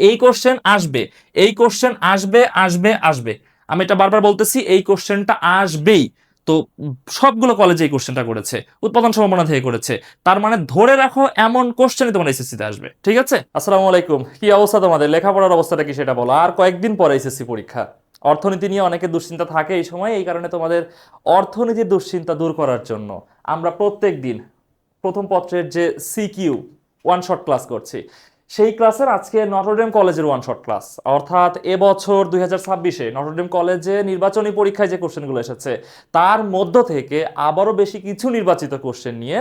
এই কোশ্চেন আসবে, এই কোশ্চেন আসবে আসবে আসবে, আমি এটা বারবার বলতেছি, এই কোশ্চেনটা আসবেই। তো সবগুলো কলেজে এই কোশ্চেনটা করেছে, উৎপাদন সম্ভাবনা থেকে করেছে। তার মানে ধরে রাখো এমন কোশ্চেনই তোমার এসএসসি তে আসবে। ঠিক আছে, আসসালামু আলাইকুম, কি অবস্থা তোমাদের? লেখাপড়ার অবস্থাটা কি সেটা বলো। আর কয়েকদিন পরে এসএসসি পরীক্ষা। অর্থনীতি নিয়ে অনেকের দুশ্চিন্তা থাকে এই সময়, এই কারণে তোমাদের অর্থনীতির দুশ্চিন্তা দূর করার জন্য আমরা প্রত্যেক দিন প্রথম পত্রের যে সিকিউ ওয়ান শট ক্লাস করছি। সেই ক্লাসের আজকে নটরডেম কলেজের ওয়ান শট ক্লাস, অর্থাৎ এবছর 2026-এ নটরডেম কলেজে নির্বাচনী পরীক্ষায় যে কোশ্চেনগুলো এসেছে তার মধ্য থেকে আবারও বেশি কিছু নির্বাচিত কোশ্চেন নিয়ে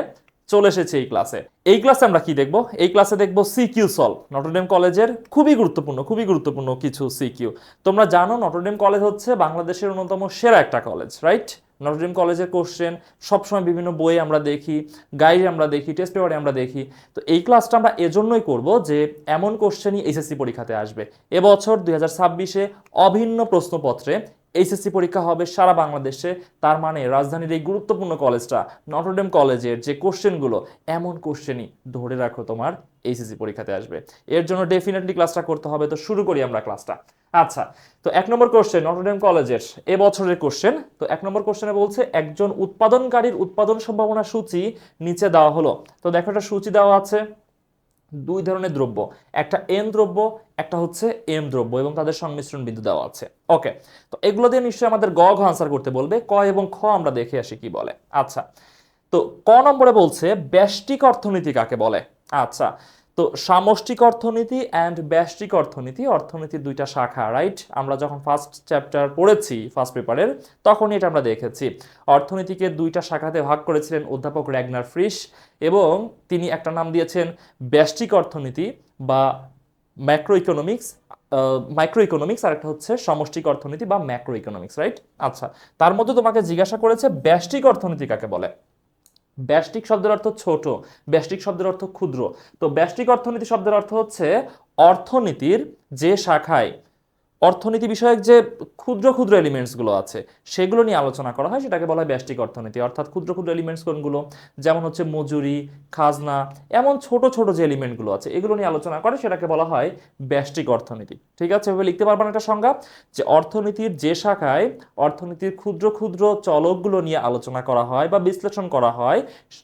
চলে এসেছে এই ক্লাসে। এই ক্লাসে আমরা কি দেখব? এই ক্লাসে দেখব সিকিউ সলভ, নটরডেম কলেজের খুবই গুরুত্বপূর্ণ কিছু সিকিউ। তোমরা জানো নটরডেম কলেজ হচ্ছে বাংলাদেশের অন্যতম সেরা একটা কলেজ, রাইট? নটরডেম কলেজের কোশ্চেন সবসময় বিভিন্ন বইয়ে আমরা দেখি, গাইডে আমরা দেখি, টেস্ট পেপারে আমরা দেখি। তো এই ক্লাসটা আমরা এজন্যই করব যে এমন কোশ্চেনই এইচএসসি পরীক্ষাতে আসবে। এবছর 2026-এ অভিন্ন প্রশ্নপত্রে এইচএসসি পরীক্ষা হবে সারা বাংলাদেশে। তার মানে রাজধানীর এই গুরুত্বপূর্ণ কলেজটা নটরডেম কলেজের যে কোশ্চেনগুলো, এমন কোশ্চেনই ধরে রাখো তোমার এইচএসসি পরীক্ষাতে আসবে। এর জন্য ডেফিনেটলি ক্লাসটা করতে হবে। তো শুরু করি আমরা ক্লাসটা। আচ্ছা, তো 1 নম্বর কোশ্চেন নটরডেম কলেজের এবছরের কোশ্চেন। তো 1 নম্বর কোশ্চেনে বলছে একজন উৎপাদনকারীর উৎপাদন সম্ভাবনা সূচি নিচে দেওয়া হলো। তো দেখো একটা সূচি দেওয়া আছে, দুই ধরনের দ্রব্য, একটা এন দ্রব্য, একটা হচ্ছে এম দ্রব্য, এবং তাদের সংমিশ্রণ বিন্দু দেওয়া আছে। ওকে, তো এগুলো দিয়ে নিশ্চয়ই আমাদের গ ঘ আনসার করতে বলবে। ক এবং খ আমরা দেখে আসি কি বলে। আচ্ছা, তো ক নম্বরে বলছে ব্যষ্টিক অর্থনীতি কাকে বলে। আচ্ছা, তো সামষ্টিক অর্থনীতি অ্যান্ড ব্যষ্টিক অর্থনীতি, অর্থনীতির দুইটা শাখা, রাইট? আমরা যখন ফার্স্ট চ্যাপ্টার পড়েছি ফার্স্ট পেপারের, তখনই এটা আমরা দেখেছি। অর্থনীতিকে দুইটা শাখাতে ভাগ করেছিলেন অধ্যাপক র্যাগনার ফ্রিশ, এবং তিনি একটা নাম দিয়েছেন ব্যষ্টিক অর্থনীতি বা ম্যাক্রো ইকোনমিক্স, মাইক্রো ইকোনমিক্স, আর একটা হচ্ছে সমষ্টিক অর্থনীতি বা ম্যাক্রো ইকোনমিক্স, রাইট? আচ্ছা, তার মধ্যে তোমাকে জিজ্ঞাসা করেছে ব্যষ্টিক অর্থনীতি কাকে বলে। ব্যষ্টিক শব্দের অর্থ ছোট, ব্যষ্টিক শব্দের অর্থ ক্ষুদ্র। তো ব্যষ্টিক অর্থনীতি শব্দের অর্থ হচ্ছে অর্থনীতির যে শাখায় অর্থনীতি বিষয়ক যে ক্ষুদ্র ক্ষুদ্র এলিমেন্টস গুলো আছে সেগুলো নিয়ে আলোচনা করা হয়, সেটাকে বলা হয় ব্যষ্টিক অর্থনীতি। অর্থাৎ ক্ষুদ্র ক্ষুদ্র এলিমেন্টস কোনগুলো, যেমন হচ্ছে মজুরি, খাজনা, এমন ছোট ছোট যে এলিমেন্টগুলো আছে এগুলো নিয়ে আলোচনা করে, সেটাকে বলা হয় ব্যষ্টিক অর্থনীতি। ঠিক আছে, এভাবে লিখতে পারবেন একটা সংজ্ঞা, যে অর্থনীতির যে শাখায় অর্থনীতির ক্ষুদ্র ক্ষুদ্র চলকগুলো নিয়ে আলোচনা করা হয় বা বিশ্লেষণ করা হয়,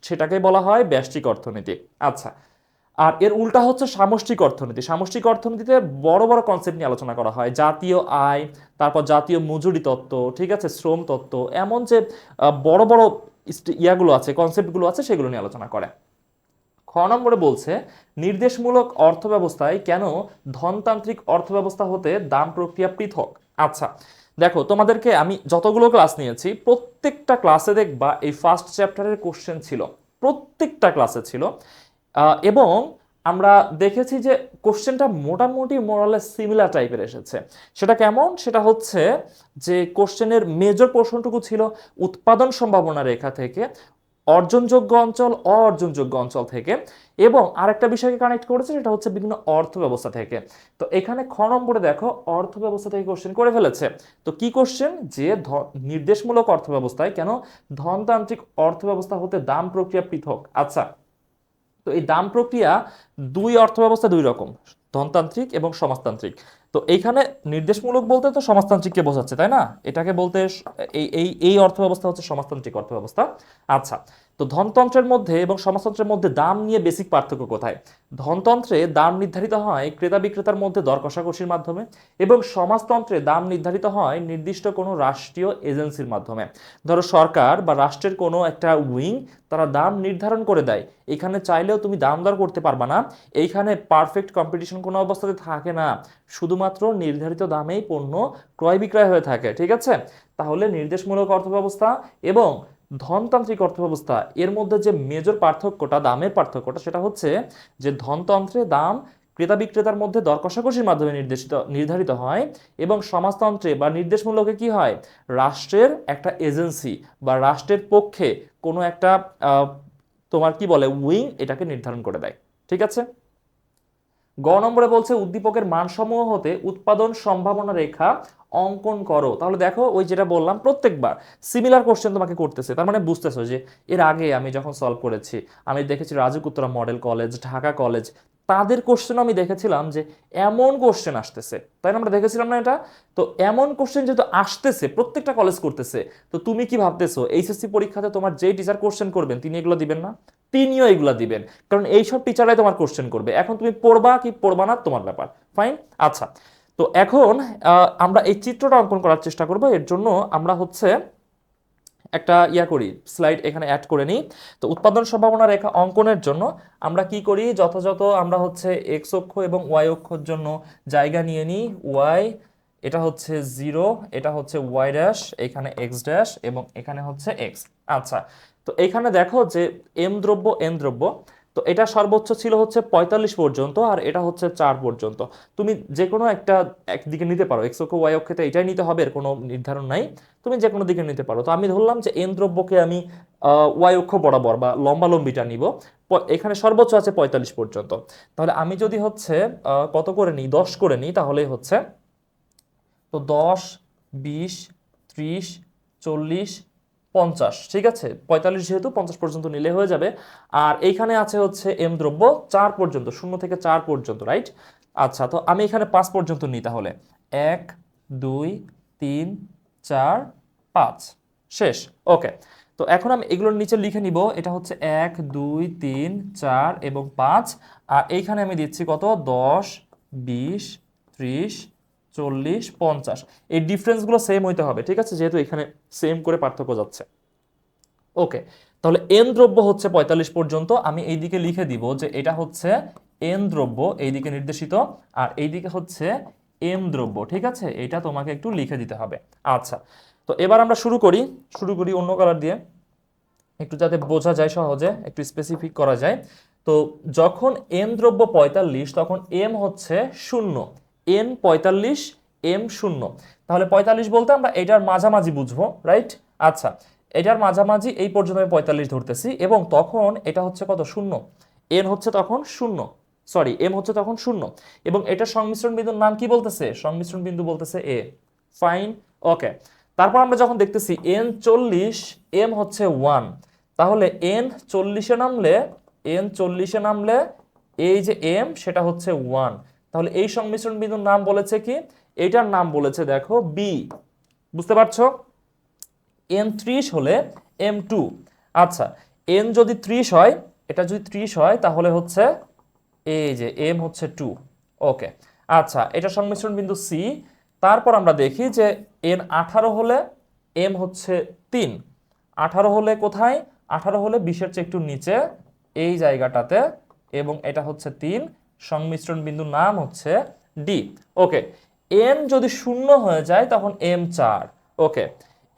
সেটাকে বলা হয় ব্যষ্টিক অর্থনীতি। আচ্ছা, আর এর উল্টা হচ্ছে সামষ্টিক অর্থনীতি। সামষ্টিক অর্থনীতিতে বড় বড় কনসেপ্ট নিয়ে আলোচনা করা হয়, জাতীয় আয়, তারপর জাতীয় মজুরি তত্ত্ব, ঠিক আছে, শ্রম তত্ত্ব, এমন যে বড় বড় ইয়াগুলো আছে, কনসেপ্টগুলো আছে, সেগুলো নিয়ে আলোচনা করে। খ নম্বরে বলছে নির্দেশমূলক অর্থব্যবস্থায় কেন ধনতান্ত্রিক অর্থব্যবস্থা হতে দাম প্রক্রিয়া পৃথক। আচ্ছা, দেখো তোমাদেরকে আমি যতগুলো ক্লাস নিয়েছি প্রত্যেকটা ক্লাসে দেখবা এই ফার্স্ট চ্যাপ্টারের কোশ্চেন ছিল, প্রত্যেকটা ক্লাসে ছিল। এবং আমরা দেখেছি যে কোশ্চেনটা মোটামুটি মোরালে সিমিলার টাইপের এসেছে। সেটা কেমন? সেটা হচ্ছে যে কোশ্চেনের মেজর পোর্শনটুকু ছিল উৎপাদন সম্ভাবনা রেখা থেকে, অর্জনযোগ্য অঞ্চল, অর্জনযোগ্য অঞ্চল থেকে, এবং আরেকটা বিষয়কে কানেক্ট করেছে, সেটা হচ্ছে বিভিন্ন অর্থ ব্যবস্থা থেকে। তো এখানে খ নম্বরে দেখো অর্থ ব্যবস্থা থেকে কোশ্চেন করে ফেলেছে। তো কি কোশ্চেন? যে নির্দেশমূলক অর্থ ব্যবস্থায় কেন ধনতান্ত্রিক অর্থ ব্যবস্থা হতে দাম প্রক্রিয়া পৃথক। আচ্ছা, তো এই দাম প্রক্রিয়া দুই অর্থ ব্যবস্থা দুই রকম, ধনতান্ত্রিক এবং সমাজতান্ত্রিক। তো এইখানে নির্দেশমূলক বলতে তো সমাজতান্ত্রিককে বোঝাচ্ছে, তাই না? এটাকে বলতে এই এই এই অর্থ ব্যবস্থা হচ্ছে সমাজতান্ত্রিক অর্থ ব্যবস্থা। আচ্ছা, তো ধনতন্ত্রের মধ্যে এবং সমাজতন্ত্রের মধ্যে দাম নিয়ে বেসিক পার্থক্য কোথায়? ধনতন্ত্রে দাম নির্ধারিত হয় ক্রেতা বিক্রেতার মধ্যে দর কষাকষির মাধ্যমে, এবং সমাজতন্ত্রে দাম নির্ধারিত হয় নির্দিষ্ট কোনো রাষ্ট্রীয় এজেন্সির মাধ্যমে। ধরো সরকার বা রাষ্ট্রের কোনো একটা উইং, তারা দাম নির্ধারণ করে দেয়। এখানে চাইলেও তুমি দাম দর করতে পারবা না, এইখানে পারফেক্ট কম্পিটিশন কোনো অবস্থাতে থাকে না, শুধুমাত্র নির্ধারিত দামেই পণ্য ক্রয় বিক্রয় হয়ে থাকে। ঠিক আছে, তাহলে নির্দেশমূলক অর্থব্যবস্থা এবং ধনতান্ত্রিক অর্থব্যবস্থা এর মধ্যে যে মেজর পার্থক্যটা, দামের পার্থক্যটা, সেটা হচ্ছে যে ধনতন্ত্রে দাম ক্রেতা বিক্রেতার মধ্যে দর কষাকষির মাধ্যমে নির্ধারিত হয়, এবং সমাজতন্ত্রে বা নির্দেশমূলকে কি হয়, রাষ্ট্রের একটা এজেন্সি বা রাষ্ট্রের পক্ষে কোনো একটা তোমার কি বলে উইং এটাকে নির্ধারণ করে দেয়। ঠিক আছে, গ নম্বরে বলছে উদ্দীপকের মানসমূহ হতে উৎপাদন সম্ভাবনা রেখা অঙ্কন করো। তাহলে দেখো ওই যেটা বললাম, প্রত্যেকবার সিমিলার কোশ্চেন তোমাকে করতেছে, তার মানে বুঝতেছো যে এর আগে আমি যখন সলভ করেছি আমি দেখেছি RAJUK Uttara model college, Dhaka college, তাদের কোশ্চেন আমি দেখেছিলাম যে এমন কোশ্চেন আসতেছে, তাই না? আমরা দেখেছিলাম না এটা? তো এমন কোশ্চেন যেহেতু আসতেছে, প্রত্যেকটা কলেজ করতেছে, তো তুমি কি ভাবতেছো এইচএসসি পরীক্ষাতে তোমার যেই টিচার কোশ্চেন করবেন তিনি এগুলো দিবেন না? তিনিও এগুলো দিবেন, কারণ এইসব টিচাররাই তোমার কোশ্চেন করবে। এখন তুমি পড়বা কি পড়বা না তোমার ব্যাপার, ফাইন। আচ্ছা, তো এখন আমরা এই চিত্রটা অঙ্কন করার চেষ্টা করব। এর জন্য আমরা হচ্ছে একটা করি, স্লাইড এখানে অ্যাড করে নিই। তো উৎপাদন সম্ভাবনা রেখা অঙ্কনের জন্য আমরা কি করি, যথাযথ আমরা হচ্ছে এক্স অক্ষ এবং ওয়াই অক্ষর জন্য জায়গা নিয়ে নিই। ওয়াই এটা হচ্ছে 0, এটা হচ্ছে ওয়াই ড্যাশ, এখানে এক্স ড্যাশ এবং এখানে হচ্ছে এক্স। আচ্ছা, তো এখানে দেখো যে এম দ্রব্য এন দ্রব্য, তো এটা সর্বোচ্চ ছিল হচ্ছে 45 পর্যন্ত, আর এটা হচ্ছে 4 পর্যন্ত। তুমি যে কোনো একটা একদিকে নিতে পারো, এক্স অক্ষ ওয়াই অক্ষতে এটাই নিতে হবে, এর কোনো নির্ধারণ নাই, তুমি যে কোনো দিকে নিতে পারো। তো আমি ধরলাম যে এন দ্রব্যকে আমি ওয়াই অক্ষ বরাবর বা লম্বিটা নিব, এখানে সর্বোচ্চ আছে 45 পর্যন্ত। তাহলে আমি যদি হচ্ছে কত করে নিই, 10 করে নিই, তাহলেই হচ্ছে, তো 10, 20, 30, 40, 50, ঠিক আছে, 45 যেহেতু 50 পর্যন্ত নিলে হয়ে যাবে। আর এইখানে আছে হচ্ছে এম দ্রব্য 4 পর্যন্ত, 0 থেকে 4 পর্যন্ত, রাইট? আচ্ছা, তো আমি এখানে 5 পর্যন্ত নিই, তাহলে 1, 2, 3, 4, 5, শেষ। ওকে, তো এখন আমি এগুলোর নিচে লিখে নিব, এটা হচ্ছে 1, 2, 3, 4 এবং 5। আর এইখানে আমি দিচ্ছি কত, 10, 20, 30, 40, 50। এই ডিফারেন্সগুলো সেম হইতে হবে, ঠিক আছে, যেহেতু এখানে সেম করে পার্থক্য যাচ্ছে। ওকে, তাহলে এন দ্রব্য হচ্ছে 45 পর্যন্ত। আমি এইদিকে লিখে দিব যে এটা হচ্ছে এন দ্রব্য, এইদিকে নির্দেশিত, আর এইদিকে হচ্ছে এম দ্রব্য, ঠিক আছে, এটা তোমাকে একটু লিখে দিতে হবে। আচ্ছা, তো এবার আমরা শুরু করি অন্য কালার দিয়ে, একটু যাতে বোঝা যায় সহজে, একটু স্পেসিফিক করা যায়। তো যখন এন দ্রব্য 45, তখন এম হচ্ছে 0, এন 45, এম 0। তাহলে 45 বলতে আমরা এটার মাঝামাঝি বুঝবো, রাইট? আচ্ছা, এটার মাঝামাঝি এই পর্যন্ত আমি 45 ধরতেছি, এবং তখন এটা হচ্ছে কত, 0, এন হচ্ছে তখন 0, সরি, এম হচ্ছে তখন 0, এবং এটার সংমিশ্রণ বিন্দুর নাম কি বলতেছে, সংমিশ্রণ বিন্দু বলতেছে এ, ফাইন। ওকে, তারপর আমরা যখন দেখতেছি এন 40, এম হচ্ছে 1, তাহলে এন 40-এ নামলে এই যে এম সেটা হচ্ছে 1, তাহলে এই সংমিশ্রণ বিন্দুর নাম বলেছে কি, এটার নাম বলেছে দেখো বি, বুঝতে পারছো? এন 30 হলে এম 2। আচ্ছা, এন যদি 30 হয়, এটা যদি 30 হয়, তাহলে হচ্ছে এই যে এম হচ্ছে 2। ওকে, আচ্ছা, এটা সংমিশ্রণ বিন্দু সি। তারপর আমরা দেখি যে এন 18 হলে এম হচ্ছে 3, 18 হলে কোথায়, 18 হলে 20-এর চেয়ে একটু নিচে এই জায়গাটাতে, এবং এটা হচ্ছে 3, সংমিশ্রণ বিন্দুর নাম হচ্ছে ডি। ওকে, এন যদি 0 হয়ে যায় তখন এম 4। ওকে,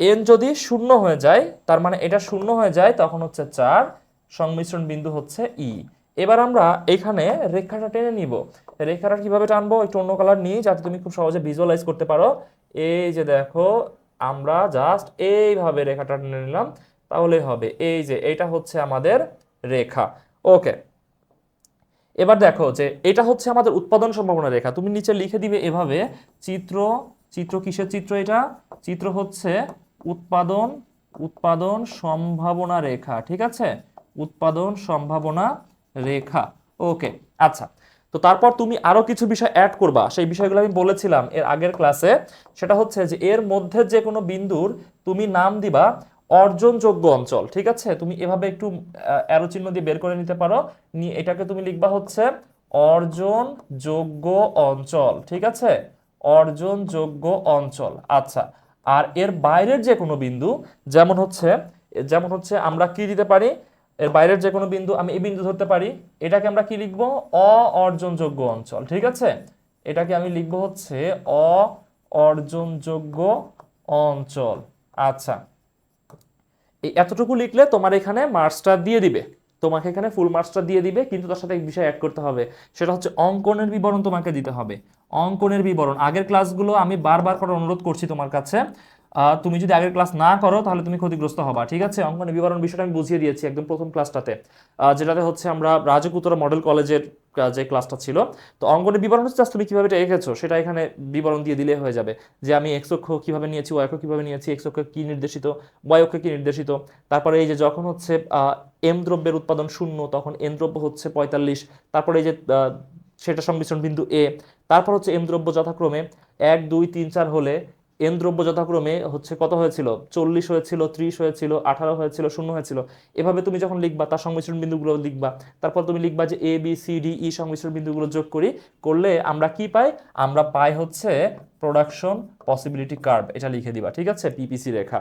এন যদি 0 হয়ে যায়, তার মানে এটা 0 হয়ে যায়, তখন হচ্ছে 4, সংমিশ্রণ বিন্দু হচ্ছে ই। এবার আমরা এখানে রেখাটা টেনে নিব। রেখাটা কিভাবে টানবো, একটু অন্য কালার নিই যাতে তুমি খুব সহজে ভিজুয়ালাইজ করতে পারো। এই যে দেখো, আমরা জাস্ট এইভাবে রেখাটা টেনে নিলাম, তাহলে হবে এই যে এটা হচ্ছে আমাদের রেখা। ওকে, এবার দেখো যে এটা হচ্ছে আমাদের উৎপাদন সম্ভাবনা রেখা। তুমি নিচে লিখে দিবে এভাবে, চিত্র কিসের চিত্র, এটা চিত্র হচ্ছে উৎপাদন সম্ভাবনা রেখা, ঠিক আছে, উৎপাদন সম্ভাবনা রেখা। ওকে, আচ্ছা, তো তারপর তুমি আরো কিছু বিষয় অ্যাড করবা, সেই বিষয়গুলো আমি বলেছিলাম এর আগের ক্লাসে। সেটা হচ্ছে যে এর মধ্যে যে কোনো বিন্দুর তুমি নাম দিবা অর্জনযোগ্য অঞ্চল, ঠিক আছে, তুমি এভাবে একটু অ্যারো চিহ্ন দিয়ে বের করে নিতে পারো, নিয়ে এটাকে তুমি লিখবা হচ্ছে অর্জনযোগ্য অঞ্চল, ঠিক আছে, অর্জনযোগ্য অঞ্চল। আচ্ছা, আর এর বাইরের যে কোনো বিন্দু, যেমন হচ্ছে আমরা কি দিতে পারি, এর বাইরের যে কোনো বিন্দু, আমি এই বিন্দু ধরতে পারি, এটাকে আমরা কি লিখবো, অর্জনযোগ্য অঞ্চল, ঠিক আছে, এটাকে আমি লিখবো হচ্ছে অর্জনযোগ্য অঞ্চল। আচ্ছা, এই এতটুকু লিখলে তোমার এখানে মার্কসটা দিয়ে দিবে, তোমাকে এখানে ফুল মার্কসটা দিয়ে দিবে, কিন্তু তার সাথে এক বিষয় অ্যাড করতে হবে, সেটা হচ্ছে অঙ্কনের বিবরণ তোমাকে দিতে হবে। অঙ্কনের বিবরণ আগের ক্লাসগুলো আমি বারবার করে অনুরোধ করছি তোমার কাছে, তুমি যদি আগের ক্লাস না করো তাহলে তুমি ক্ষতিগ্রস্ত হবা, ঠিক আছে? অঙ্কনের বিবরণ বিষয়টা আমি বুঝিয়ে দিয়েছি একদম প্রথম ক্লাসটাতে, যেটাতে হচ্ছে আমরা রাজকুতরা মডেল কলেজের যে ক্লাসটা ছিল। তো অঙ্কনের বিবরণ হচ্ছে just তুমি কিভাবে এটা এঁকেছো সেটা এখানে বিবরণ দিয়ে দিলে হয়ে যাবে, যে আমি এক্স অক্ষ কিভাবে নিয়েছি, ওয়াই অক্ষ কিভাবে নিয়েছি, এক্স অক্ষ কি নির্দেশিত, ওয়াই অক্ষ কি নির্দেশিত। তারপরে এই যে যখন হচ্ছে এম দ্রব্যের উৎপাদন 0 তখন এন দ্রব্য হচ্ছে 45, তারপরে এই যে সেটা সংমিশ্রণ বিন্দু এ, তারপর হচ্ছে এম দ্রব্য যথাক্রমে 1 2 3 4 হলে এন দ্রব্য যথাক্রমে হচ্ছে কত হয়েছিল, 40 হয়েছিল, 30 হয়েছিল, 18 হয়েছিল, 0 হয়েছিল। এভাবে তুমি যখন লিখবা তার সংমিশ্রণ বিন্দুগুলো লিখবা, তারপর তুমি লিখবা যে A B C D E সংমিশ্রণ বিন্দুগুলো যোগ করলে আমরা কি পাই, আমরা পাই হচ্ছে প্রোডাকশন পসিবিলিটি কার্ভ, এটা লিখে দিবা, ঠিক আছে? পিপিসি রেখা,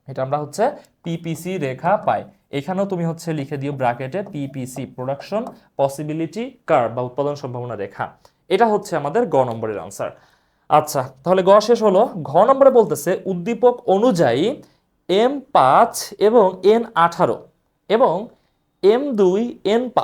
এটা আমরা হচ্ছে পিপিসি রেখা পাই। এখানেও তুমি হচ্ছে লিখে দিও ব্র্যাকেটে পিপিসি, প্রোডাকশন পসিবিলিটি কার্ভ বা উৎপাদন সম্ভাবনা রেখা। এটা হচ্ছে আমাদের গ নম্বরের আনসার। আচ্ছা, তাহলে গ শেষ হলো। ঘ নম্বরে বলতেছে উদ্দীপক অনুযায়ী M5 এবং N18 এবং M2 N5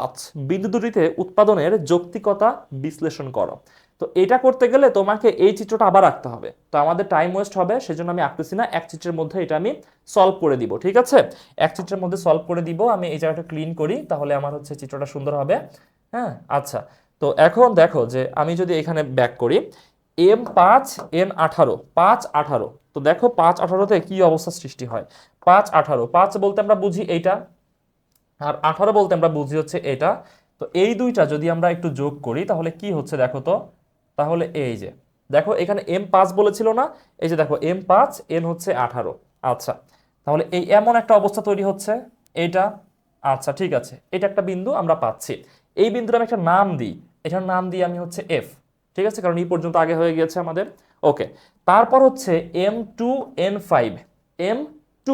বিন্দু দুটিতে উৎপাদনের যৌক্তিকতা বিশ্লেষণ করো। তো এটা করতে গেলে তোমাকে এই চিত্রটা আবার আঁকতে হবে, তো আমাদের টাইম ওয়েস্ট হবে, সেজন্য আমি আঁকতেছি না, এক চিত্রের মধ্যে এটা আমি সলভ করে দিব, ঠিক আছে? এক চিত্রের মধ্যে সলভ করে দিব। আমি এই জায়গাটা ক্লিন করি, তাহলে আমার হচ্ছে চিত্রটা সুন্দর হবে। হ্যাঁ, আচ্ছা, তো এখন দেখো যে আমি যদি এখানে ব্যাক করি M5 N18 5 18, তো দেখো 5 18তে কি অবস্থা সৃষ্টি হয়। 5 18, 5 বলতে আমরা বুঝি এইটা, আর 18 বলতে আমরা বুঝি হচ্ছে এটা। তো এই দুইটা যদি আমরা একটু যোগ করি তাহলে কি হচ্ছে দেখো তো, তাহলে এই যে দেখো এখানে M5 বলেছিল না, এই যে দেখো M5 N হচ্ছে 18। আচ্ছা, তাহলে এই এমন একটা অবস্থা তৈরি হচ্ছে এটা। আচ্ছা, ঠিক আছে, এটা একটা বিন্দু আমরা পাচ্ছি, এই বিন্দুর আমি একটা নাম দিই, এটার নাম দিই আমি হচ্ছে F, ঠিক আছে? কারণ এই পর্যন্ত আগে হয়ে গিয়েছে আমাদের। ওকে, তারপর হচ্ছে M2 N5, M2,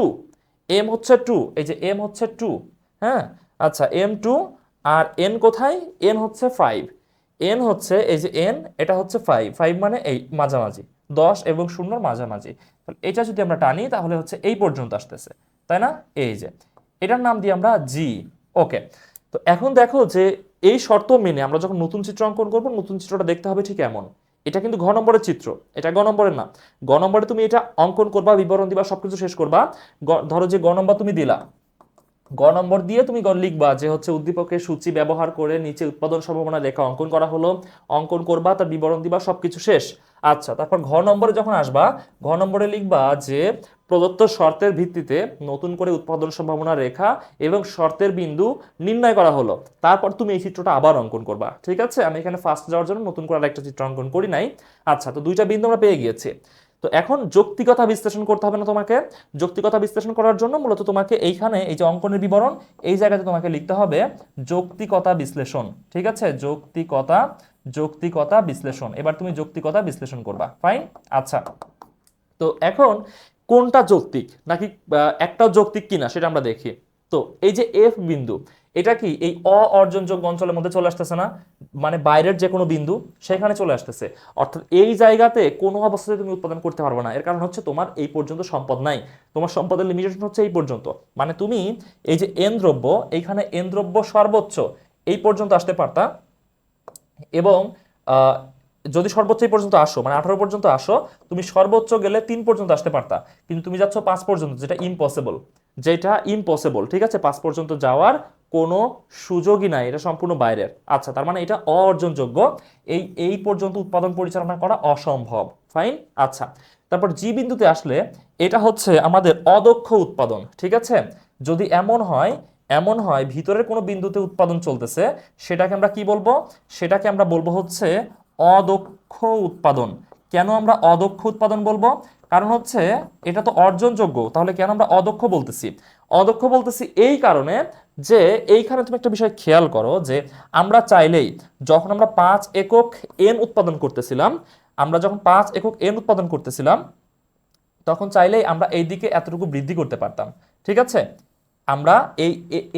M হচ্ছে 2, এই যে M হচ্ছে 2, হ্যাঁ? আচ্ছা, M2 আর N কোথায়, N হচ্ছে 5, N হচ্ছে এই যে N, এটা হচ্ছে 5, 5 মানে এই মাঝামাঝি 10 এবং 0 মাঝামাঝি। তাহলে এটা যদি আমরা টানি তাহলে হচ্ছে এই পর্যন্ত আসতেছে, তাই না? এই যে এটার নাম দিই আমরা জি। ওকে, তো এখন দেখো যে এই শর্ত মেনে আমরা যখন নতুন চিত্র অঙ্কন করব, নতুন চিত্রটা দেখতে হবে ঠিক এমন। এটা কিন্তু ঘ নম্বরের চিত্র, এটা গ নম্বরের না। গ নম্বরে তুমি এটা অঙ্কন করবা, বিবরণ দিবা, সবকিছু শেষ করবা। ধরো যে গ নম্বর তুমি দিলা, গ নম্বর দিয়ে তুমি লিখবা যে হচ্ছে উদ্দীপকের সূচি ব্যবহার করে নিচে উৎপাদন সম্ভাবনা রেখা অঙ্কন করা হলো, অঙ্কন করবা, তার বিবরণ দিবা, সবকিছু শেষ। আচ্ছা, তারপর ঘ নম্বরে যখন আসবা, ঘ নম্বরে লিখবা যে প্রদত্ত শর্তের ভিত্তিতে নতুন করে উৎপাদন সম্ভাবনা রেখা এবং শর্তের বিন্দু নির্ণয় করা হলো। তারপর তুমি এই চিত্রটা আবার অঙ্কন করবা, ঠিক আছে? আমি এখানে ফার্স্ট যাওয়ার জন্য নতুন করে আরেকটা চিত্র অঙ্কন করি নাই। আচ্ছা, তো দুইটা বিন্দু আমরা পেয়ে গিয়েছি। তো এখন যৌক্তিকতা বিশ্লেষণ করতে হবে না তোমাকে? যৌক্তিকতা বিশ্লেষণ করার জন্য মূলত তোমাকে এইখানে এই যে অঙ্কনের বিবরণ, এই জায়গাতে তোমাকে লিখতে হবে যৌক্তিকতা বিশ্লেষণ, ঠিক আছে? যৌক্তিকতা বিশ্লেষণ। এবার তুমি যৌক্তিকতা বিশ্লেষণ করবা, ফাইন। আচ্ছা, তো এখন কোনটা যৌক্তিক নাকি একটাও যৌক্তিক কিনা সেটা আমরা দেখি। তো এই যে এফ বিন্দু, এটা কি এই অর্জনযোগ্য অঞ্চলের মধ্যে চলে আসতেছে না? মানে বাইরের যে কোনো বিন্দু সেখানে চলে আসতেছে, অর্থাৎ এই জায়গাতে কোনো অবস্থাতে তুমি উৎপাদন করতে পারবে না। এর কারণ হচ্ছে তোমার এই পর্যন্ত সম্পদ নাই, তোমার সম্পদের লিমিটেশন হচ্ছে এই পর্যন্ত। মানে তুমি এই যে এন দ্রব্য, এইখানে এন দ্রব্য সর্বোচ্চ এই পর্যন্ত আসতে পারতা, এবং যদি সর্বোচ্চ এই পর্যন্ত আসো মানে 18 পর্যন্ত আসো, তুমি সর্বোচ্চ গেলে 3 পর্যন্ত আসতে পারতা, কিন্তু তুমি যাচ্ছ 5 পর্যন্ত, যেটা ইম্পসিবল, ঠিক আছে? 5 পর্যন্ত যাওয়ার কোনো সুযোগই নাই, এটা সম্পূর্ণ বাইরের। আচ্ছা, তার মানে এটা অর্জনযোগ্য, এই পর্যন্ত উৎপাদন পরিচালনা করা অসম্ভব, ফাইন। আচ্ছা, তারপর জি বিন্দুতে আসলে এটা হচ্ছে আমাদের অদক্ষ উৎপাদন, ঠিক আছে? যদি এমন হয় ভিতরের কোনো বিন্দুতে উৎপাদন চলতেছে, সেটাকে আমরা কি বলবো? সেটাকে আমরা বলবো হচ্ছে অদক্ষ উৎপাদন। কেন আমরা অদক্ষ উৎপাদন বলবো? কারণ হচ্ছে এটা তো অর্জনযোগ্য, তাহলে কেন আমরা অদক্ষ বলতেছি? অদক্ষ বলতেছি এই কারণে যে এইখানে তুমি একটা বিষয় খেয়াল করো যে আমরা চাইলেই যখন আমরা 5 একক এন উৎপাদন করতেছিলাম, তখন চাইলেই আমরা এই দিকে এতটুকু বৃদ্ধি করতে পারতাম, ঠিক আছে? আমরা এই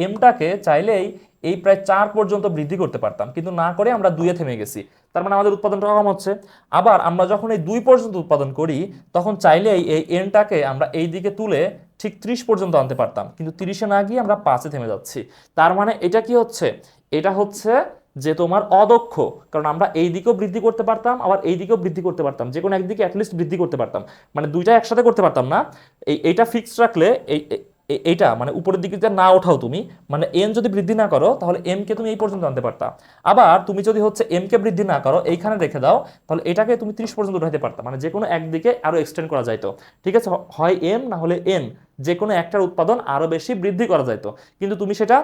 এমটাকে চাইলেই এই প্রায় 4 পর্যন্ত বৃদ্ধি করতে পারতাম, কিন্তু না করে আমরা 2-এ থেমে গেছি, তার মানে আমাদের উৎপাদনটা কম হচ্ছে। আবার আমরা যখন এই 2 পর্যন্ত উৎপাদন করি, তখন চাইলেই এই এনটাকে আমরা এই দিকে তুলে ঠিক 30 পর্যন্ত আনতে পারতাম, কিন্তু 30-এ না গিয়ে আমরা 5-এ থেমে যাচ্ছি। তার মানে এটা কি হচ্ছে? এটা হচ্ছে যে তোমার অদক্ষ, কারণ আমরা এই দিকেও বৃদ্ধি করতে পারতাম আবার এই দিকেও বৃদ্ধি করতে পারতাম, যে কোনো একদিকে অ্যাটলিস্ট বৃদ্ধি করতে পারতাম, মানে দুইটা একসাথে করতে পারতাম না। এইটা ফিক্সড রাখলে এইটা মানে উপরের দিকে না ওঠাও তুমি, মানে এন যদি বৃদ্ধি না করো তাহলে এম কে তুমি এই পর্যন্ত আনতে পারতা। আবার তুমি যদি হচ্ছে এম কে বৃদ্ধি না করো এইখানে রেখে দাও, তাহলে এটাকে তুমি 30 পর্যন্ত উঠাইতে পারতা, মানে যে কোনো একদিকে আরো এক্সটেন্ড করা যাইতো। ঠিক আছে, হয় এম না হলে এন, যে কোনো একটার উৎপাদন আরো বেশি বৃদ্ধি করা যাইতো, কিন্তু তুমি সেটা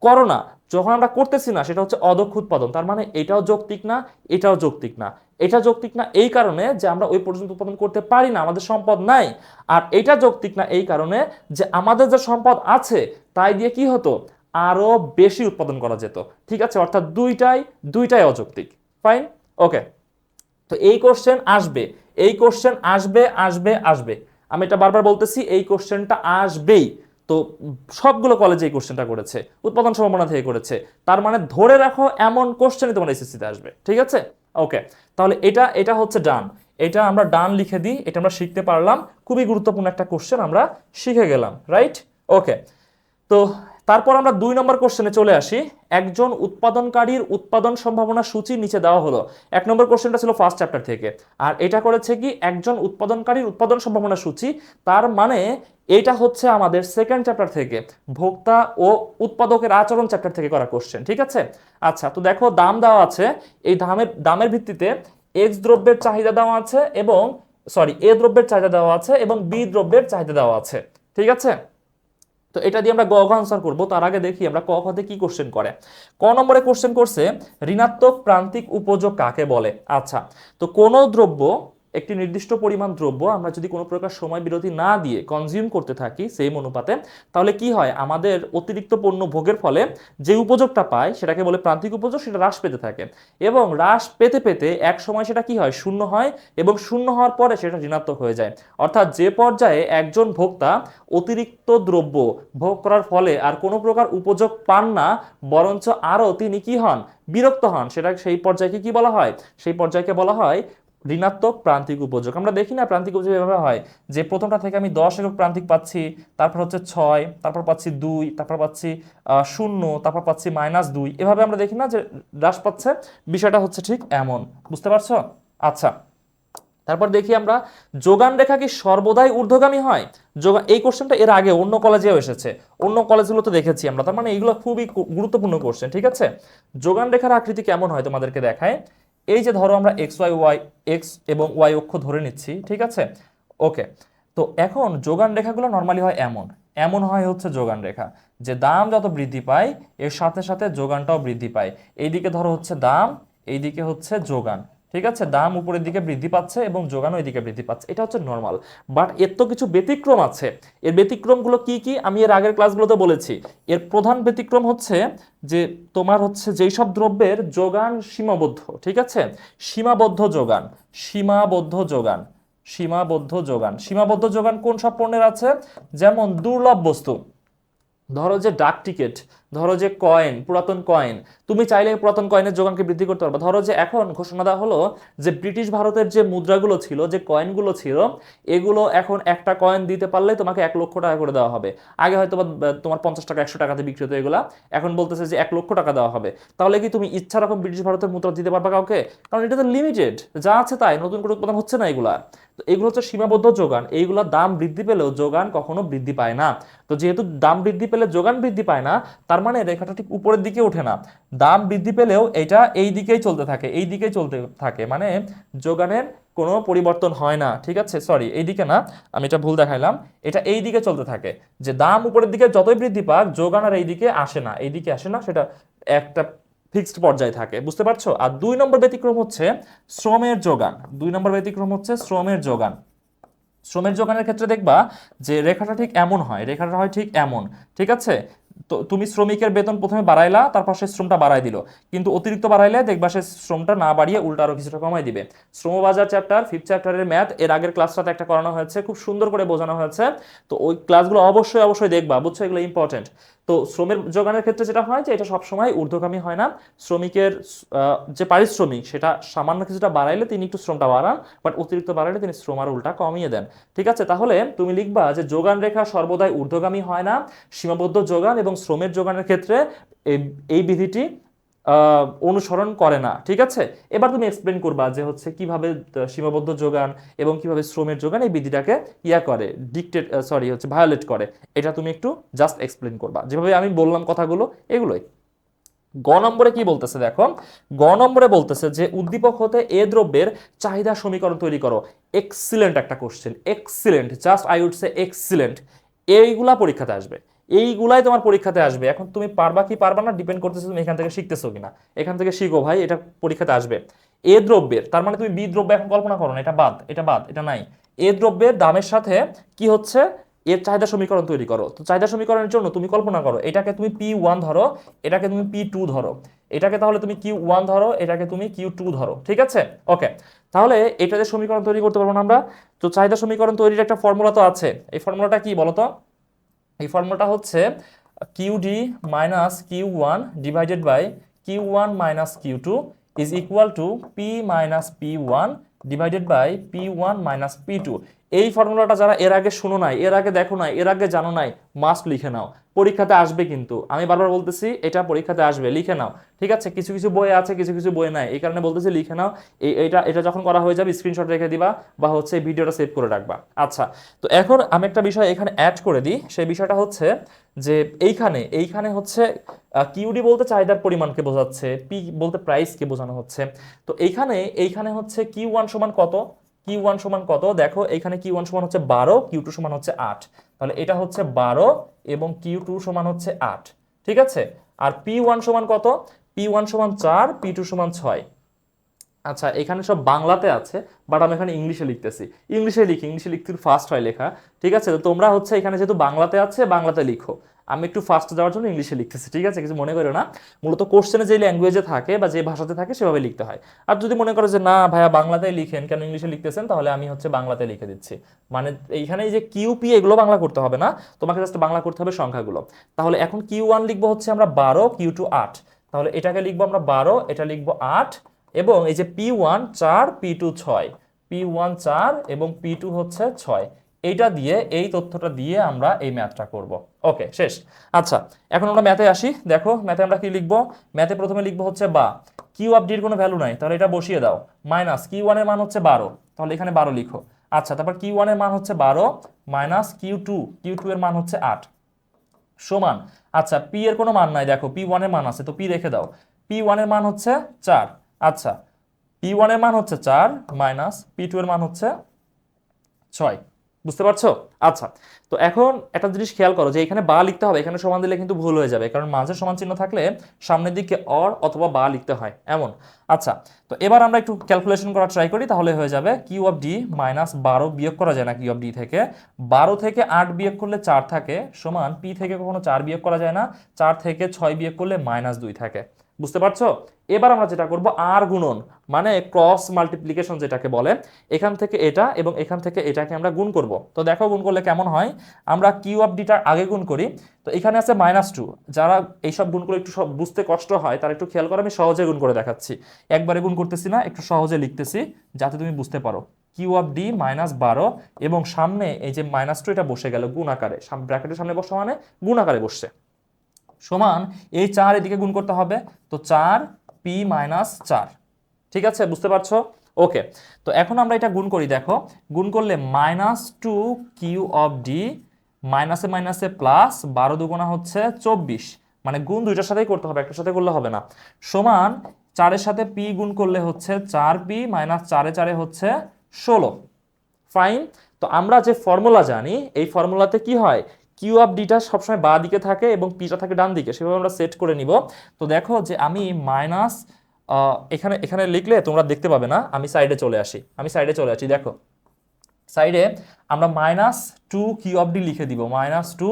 করো না। যখন আমরা করতেছি না সেটা হচ্ছে অদক্ষ উৎপাদন, তার মানে এটাও যৌক্তিক না, এটাও যৌক্তিক না। এটা যৌক্তিক না এই কারণে যে আমরা ওই পর্যন্ত উৎপাদন করতে পারি না, আমাদের সম্পদ নাই। আর এটা যৌক্তিক না এই কারণে যে আমাদের যে সম্পদ আছে তাই দিয়ে কি হতো, আরো বেশি উৎপাদন করা যেত। ঠিক আছে, অর্থাৎ দুইটাই অযৌক্তিক। ফাইন, ওকে। তো এই কোশ্চেন আসবে, এই কোশ্চেন আসবে আসবে আসবে, আমি এটা বারবার বলতেছি, এই কোশ্চেনটা আসবেই। তো সবগুলো কলেজে এই কোশ্চেনটা করেছে, উৎপাদন সম্ভাবনা থেকে করেছে, তার মানে ধরে রাখো এমন কোশ্চেনই তোমার এসএসসিতে আসবে। ঠিক আছে, ওকে। তাহলে এটা এটা হচ্ছে ডান, এটা আমরা ডান লিখে দিই, এটা আমরা শিখতে পারলাম, খুবই গুরুত্বপূর্ণ একটা কোশ্চেন আমরা শিখে গেলাম, রাইট? ওকে। তো তারপর আমরা 2 নম্বর কোশ্চেনে চলে আসি। একজন উৎপাদনকারীর উৎপাদন সম্ভাবনা সূচি নিচে দেওয়া হলো। 1 নম্বর কোশ্চেনটা ছিল ফার্স্ট চ্যাপ্টার থেকে, আর এটা করেছে কি একজন উৎপাদনকারীর উৎপাদন সম্ভাবনা সূচি, তার মানে এটা হচ্ছে আমাদের সেকেন্ড চ্যাপ্টার থেকে, ভোক্তা ও উৎপাদকের আচরণ চ্যাপ্টার থেকে করা কোশ্চেন। ঠিক আছে, আচ্ছা। তো দেখো দাম দেওয়া আছে, এই দামের ভিত্তিতে এক্স দ্রব্যের চাহিদা দেওয়া আছে এবং এ দ্রব্যের চাহিদা দেওয়া আছে এবং বি দ্রব্যের চাহিদা দেওয়া আছে। ঠিক আছে, তো এটা দিয়ে আমরা গ ঘ আনসার করবো, তার আগে দেখি আমরা ক খতে কি কোশ্চেন করে। ক নম্বরে কোশ্চেন করছে ঋণাত্মক প্রান্তিক উপযোগ কাকে বলে। আচ্ছা, তো কোন দ্রব্য, একটি নির্দিষ্ট পরিমাণ দ্রব্য আমরা যদি কোনো প্রকার সময় বিরতি না দিয়ে কনজিউম করতে থাকি সেম অনুপাতে, তাহলে কি হয়, আমাদের অতিরিক্ত পণ্য ভোগের ফলে যে উপযোগটা পায় সেটাকে বলে প্রান্তিক উপযোগ, সেটা হ্রাস পেতে থাকে এবং হ্রাস পেতে পেতে এক সময় সেটা কি হয়, শূন্য হয় এবং শূন্য হওয়ার পরে সেটা ঋণাত্মক হয়ে যায়। অর্থাৎ যে পর্যায়ে একজন ভোক্তা অতিরিক্ত দ্রব্য ভোগ করার ফলে আর কোনো প্রকার উপযোগ পান না, বরঞ্চ আরও তিনি কি হন, বিরক্ত হন, সেটা সেই পর্যায়কে কি বলা হয়, সেই পর্যায়কে বলা হয় ঋণাত্মক প্রান্তিক উপযোগ। আমরা দেখি না প্রান্তিক উপযোগ এভাবে হয় যে প্রথমটা থেকে আমি 10 একক প্রান্তিক পাচ্ছি, তারপর হচ্ছে 6, তারপর পাচ্ছি 2, তারপর পাচ্ছি 0, তারপর পাচ্ছি -2, এভাবে আমরা দেখি না যে হ্রাস পাচ্ছে। বিষয়টা হচ্ছে ঠিক এমন, বুঝতে পারছো? আচ্ছা, তারপর দেখি আমরা যোগান রেখা কি সর্বদাই ঊর্ধ্বগামী হয়। এই কোশ্চেনটা এর আগে অন্য কলেজেও এসেছে, অন্য কলেজগুলোতে দেখেছি আমরা, তার মানে এইগুলো খুবই গুরুত্বপূর্ণ কোশ্চেন। ঠিক আছে, যোগান রেখার আকৃতি কেমন হয় তোমাদেরকে দেখায়। এই যে ধরো আমরা এক্স এবং ওয়াই অক্ষ ধরে নিচ্ছি, ঠিক আছে, ওকে। তো এখন যোগান রেখাগুলো নর্মালি হয় এমন, এমন হয় হচ্ছে যোগান রেখা, যে দাম যত বৃদ্ধি পায় এর সাথে সাথে যোগানটাও বৃদ্ধি পায়। এইদিকে ধরো হচ্ছে দাম, এইদিকে হচ্ছে যোগান। ঠিক আছে, দাম উপরের দিকে বৃদ্ধি পাচ্ছে এবং যোগানও এদিকে বৃদ্ধি পাচ্ছে, এটা হচ্ছে নর্মাল। বাট এর তো কিছু ব্যতিক্রম আছে। এর ব্যতিক্রমগুলো কি কি আমি এর আগের ক্লাসগুলোতে বলেছি। এর প্রধান ব্যতিক্রম হচ্ছে যে তোমার হচ্ছে যেই সব দ্রব্যের যোগান সীমাবদ্ধ, ঠিক আছে, সীমাবদ্ধ যোগান, সীমাবদ্ধ যোগান, সীমাবদ্ধ যোগান, সীমাবদ্ধ যোগান কোন সব পণ্যের আছে, যেমন দুর্লভ বস্তু, ধরো যে ডাক টিকিট, ধরো যে কয়েন, পুরাতন কয়েন, তুমি চাইলে পুরাতন কয়েনের যোগানকে বৃদ্ধি করতে পারবে। ধরো যে এখন ঘোষণা দেওয়া হলো যে ব্রিটিশ ভারতের যে মুদ্রাগুলো ছিল, যে কয়েনগুলো ছিল, এগুলো এখন একটা কয়েন দিতে পারলে তোমাকে 1,00,000 টাকা করে দেওয়া হবে। আগে হয়তো তোমার 50 টাকা 100 টাকাতে বিক্রি হতো এগুলা, এখন বলতেছে যে 1,00,000 টাকা দেওয়া হবে। তাহলে কি তুমি ইচ্ছা রকম ব্রিটিশ ভারতের মুদ্রা দিতে পারবে কাউকে? কারণ এটা তো লিমিটেড, যা আছে তাই, নতুন করে উৎপাদন হচ্ছে না এগুলা। তো এগুলো হচ্ছে সীমাবদ্ধ যোগান, এইগুলো দাম বৃদ্ধি পেলেও যোগান কখনো বৃদ্ধি পায় না। তো যেহেতু দাম বৃদ্ধি পেলে যোগান বৃদ্ধি পায় না, তার মানে রেখাটা ঠিক উপরের দিকে ওঠে না, দাম বৃদ্ধি পেলেও এটা এই দিকেই চলতে থাকে, এই দিকেই চলতে থাকে, মানে যোগানের কোনো পরিবর্তন হয় না। ঠিক আছে, এই দিকে না, আমি এটা ভুল দেখাইলাম, এটা এই দিকে চলতে থাকে, যে দাম উপরের দিকে যতই বৃদ্ধি পাক যোগান আর এই দিকে আসে না, এই দিকে আসে না, সেটা একটা ফিক্সড পর্যায়ে থাকে, বুঝতে পারছো? আর 2 নম্বর ব্যতিক্রম হচ্ছে শ্রমের যোগান। 2 নম্বর ব্যতিক্রম হচ্ছে শ্রমের যোগান। শ্রমের যোগানের ক্ষেত্রে দেখবা যে রেখাটা ঠিক এমন হয়, রেখাটা হয় ঠিক এমন। ঠিক আছে, তো তুমি শ্রমিকের বেতন প্রথমে বাড়াইলা, তারপর সে শ্রমটা বাড়াই দিল, কিন্তু অতিরিক্ত বাড়াইলে দেখবা সে শ্রমটা না বাড়িয়ে উল্টা আরো কিছুটা কমাই দিবে। শ্রমবাজার চ্যাপ্টার 5th চ্যাপ্টারের ম্যাথ এর আগের ক্লাসটাতে একটা করানো হয়েছে, খুব সুন্দর করে বোঝানো হয়েছে, তো ওই ক্লাসগুলো অবশ্যই অবশ্যই দেখবা, বুঝছো, এগুলো ইম্পর্টেন্ট। তো শ্রমের যোগানের ক্ষেত্রে যেটা হয় যে এটা সবসময় ঊর্ধ্বগামী হয় না, শ্রমিকের যে পারিশ্রমিক সেটা সামান্য কিছুটা বাড়াইলে তিনি একটু শ্রমটা বাড়ান, বাট অতিরিক্ত বাড়াইলে তিনি শ্রম আর উল্টা কমিয়ে দেন। ঠিক আছে, তাহলে তুমি লিখবা যে যোগান রেখা সর্বদাই ঊর্ধ্বগামী হয় না, সীমাবদ্ধ যোগান এবং শ্রমের যোগানের ক্ষেত্রে এই বিধিটি অনুসরণ করে না। ঠিক আছে, এবার তুমি এক্সপ্লেন করবা যে হচ্ছে কিভাবে সীমাবদ্ধ যোগান এবং কিভাবে শ্রমের যোগান এই বিধিটাকে করে ডিকটেট হচ্ছে ভায়োলেট করে। এটা তুমি একটু জাস্ট এক্সপ্লেন করবা যেভাবে আমি বললাম কথাগুলো, এগুলোই। গ নম্বরে কি বলতেছে দেখো, গ নম্বরে বলতেছে যে উদ্দীপক হতে এ দ্রব্যের চাহিদা সমীকরণ তৈরি করো। এক্সিলেন্ট একটা question, excellent, just I would say excellent. এইগুলা পরীক্ষাতে আসবে, এইগুলাই তোমার পরীক্ষাতে আসবে। এখন তুমি পারবা কি পারবা না ডিপেন্ড করতেছে তুমি এখান থেকে শিখতেছো কিনা। এখান থেকে শিখো ভাই, এটা পরীক্ষাতে আসবে। এ দ্রব্যের, তার মানে তুমি বি দ্রব্য এখন কল্পনা করো না, এটা বাদ, এটা বাদ, এটা নাই। এ দ্রব্যের দামের সাথে কি হচ্ছে, এর চাহিদা সমীকরণ তৈরি করো। তো চাহিদা সমীকরণের জন্য তুমি কল্পনা করো, এটাকে তুমি P1 ধরো, এটাকে তুমি P2 ধরো, এটাকে তাহলে তুমি Q1 ধরো, এটাকে তুমি Q2 ধরো। ঠিক আছে, ওকে। তাহলে এটাতে সমীকরণ তৈরি করতে পারবো না আমরা। তো চাহিদা সমীকরণ তৈরির একটা ফর্মুলা তো আছে, এই ফর্মুলাটা কি বলতো? এই ফর্মুলাটা হচ্ছে QD minus Q1 divided by Q1 minus Q2 is equal to P minus P1 divided by P1 minus P2। এই ফর্মুলাটা যারা এর আগে শুনো নাই, এর আগে দেখো নাই, এর আগে জানো নাই, মাস্ট লিখে নাও, পরীক্ষাতে আসবে কিন্তু। আমি বারবার বলতেছি এটা পরীক্ষাতে আসবে, লিখে নাও। ঠিক আছে, কিছু কিছু বই আছে, কিছু কিছু বই নাই, এই কারণে বলতেছি লিখে নাও। এটা এটা যখন করা হয়ে যাবে স্ক্রিনশট রেখে দিবা বা হচ্ছে ভিডিওটা সেভ করে রাখবা। আচ্ছা, তো এখন আমি একটা বিষয় এখানে অ্যাড করে দিই। সেই বিষয়টা হচ্ছে যে এইখানে এইখানে হচ্ছে কিউডি বলতে চাহিদার পরিমাণকে বোঝাচ্ছে, পি বলতে প্রাইসকে বোঝানো হচ্ছে। তো এইখানে হচ্ছে Q1 সমান কত, Q1 সমান কত দেখো, এইখানে Q1 সমান হচ্ছে 12, Q2 সমান হচ্ছে 8। তাহলে এটা হচ্ছে 12 এবং Q2 সমান হচ্ছে 8। ঠিক আছে, আর P1 সমান কত, P1 সমান 4, P2 সমান 6। আচ্ছা, এখানে সব বাংলাতে আছে, বাট আমি এখানে ইংলিশে লিখতেছি। ইংলিশে লিখি, ইংলিশে লিখতে ফাস্ট হয় লেখা। ঠিক আছে, তো তোমরা হচ্ছে এখানে যেহেতু বাংলাতে আছে বাংলাতে লিখো, আমি একটু ফাস্ট যাওয়ার জন্য ইংলিশে লিখতেছি। ঠিক আছে, কিছু মনে করো না। মূলত কোশ্চেনে যে ল্যাঙ্গুয়েজে থাকে বা যে ভাষাতে থাকে সেভাবে লিখতে হয়। আর যদি মনে করো যে না ভাইয়া বাংলাতেই লিখেন, কেন ইংলিশে লিখতেছেন, তাহলে আমি হচ্ছে বাংলাতে লিখে দিচ্ছি। মানে এইখানে এই যে কিউপি এগুলো বাংলা করতে হবে না, তোমাকে জাস্ট বাংলা করতে হবে সংখ্যাগুলো। তাহলে এখন Q1 লিখবো হচ্ছে আমরা 12, Q2 8। তাহলে এটাকে লিখবো আমরা 12, এটা লিখবো 8, এবং এই যে P1 4, P2 6, P1 4 এবং P2 হচ্ছে 6। এইটা দিয়ে, এই তথ্যটা দিয়ে আমরা এই ম্যাথটা করব। ওকে, শেষ। আচ্ছা, এখন আমরা ম্যাথে আসি। দেখো ম্যাথে আমরা কি লিখবো, ম্যাথে প্রথমে লিখবো হচ্ছে বা কিউ অফ ডির কোনো ভ্যালু নাই, তাহলে এটা বসিয়ে দাও। মাইনাস Q1 এর মান হচ্ছে 12, তাহলে এখানে 12 লিখো। আচ্ছা, তারপর Q1 এর মান হচ্ছে 12 মাইনাস Q2 এর মান হচ্ছে 8 সমান। আচ্ছা, P এর কোনো মান নাই, দেখো P1 এর মান আছে, তো P রেখে দাও। P1 এর মান হচ্ছে 4। আচ্ছা, P1 এর মান হচ্ছে 4 মাইনাস P2 এর মান হচ্ছে 6। বুঝতে পারছো? আচ্ছা, তো এখন একটা জিনিস খেয়াল করো যে এখানে বা লিখতে হবে, এখানে সমান দিলে কিন্তু ভুল হয়ে যাবে, কারণ মাঝে সমান চিহ্ন থাকলে সামনের দিকে অর অথবা বা লিখতে হয় এমন। আচ্ছা, তো এবার আমরা একটু ক্যালকুলেশন করা ট্রাই করি, তাহলে হয়ে যাবে কিউ অফ ডি মাইনাস 12 বিয়োগ করা যায় না কিউ অফ ডি থেকে, 12 থেকে 8 বিয়োগ করলে 4 থাকে, সমান পি থেকে কখনো 4 বিয়োগ করা যায় না, 4 থেকে 6 বিয়োগ করলে -2 থাকে। বুঝতে পারছো? এবার আমরা যেটা করব আর গুণন, মানে ক্রস মাল্টিপ্লিকেশন যেটাকে বলে, এখান থেকে এটা এবং এখান থেকে এটাকে আমরা গুণ করব। তো দেখো গুণ করলে কেমন হয়, আমরা কিউ অফ ডিটার আগে গুণ করি। তো এখানে আছে -2, যারা এইসব গুণগুলো একটু সব বুঝতে কষ্ট হয় তারা একটু খেয়াল করে, আমি সহজে গুণ করে দেখাচ্ছি। একবারে গুণ করতেছি না, একটু সহজে লিখতেছি যাতে তুমি বুঝতে পারো। কিউ অফ ডি -12 এবং সামনে এই যে -2 এটা বসে গেল গুণ আকারে, ব্র্যাকেটের সামনে বসা মানে গুণ আকারে বসছে, সমান এই 4 এদিকে গুণ করতে হবে। তো 4 পি মাইনাস 4। ঠিক আছে, বুঝতে পারছো? ওকে, তো এখন আমরা এটা গুণ করি। দেখো গুণ করলে -2 কিউ অফ ডি, মাইনাসে মাইনাসে প্লাস, 12 দুগুণা হচ্ছে 24, মানে গুণ দুইটার সাথেই করতে হবে, একটার সাথে করলে হবে না, সমান 4 এর সাথে পি গুণ করলে হচ্ছে 4p মাইনাস 4 4 হচ্ছে 16। ফাইন। তো আমরা যে ফর্মুলা জানি, এই ফর্মুলাতে কি হয়, কিউ অফ ডিটা সবসময় বাঁ দিকে থাকে এবং পিটা থাকে ডান দিকে, সেভাবে আমরা সেট করে নিব। তো দেখো যে আমি মাইনাস এখানে এখানে লিখলে তোমরা দেখতে পাবে না, আমি সাইডে চলে আসি, দেখো সাইডে আমরা -2 কিউ অফ ডি লিখে দিব, -2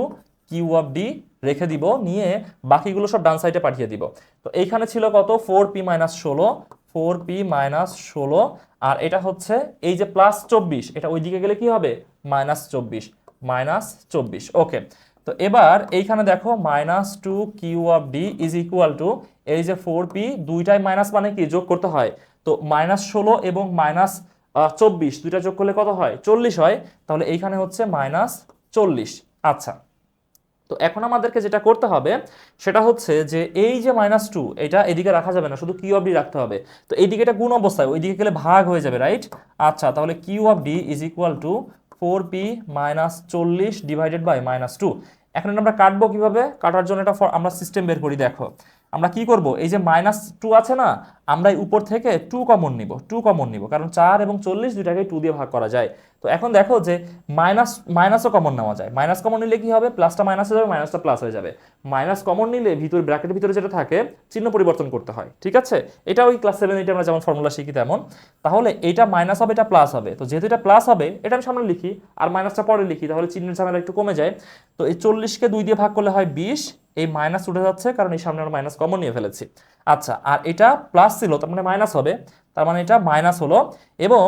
কিউ অফ ডি রেখে দিব, নিয়ে বাকিগুলো সব ডান সাইডে পাঠিয়ে দিব। তো এইখানে ছিল কত, 4p - 16, 4p - 16, আর এটা হচ্ছে এই যে +24, এটা ওইদিকে গেলে কি হবে, -24। ওকে, তো এবার এইখানে দেখো -2 Q of D is equal to এই যে 4p, দুইটাই মাইনাস মানে কি যোগ করতে হয়। তো -16 এবং -24 দুইটা যোগ করলে কত হয়, 40 হয়। তাহলে এইখানে হচ্ছে -40। আচ্ছা, তো এখন আমাদেরকে যেটা করতে হবে সেটা হচ্ছে যে এই যে -2 এটা এদিকে রাখা যাবে না, শুধু কিউ অফ ডি রাখতে হবে। তো এইদিকে এটা গুণ অবস্থায়, ওইদিকে গেলে ভাগ হয়ে যাবে, রাইট? আচ্ছা, তাহলে Q of D is equal to 4p - 40 divided by -2। এখন এটা আমরা কাটবো কিভাবে? কাটার জন্য এটা আমরা সিস্টেম বের করি। দেখো আমরা কি করব, এই যে -2 আছে না, আমরা এই উপর থেকে 2 কমন নিব, 2 কমন নিব, কারণ 4 এবং 40 দুইটাকে 2 দিয়ে ভাগ করা যায়। তো এখন দেখো যে মাইনাসও কমন নেওয়া যায়, মাইনাস কমন নিলে কি হবে, প্লাসটা মাইনাস হয়ে যাবে, মাইনাসটা প্লাস হয়ে যাবে। মাইনাস কমন নিলে ভিতর ব্র্যাকেটের ভিতরে যেটা থাকে চিহ্ন পরিবর্তন করতে হয়, ঠিক আছে? এটা ওই ক্লাস 7 8 আমরা যেমন ফর্মুলা শিখি তেমন। তাহলে এটা মাইনাস হবে, এটা প্লাস হবে, তো যেহেতু এটা প্লাস হবে এটা আমি সামনে লিখি আর মাইনাসটা পরে লিখি, তাহলে চিহ্নের ঝামেলা একটু কমে যায়। তো এই 40কে 2 দিয়ে ভাগ করলে হয় 20, এই মাইনাস উঠে যাচ্ছে কারণ এই সামনে আমরা মাইনাস কমন নিয়ে ফেলেছি। আচ্ছা, আর এটা প্লাস ছিল তার মানে মাইনাস হবে, তার মানে এটা মাইনাস হলো। এবং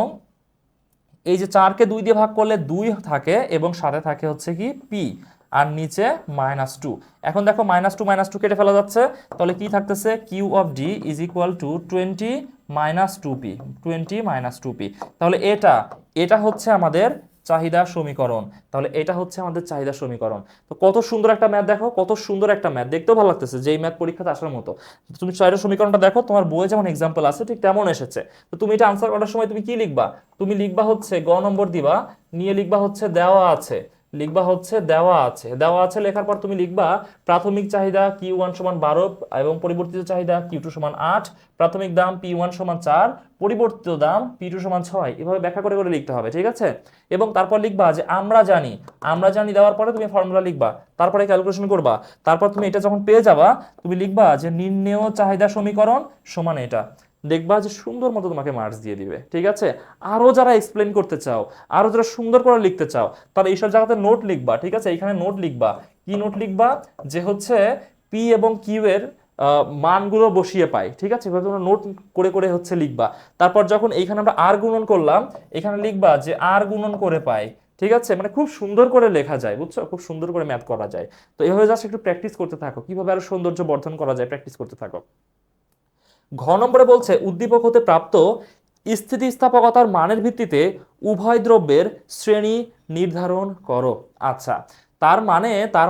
এই যে 4কে 2 দিয়ে ভাগ করলে 2 থাকে এবং সাথে থাকে হচ্ছে কি পি, আর নিচে -2। এখন দেখো -2 কেটে ফেলা যাচ্ছে, তাহলে কি থাকতেছে, Q of D is equal to 20 - 2p, 20 - 2p। তাহলে এটা হচ্ছে আমাদের চাহিদা সমীকরণ। তাহলে এটা হচ্ছে আমাদের চাহিদা সমীকরণ। তো কত সুন্দর একটা ম্যাথ, দেখো কত সুন্দর একটা ম্যাথ, দেখতেও ভালো লাগতেছে, যে এই ম্যাথ পরীক্ষাতে আসার মতো। তুমি চাহিদা সমীকরণটা দেখো, তোমার বইয়ে যেমন এক্সাম্পল আছে ঠিক তেমন এসেছে। তো তুমি এটা আনসার করার সময় তুমি কি লিখবা? তুমি লিখবা হচ্ছে গ নম্বর দিবা, নিয়ে লিখবা হচ্ছে দেওয়া আছে, লিখবা হচ্ছে দেওয়া আছে, দেওয়া আছে লেখার পর তুমি লিখবা প্রাথমিক চাহিদা Q1 = 12 এবং পরিবর্তিত চাহিদা Q2 = 8, প্রাথমিক দাম P1 = 4, পরিবর্তিত দাম P2 = 6। এভাবে ব্যাখ্যা করে করে লিখতে হবে, ঠিক আছে? এবং তারপর লিখবা যে আমরা জানি, আমরা জানি দেওয়ার পরে তুমি ফর্মুলা লিখবা, তারপরে ক্যালকুলেশন করবা, তারপর তুমি এটা যখন পেয়ে যাবা তুমি লিখবা যে নির্ণেয় চাহিদা সমীকরণ সমান এটা। দেখবা যে সুন্দর মতো তোমাকে মার্কস দিয়ে দিবে, ঠিক আছে? আরো যারা এক্সপ্লেন করতে চাও, আরো যারা সুন্দর করে লিখতে চাও, তাহলে এইসব জায়গাতে নোট লিখবা, ঠিক আছে? এখানে নোট লিখবা, কি নোট লিখবা, যে হচ্ছে পি এবং কিউ এর মানগুলো বসিয়ে পাই, ঠিক আছে? এভাবে তোমরা নোট করে করে হচ্ছে লিখবা। তারপর যখন এইখানে আমরা আর গুণন করলাম, এখানে লিখবা যে আর গুণন করে পাই, ঠিক আছে? মানে খুব সুন্দর করে লেখা যায়, বুঝছো? খুব সুন্দর করে ম্যাথ করা যায়। তো এইভাবে জাস্ট একটু প্র্যাকটিস করতে থাকো, কিভাবে আরো সৌন্দর্য বর্ধন করা যায়, প্র্যাকটিস করতে থাকো। ঘ নম্বরে বলছে উদ্দীপক হতে প্রাপ্ত স্থিতিস্থাপকতার মানের ভিত্তিতে উভয় দ্রব্যের শ্রেণী নির্ধারণ করো। আচ্ছা, তার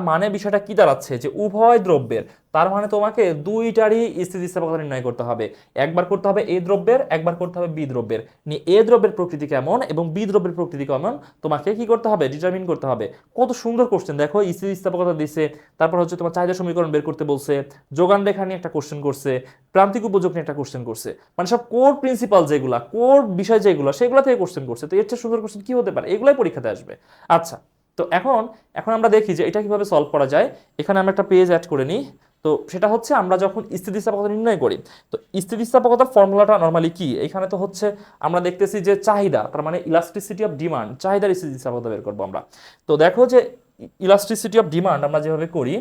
মানে বিষয়টা কি দাঁড়াচ্ছে, যে উভয় দ্রব্যের, তার মানে তোমাকে দুইটারই স্থিতিস্থাপকতা নির্ণয় করতে হবে। একবার করতে হবে এ দ্রব্যের, একবার করতে হবে বি দ্রব্যের। নিয়ে এ দ্রব্যের প্রকৃতি কেমন এবং বি দ্রব্যের প্রকৃতি কেমন তোমাকে কি করতে হবে, ডিটারমিন করতে হবে। কত সুন্দর কোশ্চেন দেখো, স্থিতিস্থাপকতা দিছে, তারপর হচ্ছে তোমার চাহিদা সমীকরণ বের করতে বলছে, যোগান রেখা নিয়ে একটা কোশ্চেন করছে, প্রান্তিক উপযোগ নিয়ে একটা কোশ্চেন করছে, মানে সব কোর প্রিন্সিপাল যেগুলা, কোর বিষয় যেগুলো, সেগুলো থেকে কোশ্চেন করছে। তো এর চেয়ে সুন্দর কোশ্চেন কি হতে পারে? এগুলাই পরীক্ষাতে আসবে। আচ্ছা, তো এখন এখন আমরা দেখি যে এটা কিভাবে সলভ করা যায়। এখানে আমরা একটা পেজ অ্যাড করে নিই। তো সেটা হচ্ছে আমরা যখন স্থিতিস্থাপকতা নির্ণয় করি, তো স্থিতিস্থাপকতার ফর্মুলাটা নরমালি কি, এখানে তো হচ্ছে আমরা দেখতেছি যে চাহিদা, তার মানে ইলাস্টিসিটি অফ ডিমান্ড, চাহিদার স্থিতিস্থাপকতা বের করবো আমরা। তো দেখো যে ইলাস্টিসিটি অফ ডিমান্ড আমরা যেভাবে করি,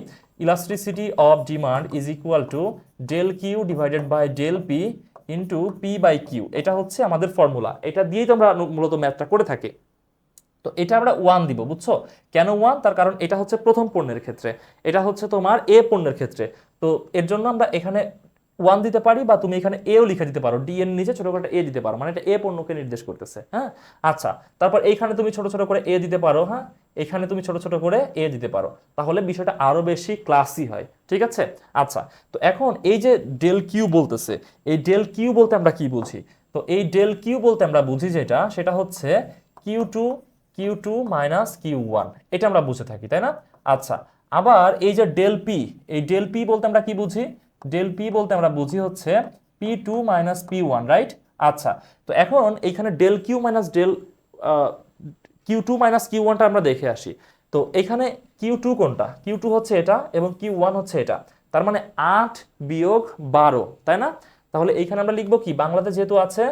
elasticity of demand is equal to del Q divided by del P into P by Q. এটা হচ্ছে আমাদের ফর্মুলা, এটা দিয়েই তো আমরা মূলত ম্যাথটা করে থাকি। তো এটা আমরা 1 দিব, বুঝছো? কেন 1? তার কারণ এটা হচ্ছে প্রথম পণ্যের ক্ষেত্রে, এটা হচ্ছে তোমার এ পণ্যের ক্ষেত্রে। তো এর জন্য আমরা এখানে 1 দিতে পারি, বা তুমি এখানে এও লিখে দিতে পারো, ডি এর নিচে ছোট করে এ দিতে পারো, মানে এটা এ পণ্যকে নির্দেশ করতেছে, হ্যাঁ? আচ্ছা, তারপর এইখানে তুমি ছোট ছোট করে এ দিতে পারো, হ্যাঁ, এখানে তুমি ছোট ছোট করে এ দিতে পারো, তাহলে বিষয়টা আরো বেশি ক্লাসি হয়, ঠিক আছে? আচ্ছা, তো এখন এই যে ডেল কিউ বলতেছে, এই ডেল কিউ বলতে আমরা কি বুঝি? তো এই ডেল কিউ বলতে আমরা বুঝি যেটা, সেটা হচ্ছে কিউ টু মাইনাস Q1, এটা আমরা বুঝে থাকি, তাই না? আচ্ছা, আবার এই যে ডেল পি, এই ডেল পি বলতে আমরা কি বুঝি? ডেল পি বলতে আমরা বুঝি হচ্ছে P2 মাইনাস P1, রাইট? আচ্ছা, তো এখন এইখানে del Q minus del Q2 minus Q1টা আমরা দেখে আসি। তো এখানে Q2 কোনটা? Q2 হচ্ছে এটা এবং Q1 হচ্ছে এটা, তার মানে 8 বিয়োগ 12, তাই না? তাহলে এইখানে আমরা লিখবো কি, বাংলাতে যেহেতু আছে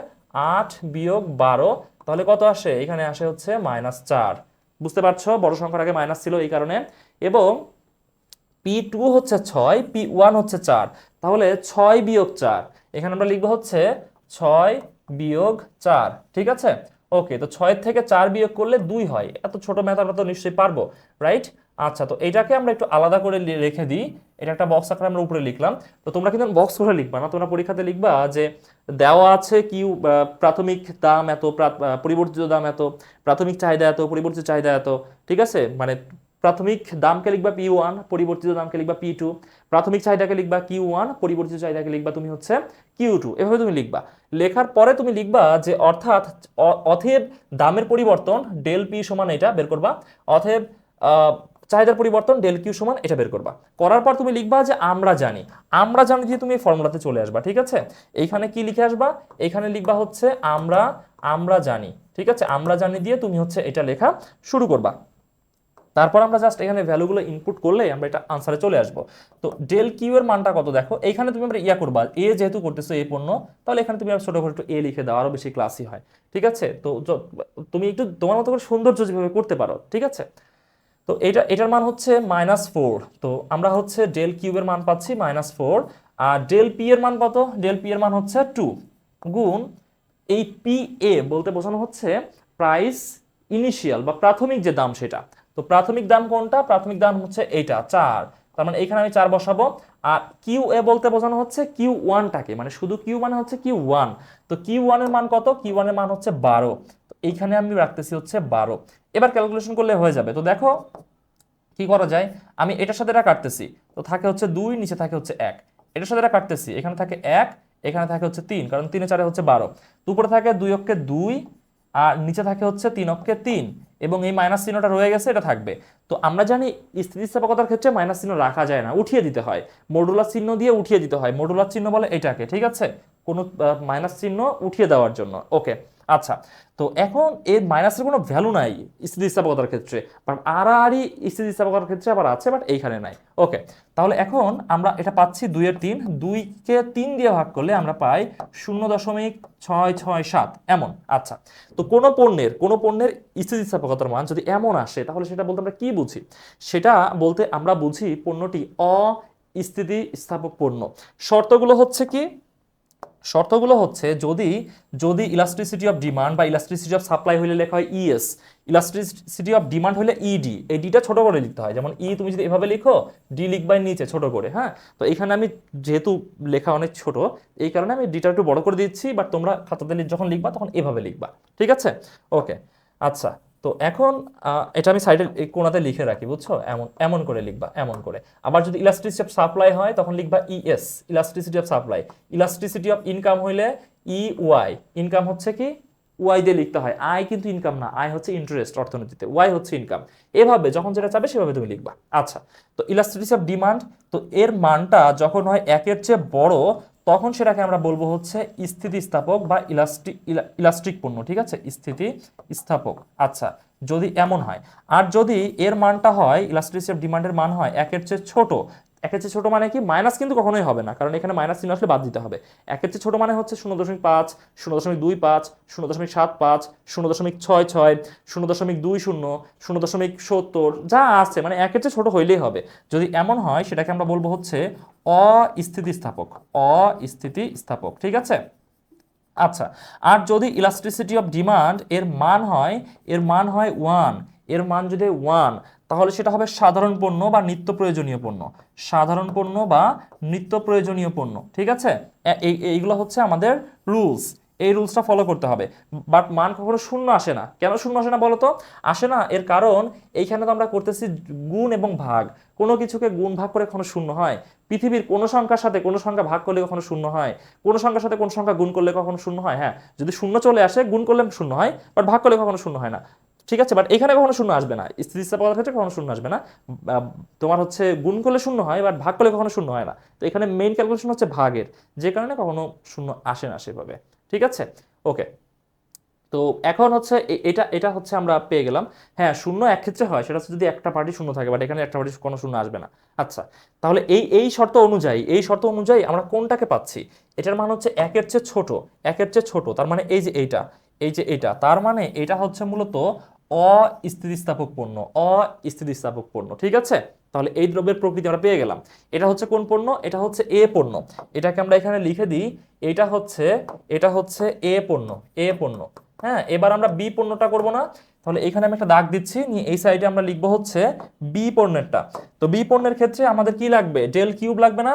8 বিয়োগ 12, তাহলে কত আসে? এখানে আসে হচ্ছে -4। বুঝতে পারছো, বড় সংখ্যার আগে মাইনাস ছিল এই কারণে। এবং P2 হচ্ছে 6, P1 হচ্ছে 4, তাহলে 6 বিয়োগ 4, এখানে আমরা লিখবো হচ্ছে 6 বিয়োগ 4, ঠিক আছে? ওকে, তো 6 থেকে 4 বিয়োগ করলে 2 হয়। এত ছোট ম্যাথ আমরা তো নিশ্চয়ই পারবো, রাইট? আচ্ছা, তো এটাকে আমরা একটু আলাদা করে রেখে দিই, এটা একটা বক্স আকারে আমরা উপরে লিখলাম। তো তোমরা কিন্তু বক্স করে লিখবা না, তোমরা পরীক্ষাতে লিখবা যে দেওয়া আছে কিউ, প্রাথমিক দাম এত, পরিবর্তিত দাম এত, প্রাথমিক চাহিদা এত, পরিবর্তিত চাহিদা এত, ঠিক আছে? মানে প্রাথমিক দামকে লিখবা P1, পরিবর্তিত দামকে লিখবা P2, প্রাথমিক চাহিদাকে লিখবা Q1, পরিবর্তিত চাহিদাকে লিখবা তুমি হচ্ছে Q2, এভাবে তুমি লিখবা। লেখার পরে তুমি লিখবা যে অর্থাৎ অতএব দামের পরিবর্তন ডেল পি সমান এটা বের করবা, অতএব চাহিদার পরিবর্তন ডেল কিউ সমান এটা বের করবা। করার পর তুমি লিখবা যে আমরা জানি দিয়ে তুমি এই ফর্মুলাতে চলে আসবা, ঠিক আছে। এইখানে কি লিখে আসবা, এখানে লিখবা হচ্ছে আমরা জানি, ঠিক আছে। আমরা জানি দিয়ে তুমি হচ্ছে এটা লেখা শুরু করবা। তারপর আমরা জাস্ট এখানে ভ্যালুগুলো ইনপুট করলে আমরা এটা আনসারে চলে আসবো। তো ডেল কিউ এর মানটা কত দেখো, এইখানে তুমি আমরা ইয়া করবা, এ যেহেতু করতেছো এ পণ্য, তাহলে এখানে তুমি ছোট করে একটু এ লিখে দাও, আরো বেশি ক্লাসি হয়, ঠিক আছে। তো তুমি একটু তোমার মতো করে সৌন্দর্য যেভাবে করতে পারো, ঠিক আছে। তো এটার মান হচ্ছে -4, তো আমরা হচ্ছে ডেল কিউবের মান পাচ্ছি -4, আর ডেল পি এর মান কত, ডেল পি এর মান হচ্ছে 2 গুণ এই পি এ বলতে বোঝানো হচ্ছে প্রাইস ইনিশিয়াল বা প্রাথমিক যে দাম সেটা। তো প্রাথমিক দাম কোনটা, প্রাথমিক দাম হচ্ছে এইটা 4, তার মানে এখানে আমি 4 বসাবো। আর কিউ এ বলতে বোঝানো হচ্ছে কিউ ওয়ানটাকে, মানে শুধু কিউ মানে হচ্ছে কিউ ওয়ান। তো কিউ ওয়ানের মান কত, কিউ ওয়ানের মান হচ্ছে 12, তো এইখানে আমি রাখতেছি হচ্ছে 12। এবার ক্যালকুলেশন করলে হয়ে যাবে। তো দেখো কি করা যায়, আমি এটার সাথে এটা কাটতেছি, তো থাকে হচ্ছে 2, নিচে থাকে হচ্ছে 1, এটার সাথে এটা কাটতেছি, এখানে থাকে 1, এখানে থাকে হচ্ছে 3, কারণ 3 এ 4 হচ্ছে 12, তো উপরে থাকে 2 অক্ষে 2 আর নিচে থাকে হচ্ছে 3 অক্ষে 3, এবং এই মাইনাস চিহ্নটা রয়ে গেছে, এটা থাকবে। তো আমরা জানি স্থিতিস্থাপকতার ক্ষেত্রে মাইনাস চিহ্ন রাখা যায় না, উঠিয়ে দিতে হয়, মডুলার চিহ্ন দিয়ে উঠিয়ে দিতে হয়, মডুলার চিহ্ন বলে এটাকে, ঠিক আছে, কোনো মাইনাস চিহ্ন উঠিয়ে দেওয়ার জন্য। ওকে, আচ্ছা। তো এখন এর মাইনাসের কোনো ভ্যালু নাই স্থিতিস্থাপকতার ক্ষেত্রে, বাট আড়াআড়ি স্থিতিস্থাপকতার ক্ষেত্রে আবার আছে, বাট এইখানে নাই। ওকে, তাহলে এখন আমরা এটা পাচ্ছি 2/3, 2কে 3 দিয়ে ভাগ করলে আমরা পাই 0.667 এমন। আচ্ছা, তো কোনো পণ্যের স্থিতিস্থাপকতার মান যদি এমন আসে, তাহলে সেটা বলতে আমরা কি বুঝি, সেটা বলতে আমরা বুঝি পণ্যটি অস্থিতিস্থাপক পণ্য। শর্তগুলো হচ্ছে কি, শর্তগুলো হচ্ছে যদি যদি ইলাস্ট্রিসিটি অফ ডিমান্ড বা ইলাস্ট্রিসিটি অফ সাপ্লাই হলে লেখা হয় ইএস, ইলাস্ট্রিসিটি অফ ডিমান্ড হলে ইডি, এই ডিটা ছোট করে লিখতে হয়, যেমন ই তুমি যদি এভাবে লিখো, ডি লিখবাই নিচে ছোট করে, হ্যাঁ। তো এখানে আমি যেহেতু লেখা অনেক ছোট, এই কারণে আমি ডিটা একটু বড় করে দিচ্ছি, বাট তোমরা খাতাতে যখন লিখবা তখন এভাবে লিখবা, ঠিক আছে। ওকে, আচ্ছা। তো এখন এটা আমি সাইডের এই কোণাতে লিখে রাখি, বুঝছো, এমন এমন করে লিখবা, এমন করে। আবার যদি ইলাস্ট্রিসিটি অফ সাপ্লাই হয় তখন লিখবা ES, elasticity of supply. Elasticity of income হইলে ই ওয়াই, ইনকাম হচ্ছে কি ওয়াই দিয়ে লিখতে হয়, আই কিন্তু ইনকাম না, আই হচ্ছে ইন্টারেস্ট অর্থনীতিতে, ওয়াই হচ্ছে ইনকাম। এভাবে যখন যেটা চাবে সেভাবে তুমি লিখবা। আচ্ছা, তো ইলাস্ট্রিসিটি অফ ডিমান্ড, তো এর মানটা যখন হয় 1-এর চেয়ে বড়, তখন সেটাকে আমরা বলবো হচ্ছে স্থিতিস্থাপক বা ইলাস্ট্রিক পণ্য, ঠিক আছে, স্থিতিস্থাপক। আচ্ছা, যদি এমন হয়, আর যদি এর মানটা হয় ইলাস্ট্রিসিটি অফ ডিমান্ডের মান হয় 1-এর চেয়ে ছোট, 1-এর চেয়ে ছোট মানে কি, মাইনাস কিন্তু কখনোই হবে না, কারণ এখানে মাইনাস চিহ্ন আসলে বাদ দিতে হবে। 1-এর চেয়ে ছোট মানে হচ্ছে 0.5, 0.25, 0.75, 0.66, 0.20, 0.70, যা আছে, মানে 1-এর চেয়ে ছোট হইলেই হবে। যদি এমন হয় সেটাকে আমরা বলবো হচ্ছে অস্থিতিস্থাপক, অস্থিতিস্থাপক, ঠিক আছে। আচ্ছা, আর যদি ইলাস্ট্রিসিটি অফ ডিমান্ড এর মান হয় 1, এর মান যদি 1, তাহলে সেটা হবে সাধারণ পণ্য বা নিত্য প্রয়োজনীয় পণ্য, সাধারণ পণ্য বা নিত্য প্রয়োজনীয় পণ্য, ঠিক আছে। এইগুলো হচ্ছে আমাদের রুলস, এই রুলসটা ফলো করতে হবে। বাট মান কখনো শূন্য আসে না, কেন শূন্য আসে না বলো তো, আসে না, এর কারণ এইখানে তো আমরা করতেছি গুণ এবং ভাগ, কোনো কিছুকে গুণ ভাগ করে কখনো শূন্য হয়, পৃথিবীর কোনো সংখ্যার সাথে কোনো সংখ্যা ভাগ করলে কখনো শূন্য হয়, কোনো সংখ্যার সাথে কোনো সংখ্যা গুণ করলে কখনো শূন্য হয়, হ্যাঁ, যদি শূন্য চলে আসে গুণ করলে শূন্য হয়, বাট ভাগ করলে কখনো শূন্য হয় না, ঠিক আছে। বাট এখানে কখনো শূন্য আসবে না, স্থিতিস্থাপকতার ক্ষেত্রে কখনো শূন্য আসবে না, তোমার হচ্ছে গুণ করলে শূন্য হয়, বাট ভাগ করলে কখনো শূন্য হয় না। তো এখানে মেইন ক্যালকুলেশন হচ্ছে ভাগের, যে কারণে কখনো শূন্য আসে না সেভাবে, ঠিক আছে। ওকে, তো এখন হচ্ছে এটা এটা হচ্ছে আমরা পেয়ে গেলাম। হ্যাঁ, শূন্য এক ক্ষেত্রে হয়, সেটা হচ্ছে যদি একটা পার্টি শূন্য থাকে, বাট এখানে একটা পার্টি কোনো শূন্য আসবে না। আচ্ছা, তাহলে এই শর্ত অনুযায়ী আমরা কোনটাকে পাচ্ছি, এটার মান হচ্ছে 1-এর চেয়ে ছোট, 1-এর চেয়ে ছোট, তার মানে এই যে এইটা, তার মানে এটা হচ্ছে মূলত অস্থিতিস্থাপক পণ্য, অস্থিতিস্থাপক পণ্য, ঠিক আছে। তাহলে এই দ্রব্যের প্রকৃতি আমরা পেয়ে গেলাম। এটা হচ্ছে কোন পণ্য, এটা হচ্ছে এ পণ্য, এটাকে আমরা এখানে লিখে দিই, এটা হচ্ছে এ পণ্য, এ পণ্য। হ্যাঁ, এবার আমরা বি পণ্যটা করব না, তাহলে এখানে আমি একটা দাগ দিচ্ছি, নিয়ে এই সাইডে আমরা লিখবো হচ্ছে বি পণ্যেরটা। তো বি পণ্যের ক্ষেত্রে আমাদের কি লাগবে, ডেল কিউব লাগবে না,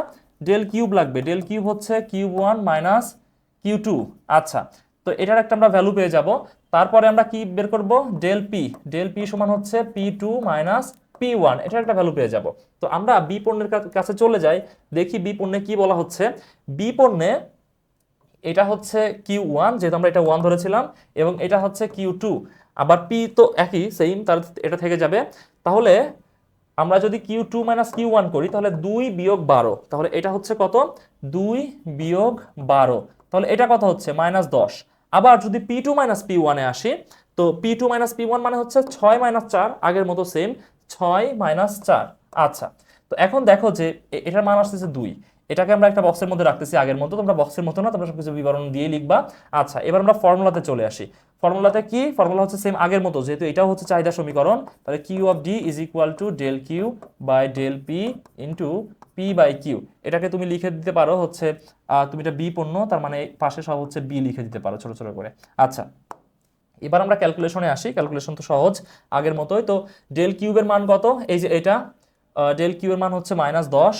ডেল কিউব লাগবে, ডেল কিউব হচ্ছে Q1 মাইনাস Q2। আচ্ছা, তো এটার একটা আমরা ভ্যালু পেয়ে যাব। তারপরে আমরা কি বের করব, ডেল পি সমান হচ্ছে P2 মাইনাস P1 এটার একটা ভ্যালু পেয়ে যাব। তো আমরা বি পণ্যের কাছে চলে যাই, দেখি বি পণ্যে কি বলা হচ্ছে। বি পণ্যে এটা হচ্ছে Q1, যেহেতু আমরা এটা 1 ধরেছিলাম, এবং এটা হচ্ছে Q2, আবার P তো একই সেম, তার এটা থেকে যাবে। তাহলে আমরা যদি Q2 মাইনাস Q1 করি তাহলে 2 বিয়োগ 12, তাহলে এটা হচ্ছে কত, 2 বিয়োগ 12, তাহলে এটা কত হচ্ছে -10। আবার যদি P2 মাইনাস P1 এ আসি, তো P2 মাইনাস P1 মানে হচ্ছে 6 মাইনাস 4, আগের মতো সেম 6 মাইনাস 4। আচ্ছা, তো এখন দেখো যে এটার মান আসতেছে 2, এটাকে আমরা একটা বক্সের মধ্যে রাখতেছি আগের মতো, তোমরা বক্সের মতো না, তোমরা সবকিছু বিবরণ দিয়ে লিখবা। আচ্ছা, এবার আমরা ফর্মুলাতে চলে আসি। ফর্মুলাতে কি, ফর্মুলা হচ্ছে সেম আগের মতো, যেহেতু এটাও হচ্ছে চাহিদা সমীকরণ, তাহলে Q of D is equal to del Q by del P into P by Q. এটাকে তুমি লিখে দিতে পারো হচ্ছে, তুমি এটা বি পণ্য, তার মানে পাশে সব হচ্ছে বি লিখে দিতে পারো ছোট ছোট করে। আচ্ছা, এবার আমরা ক্যালকুলেশনে আসি। ক্যালকুলেশন তো সহজ আগের মতোই। তো ডেল কিউবের মান কত, এই যে এটা, ডেল কিউ এর মান হচ্ছে -10,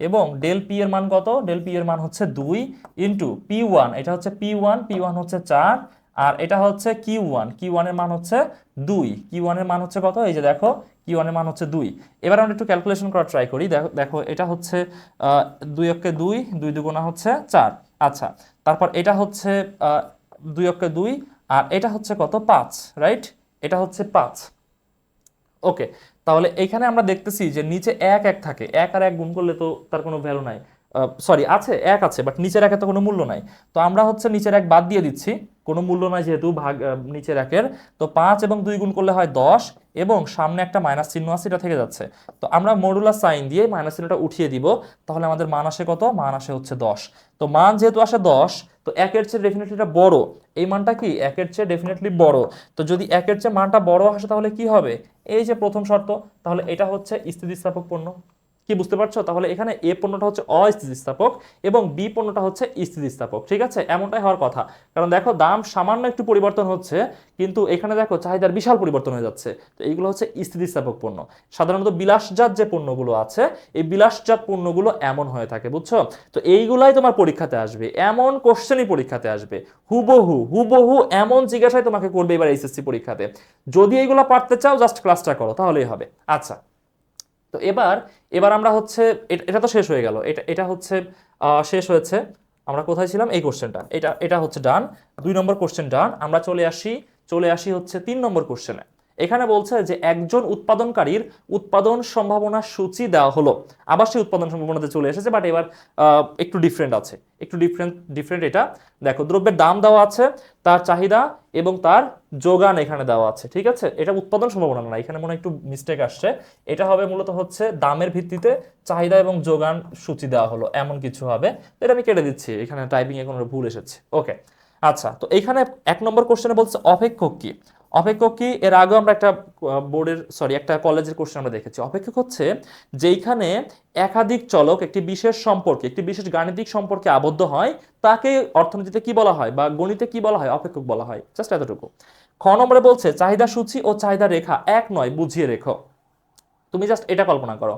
এবং ডেল পি এর মান কত, ডেল পি এর মান হচ্ছে 2 ইন্টু P1, এটা হচ্ছে P1 হচ্ছে 4, আর এটা হচ্ছে Q1 এর মান হচ্ছে 2, Q1 এর মান হচ্ছে কত, এই যে দেখো Q1 এর মান হচ্ছে 2। এবার আমরা একটু ক্যালকুলেশন করার ট্রাই করি। দেখো দেখো এটা হচ্ছে 2 অক্ষে 2, 2 দুগুণা হচ্ছে 4। আচ্ছা, তারপর এটা হচ্ছে 2 অক্ষে 2, আর এটা হচ্ছে কত, 5, রাইট, এটা হচ্ছে 5। ওকে, তাহলে এখানে আমরা দেখতেছি যে নিচে 1 1 থাকে, 1 আর 1 গুণ করলে তো তার কোনো ভ্যালু নাই, সরি আছে, 1 আছে, বাট নিচের 1 এর তো কোনো মূল্য নাই। তো আমরা হচ্ছে নিচের 1 বাদ দিয়ে দিচ্ছি, কোনো মূল্য নাই যেহেতু ভাগ নিচের 1 এর। তো 5 এবং 2 গুণ করলে হয় 10, এবং সামনে একটা মাইনাস চিহ্ন আছে, এটা থেকে যাচ্ছে। তো আমরা মডুলাস সাইন দিয়ে মাইনাস চিহ্নটা উঠিয়ে দিব, তাহলে আমাদের মান আসে কত, মান আসে হচ্ছে 10। তো মান যেহেতু আসে 10, তো 1 এর চেয়ে ডেফিনেটলি এটা বড়, এই মানটা কি 1 এর চেয়ে ডেফিনেটলি বড়। তো যদি 1 এর চেয়ে মানটা বড় আসে তাহলে কি হবে, এই যে প্রথম শর্ত, তাহলে এটা হচ্ছে স্থিতিস্থাপক পণ্য। কি বুঝতে পারছো, তাহলে এখানে এ পণ্যটা হচ্ছে অস্থিতিস্থাপক এবং বি পণ্যটা হচ্ছে স্থিতিস্থাপক। ঠিক আছে, এমনটাই হওয়ার কথা, কারণ দেখো দাম সামান্য একটু পরিবর্তন হচ্ছে, কিন্তু এখানে দেখো চাহিদার বিশাল পরিবর্তন হয়ে যাচ্ছে। তো এইগুলো হচ্ছে স্থিতিস্থাপক পণ্য। সাধারণত বিলাসজাত যে পণ্যগুলো আছে, এই বিলাসজাত পণ্যগুলো এমন হয়ে থাকে, বুঝছো। তো এইগুলাই তোমার পরীক্ষাতে আসবে, এমন কোশ্চেনই পরীক্ষাতে আসবে, হুবহু হুবহু এমন জিজ্ঞাসাই তোমাকে করবে এবার এইচএসসি পরীক্ষাতে। যদি এইগুলো পারতে চাও জাস্ট ক্লাসটা করো, তাহলেই হবে। আচ্ছা, তো এবার এবার আমরা হচ্ছে এটা তো শেষ হয়ে গেল, এটা এটা হচ্ছে শেষ হয়েছে। আমরা কোথায় ছিলাম, এই কোশ্চেনটা, এটা এটা হচ্ছে ডান, 2 নম্বর কোশ্চেন ডান। আমরা চলে আসি হচ্ছে 3 নম্বর কোশ্চেনে। এখানে বলছে যে একজন উৎপাদনকারীর উৎপাদন সম্ভাবনার সূচি দেওয়া হলো। আবার সেই উৎপাদন সম্ভাবনাতে চলে এসেছে, বাট এবার একটু ডিফারেন্ট আছে, একটু ডিফারেন্ট এটা। দেখো, দ্রব্যের দাম দেওয়া আছে, তার চাহিদা এবং তার যোগান এখানে দেওয়া আছে। ঠিক আছে, এটা উৎপাদন সম্ভাবনা না, এখানে মনে হয় একটু মিস্টেক আসছে। এটা হবে মূলত হচ্ছে দামের ভিত্তিতে চাহিদা এবং যোগান সূচি দেওয়া হলো, এমন কিছু হবে। এটা আমি কেটে দিচ্ছি, এখানে টাইপিং এ কোনো ভুল এসেছে। ওকে, আচ্ছা, তো এইখানে 1 নম্বর কোশ্চেনে বলছে অপেক্ষক কি। অপেক্ষক কি, এর আগে আমরা একটা একটা কলেজের কোশ্চেন আমরা দেখেছি। অপেক্ষক হচ্ছে যেইখানে একাধিক চলক একটি বিশেষ সম্পর্কে, একটি বিশেষ গাণিতিক সম্পর্কে আবদ্ধ হয়, তাকে অর্থনীতিতে কি বলা হয় বা গণিতে কি বলা হয়, অপেক্ষক বলা হয়। জাস্ট এতটুকু। খ নম্বরে বলছে চাহিদা সূচি ও চাহিদা রেখা এক নয়, বুঝিয়ে রেখো। তুমি জাস্ট এটা কল্পনা করো,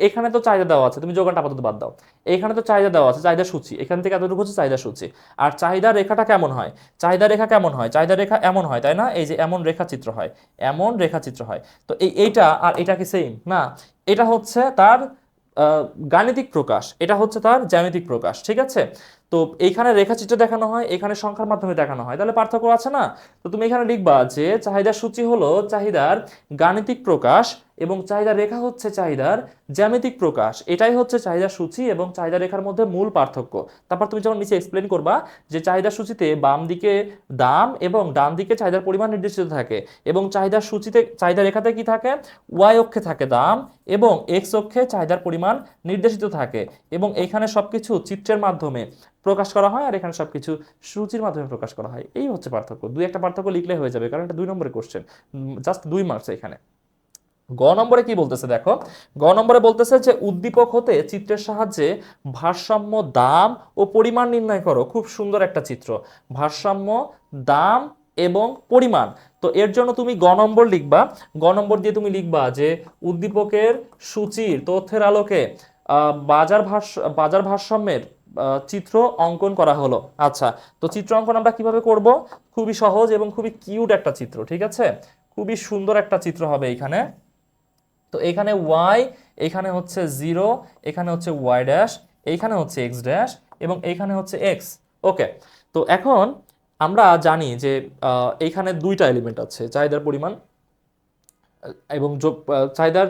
এখানে তো চাহিদা দেওয়া আছে, তুমি যোগানটা আপাতত বাদ দাও। এখানে তো চাহিদা দেওয়া আছে, চাহিদা সূচি, এখান থেকে এতটুকু হচ্ছে চাহিদা সূচি। আর চাহিদা রেখাটা কেমন হয়, চাহিদা রেখা কেমন হয়, চাহিদা রেখা এমন হয়, তাই না, এই যে এমন রেখাচিত্র হয়, এমন রেখাচিত্র হয়। তো এইটা আর এটা কি সেম না, এটা হচ্ছে তার গাণিতিক প্রকাশ, এটা হচ্ছে তার জ্যামিতিক প্রকাশ। ঠিক আছে, তো এইখানে রেখাচিত্র দেখানো হয়, এখানে সংখ্যার মাধ্যমে দেখানো হয়, তাহলে পার্থক্য আছে না। তো তুমি এখানে লিখবা যে চাহিদা সূচি হলো চাহিদার গাণিতিক প্রকাশ এবং চাহিদা রেখা হচ্ছে চাহিদার জ্যামিতিক প্রকাশ। এটাই হচ্ছে চাহিদা সূচি এবং চাহিদা রেখার মধ্যে মূল পার্থক্য। তারপর তুমি যখন নিচে এক্সপ্লেন করবা যে চাহিদা সূচিতে বাম দিকে দাম এবং ডান দিকে চাহিদার পরিমাণ নির্দেশিত থাকে, এবং চাহিদা সূচিতে চাহিদা রেখাতে কি থাকে, ওয়াই অক্ষে থাকে দাম এবং এক্স অক্ষে চাহিদার পরিমাণ নির্দেশিত থাকে, এবং এখানে সবকিছু চিত্রের মাধ্যমে প্রকাশ করা হয়, আর এখানে সবকিছু সূচির মাধ্যমে প্রকাশ করা হয়। এই হচ্ছে পার্থক্য, দুই একটা পার্থক্য লিখলে হয়ে যাবে, কারণ এটা 2 নম্বরের কোশ্চেন, জাস্ট 2 মার্কস এখানে। গ নম্বরে কি বলতেছে দেখো, গ নম্বরে বলতেছে যে উদ্দীপক হতে চিত্রের সাহায্যে ভারসাম্য দাম ও পরিমাণ নির্ণয় করো। খুব সুন্দর একটা চিত্র, ভারসাম্য দাম এবং পরিমাণ। তো এর জন্য তুমি গ নম্বর লিখবা, গ নম্বর দিয়ে তুমি লিখবা যে উদ্দীপকের সূচির তথ্যের আলোকে বাজার ভারসাম্যের চিত্র অঙ্কন করা হলো। আচ্ছা, তো চিত্র অঙ্কন আমরা কিভাবে করব, খুবই সহজ এবং খুবই কিউট একটা চিত্র। ঠিক আছে, খুবই সুন্দর একটা চিত্র হবে এখানে। তো এখানে ওয়াই, এখানে হচ্ছে 0, এখানে হচ্ছে ওয়াই ড্যাশ, এইখানে হচ্ছে এক্স ড্যাশ এবং এইখানে হচ্ছে এক্স। ওকে, তো এখন আমরা জানি যে এইখানে দুইটা এলিমেন্ট আছে, চাহিদার পরিমাণ এবং চাহিদার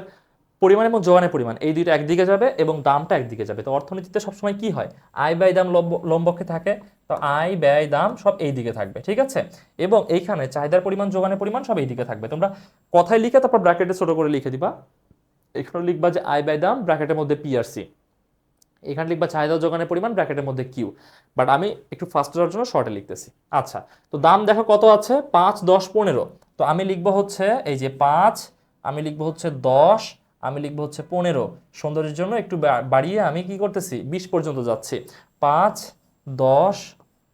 পরিমাণ এবং যোগানের পরিমাণ, এই দুইটা একদিকে যাবে এবং দামটা একদিকে যাবে। তো অর্থনীতিতে সবসময় কি হয়, আয় ব্যয় দাম লম্বকে থাকে, তো আয় ব্যয় দাম সব এই দিকে থাকবে, ঠিক আছে। এবং এইখানে চাহিদার পরিমাণ যোগানের পরিমাণ সব এই দিকে থাকবে। তোমরা কথায় লিখে তারপর ব্র্যাকেটে ছোট করে লিখে দিবা। এখানে লিখবা যে আয় ব্যয় দাম ব্র্যাকেটের মধ্যে পি আর সি, এখানে লিখবা চাহিদা যোগানের পরিমাণ ব্র্যাকেটের মধ্যে কিউ, বাট আমি একটু ফাস্ট করার জন্য শর্টে লিখতেছি। আচ্ছা, তো দাম দেখো কত আছে, 5, 10, 15। তো আমি লিখবো হচ্ছে এই যে 5, আমি লিখবো হচ্ছে 10, আমি লিখবো হচ্ছে 15। সৌন্দর্যের জন্য একটু বাড়িয়ে আমি কি করতেছি, 20 পর্যন্ত যাচ্ছি। 5, 10,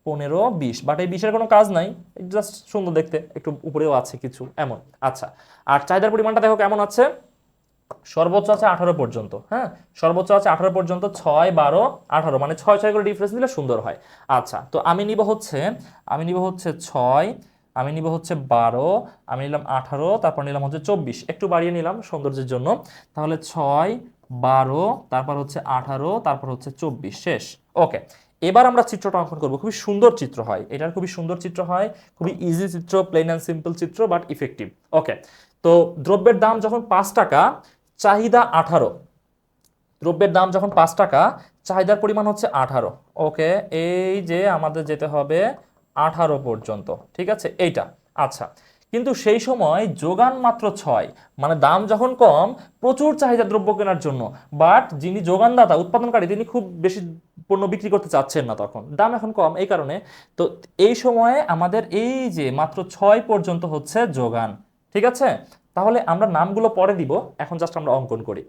15, 20, বাট এই 20-এর কোনো কাজ নাই, জাস্ট সুন্দর দেখতে, একটু উপরেও আছে কিছু এমন। আচ্ছা, আর চাহিদার পরিমাণটা দেখো কেমন আছে, সর্বোচ্চ আছে 18 পর্যন্ত। হ্যাঁ, সর্বোচ্চ আছে 18 পর্যন্ত, 6, 12, 18, মানে 6, 6 করে ডিফারেন্স দিলে সুন্দর হয়। আচ্ছা, তো আমি নিব হচ্ছে 6, আমি নিব হচ্ছে 12, আমি নিলাম 18, তারপর নিলাম হচ্ছে 24, একটু বাড়িয়ে নিলাম সৌন্দর্যের জন্য। তাহলে 6, 12, তারপর হচ্ছে 18, তারপর হচ্ছে 24, শেষ। ওকে, এবার আমরা চিত্রটা অঙ্কন করবো। খুবই সুন্দর চিত্র হয়, এটার খুবই সুন্দর চিত্র হয়, খুবই ইজি চিত্র, প্লেন অ্যান্ড সিম্পল চিত্র, বাট ইফেক্টিভ। ওকে, তো দ্রব্যের দাম যখন 5 টাকা, চাহিদা 18, দ্রব্যের দাম যখন 5 টাকা, চাহিদার পরিমাণ হচ্ছে 18। ওকে, এই যে আমাদের যেতে হবে 18 পর্যন্ত, ঠিক আছে এইটা। আচ্ছা, কিন্তু সেই সময় যোগান মাত্র 6, মানে দাম যখন কম, প্রচুর চাহিদা দ্রব্য কেনার জন্য, বাট যিনি যোগানদাতা উৎপাদনকারী তিনি খুব বেশি পণ্য বিক্রি করতে চাচ্ছেন না, তখন দাম এখন কম এই কারণে। তো এই সময়ে আমাদের এই যে মাত্র 6 পর্যন্ত হচ্ছে যোগান, ঠিক আছে। তাহলে আমরা নামগুলো পরে দিব, এখন জাস্ট আমরা অঙ্কন করি।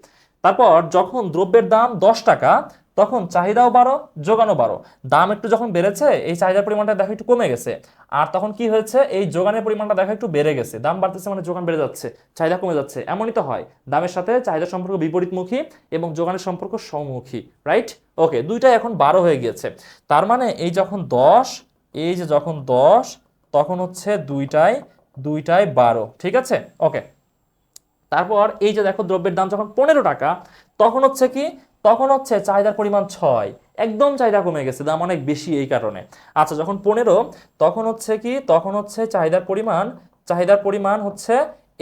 তারপর যখন দ্রব্যের দাম 10 টাকা, তখন চাহিদাও 12, যোগানও 12। দাম একটু যখন বেড়েছে, এই চাহিদার পরিমাণটা দেখো একটু কমে গেছে, আর তখন কি হয়েছে, এই যোগানের পরিমাণটা দেখো একটু বেড়ে গেছে। দাম বাড়তেছে মানে যোগান বেড়ে যাচ্ছে, চাহিদা কমে যাচ্ছে, এমনই তো হয়। দামের সাথে চাহিদার সম্পর্ক বিপরীতমুখী এবং যোগানের সম্পর্ক সমমুখী, রাইট। ওকে, দুইটাই এখন 12 হয়ে গিয়েছে। তার মানে এই যখন 10, এই যে যখন 10, তখন হচ্ছে দুইটাই 12, ঠিক আছে। ওকে, তারপর এই যে দেখো দ্রব্যের দাম যখন 15 টাকা, তখন হচ্ছে কি, তখন হচ্ছে চাহিদার পরিমাণ 6, একদম চাহিদা কমে গেছে, দাম অনেক বেশি এই কারণে। আচ্ছা, যখন 15, তখন হচ্ছে কি, তখন হচ্ছে চাহিদার পরিমাণ হচ্ছে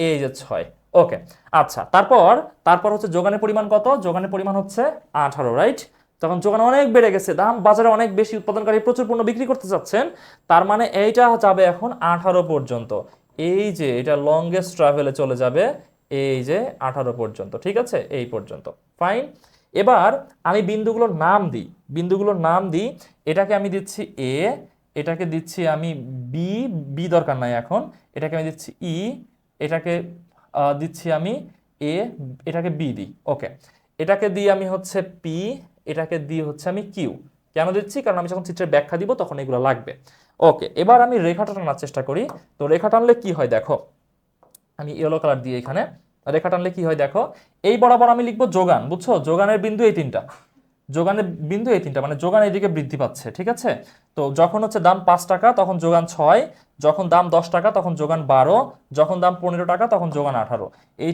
এই যে 6। ওকে, আচ্ছা, তারপর তারপর হচ্ছে যোগানের পরিমাণ কত, যোগানের পরিমাণ হচ্ছে 18, রাইট। তখন যোগান অনেক বেড়ে গেছে, দাম বাজারে অনেক বেশি, উৎপাদনকারী প্রচুর পণ্য বিক্রি করতে চাচ্ছেন, তার মানে এইটা যাবে এখন 18 পর্যন্ত। এই যে এটা লংগেস্ট ট্রাভেলে চলে যাবে, এই যে 18 পর্যন্ত, ঠিক আছে, এই পর্যন্ত, ফাইন। এবার আমি বিন্দুগুলোর নাম দিই। এটাকে আমি দিচ্ছি এ, এটাকে দিচ্ছি আমি বি, বি দরকার নাই এখন, এটাকে আমি দিচ্ছি ই, এটাকে দিচ্ছি আমি এ, এটাকে বি দিই। ওকে, এটাকে দিয়ে আমি হচ্ছে পি, এটাকে দিয়ে হচ্ছে আমি কিউ। কেন দিচ্ছি, কারণ আমি যখন চিত্রের ব্যাখ্যা দিব তখন এগুলো লাগবে। ওকে, এবার আমি রেখাটা টানার চেষ্টা করি। তো রেখা টানলে কি হয় দেখো, আমি ইয়েলো কালার দিয়ে এখানে রেখা টানলে কি হয় দেখো, এই বরাবর আমি লিখবো যোগান, বুঝছো, যোগানের বিন্দু এই তিনটা, যোগানের বিন্দু এই তিনটা, মানে যোগান এইদিকে বৃদ্ধি পাচ্ছে, ঠিক আছে। তো যখন হচ্ছে দাম 5 টাকা তখন যোগান 6, যখন দাম 10 টাকা তখন যোগান 12, যখন দাম 15 টাকা তখন যোগান 18। এই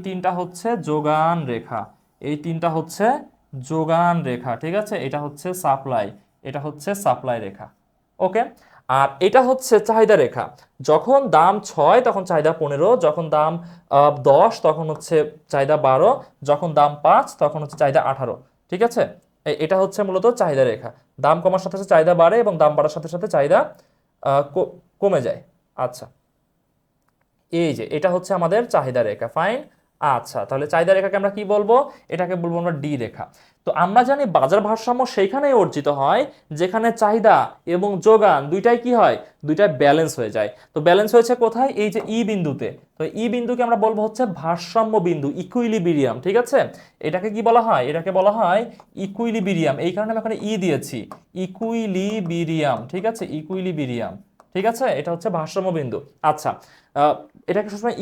তিনটা হচ্ছে যোগান রেখা, এই তিনটা হচ্ছে যোগান রেখা, ঠিক আছে। এটা হচ্ছে সাপ্লাই, এটা হচ্ছে সাপ্লাই রেখা। ওকে, আর এটা হচ্ছে চাহিদা রেখা। যখন দাম 6 তখন চাহিদা 15, যখন দাম 10 তখন হচ্ছে চাহিদা 12, যখন দাম 5 তখন হচ্ছে চাহিদা 18, ঠিক আছে। এটা হচ্ছে মূলত চাহিদা রেখা। দাম কমার সাথে সাথে চাহিদা বাড়ে এবং দাম বাড়ার সাথে সাথে চাহিদা কমে যায়। আচ্ছা, এই যে এটা হচ্ছে আমাদের চাহিদা রেখা, ফাইন। আচ্ছা, তাহলে চাহিদা রেখাকে আমরা কি বলবো, এটাকে বলবো আমরা ডি রেখা। তো আমরা জানি বাজার ভারসাম্য সেইখানেই অর্জিত হয় যেখানে চাহিদা এবং যোগান দুইটাই কি হয়, দুইটাই ব্যালেন্স হয়ে যায়। তো ব্যালেন্স হয়েছে কোথায়, এই যে ই বিন্দুতে। তো ই বিন্দুকে আমরা বলবো হচ্ছে ভারসাম্য বিন্দু, ইকুইলিব্রিয়াম, ঠিক আছে। এটাকে কি বলা হয়, এটাকে বলা হয় ইকুইলিব্রিয়াম, এই কারণে আমি এখানে ই দিয়েছি, ইকুইলিব্রিয়াম, ঠিক আছে, ইকুইলিব্রিয়াম। ঠিক আছে, এটা হচ্ছে ভারসাম্য বিন্দু। আচ্ছা, এটাকে সবসময়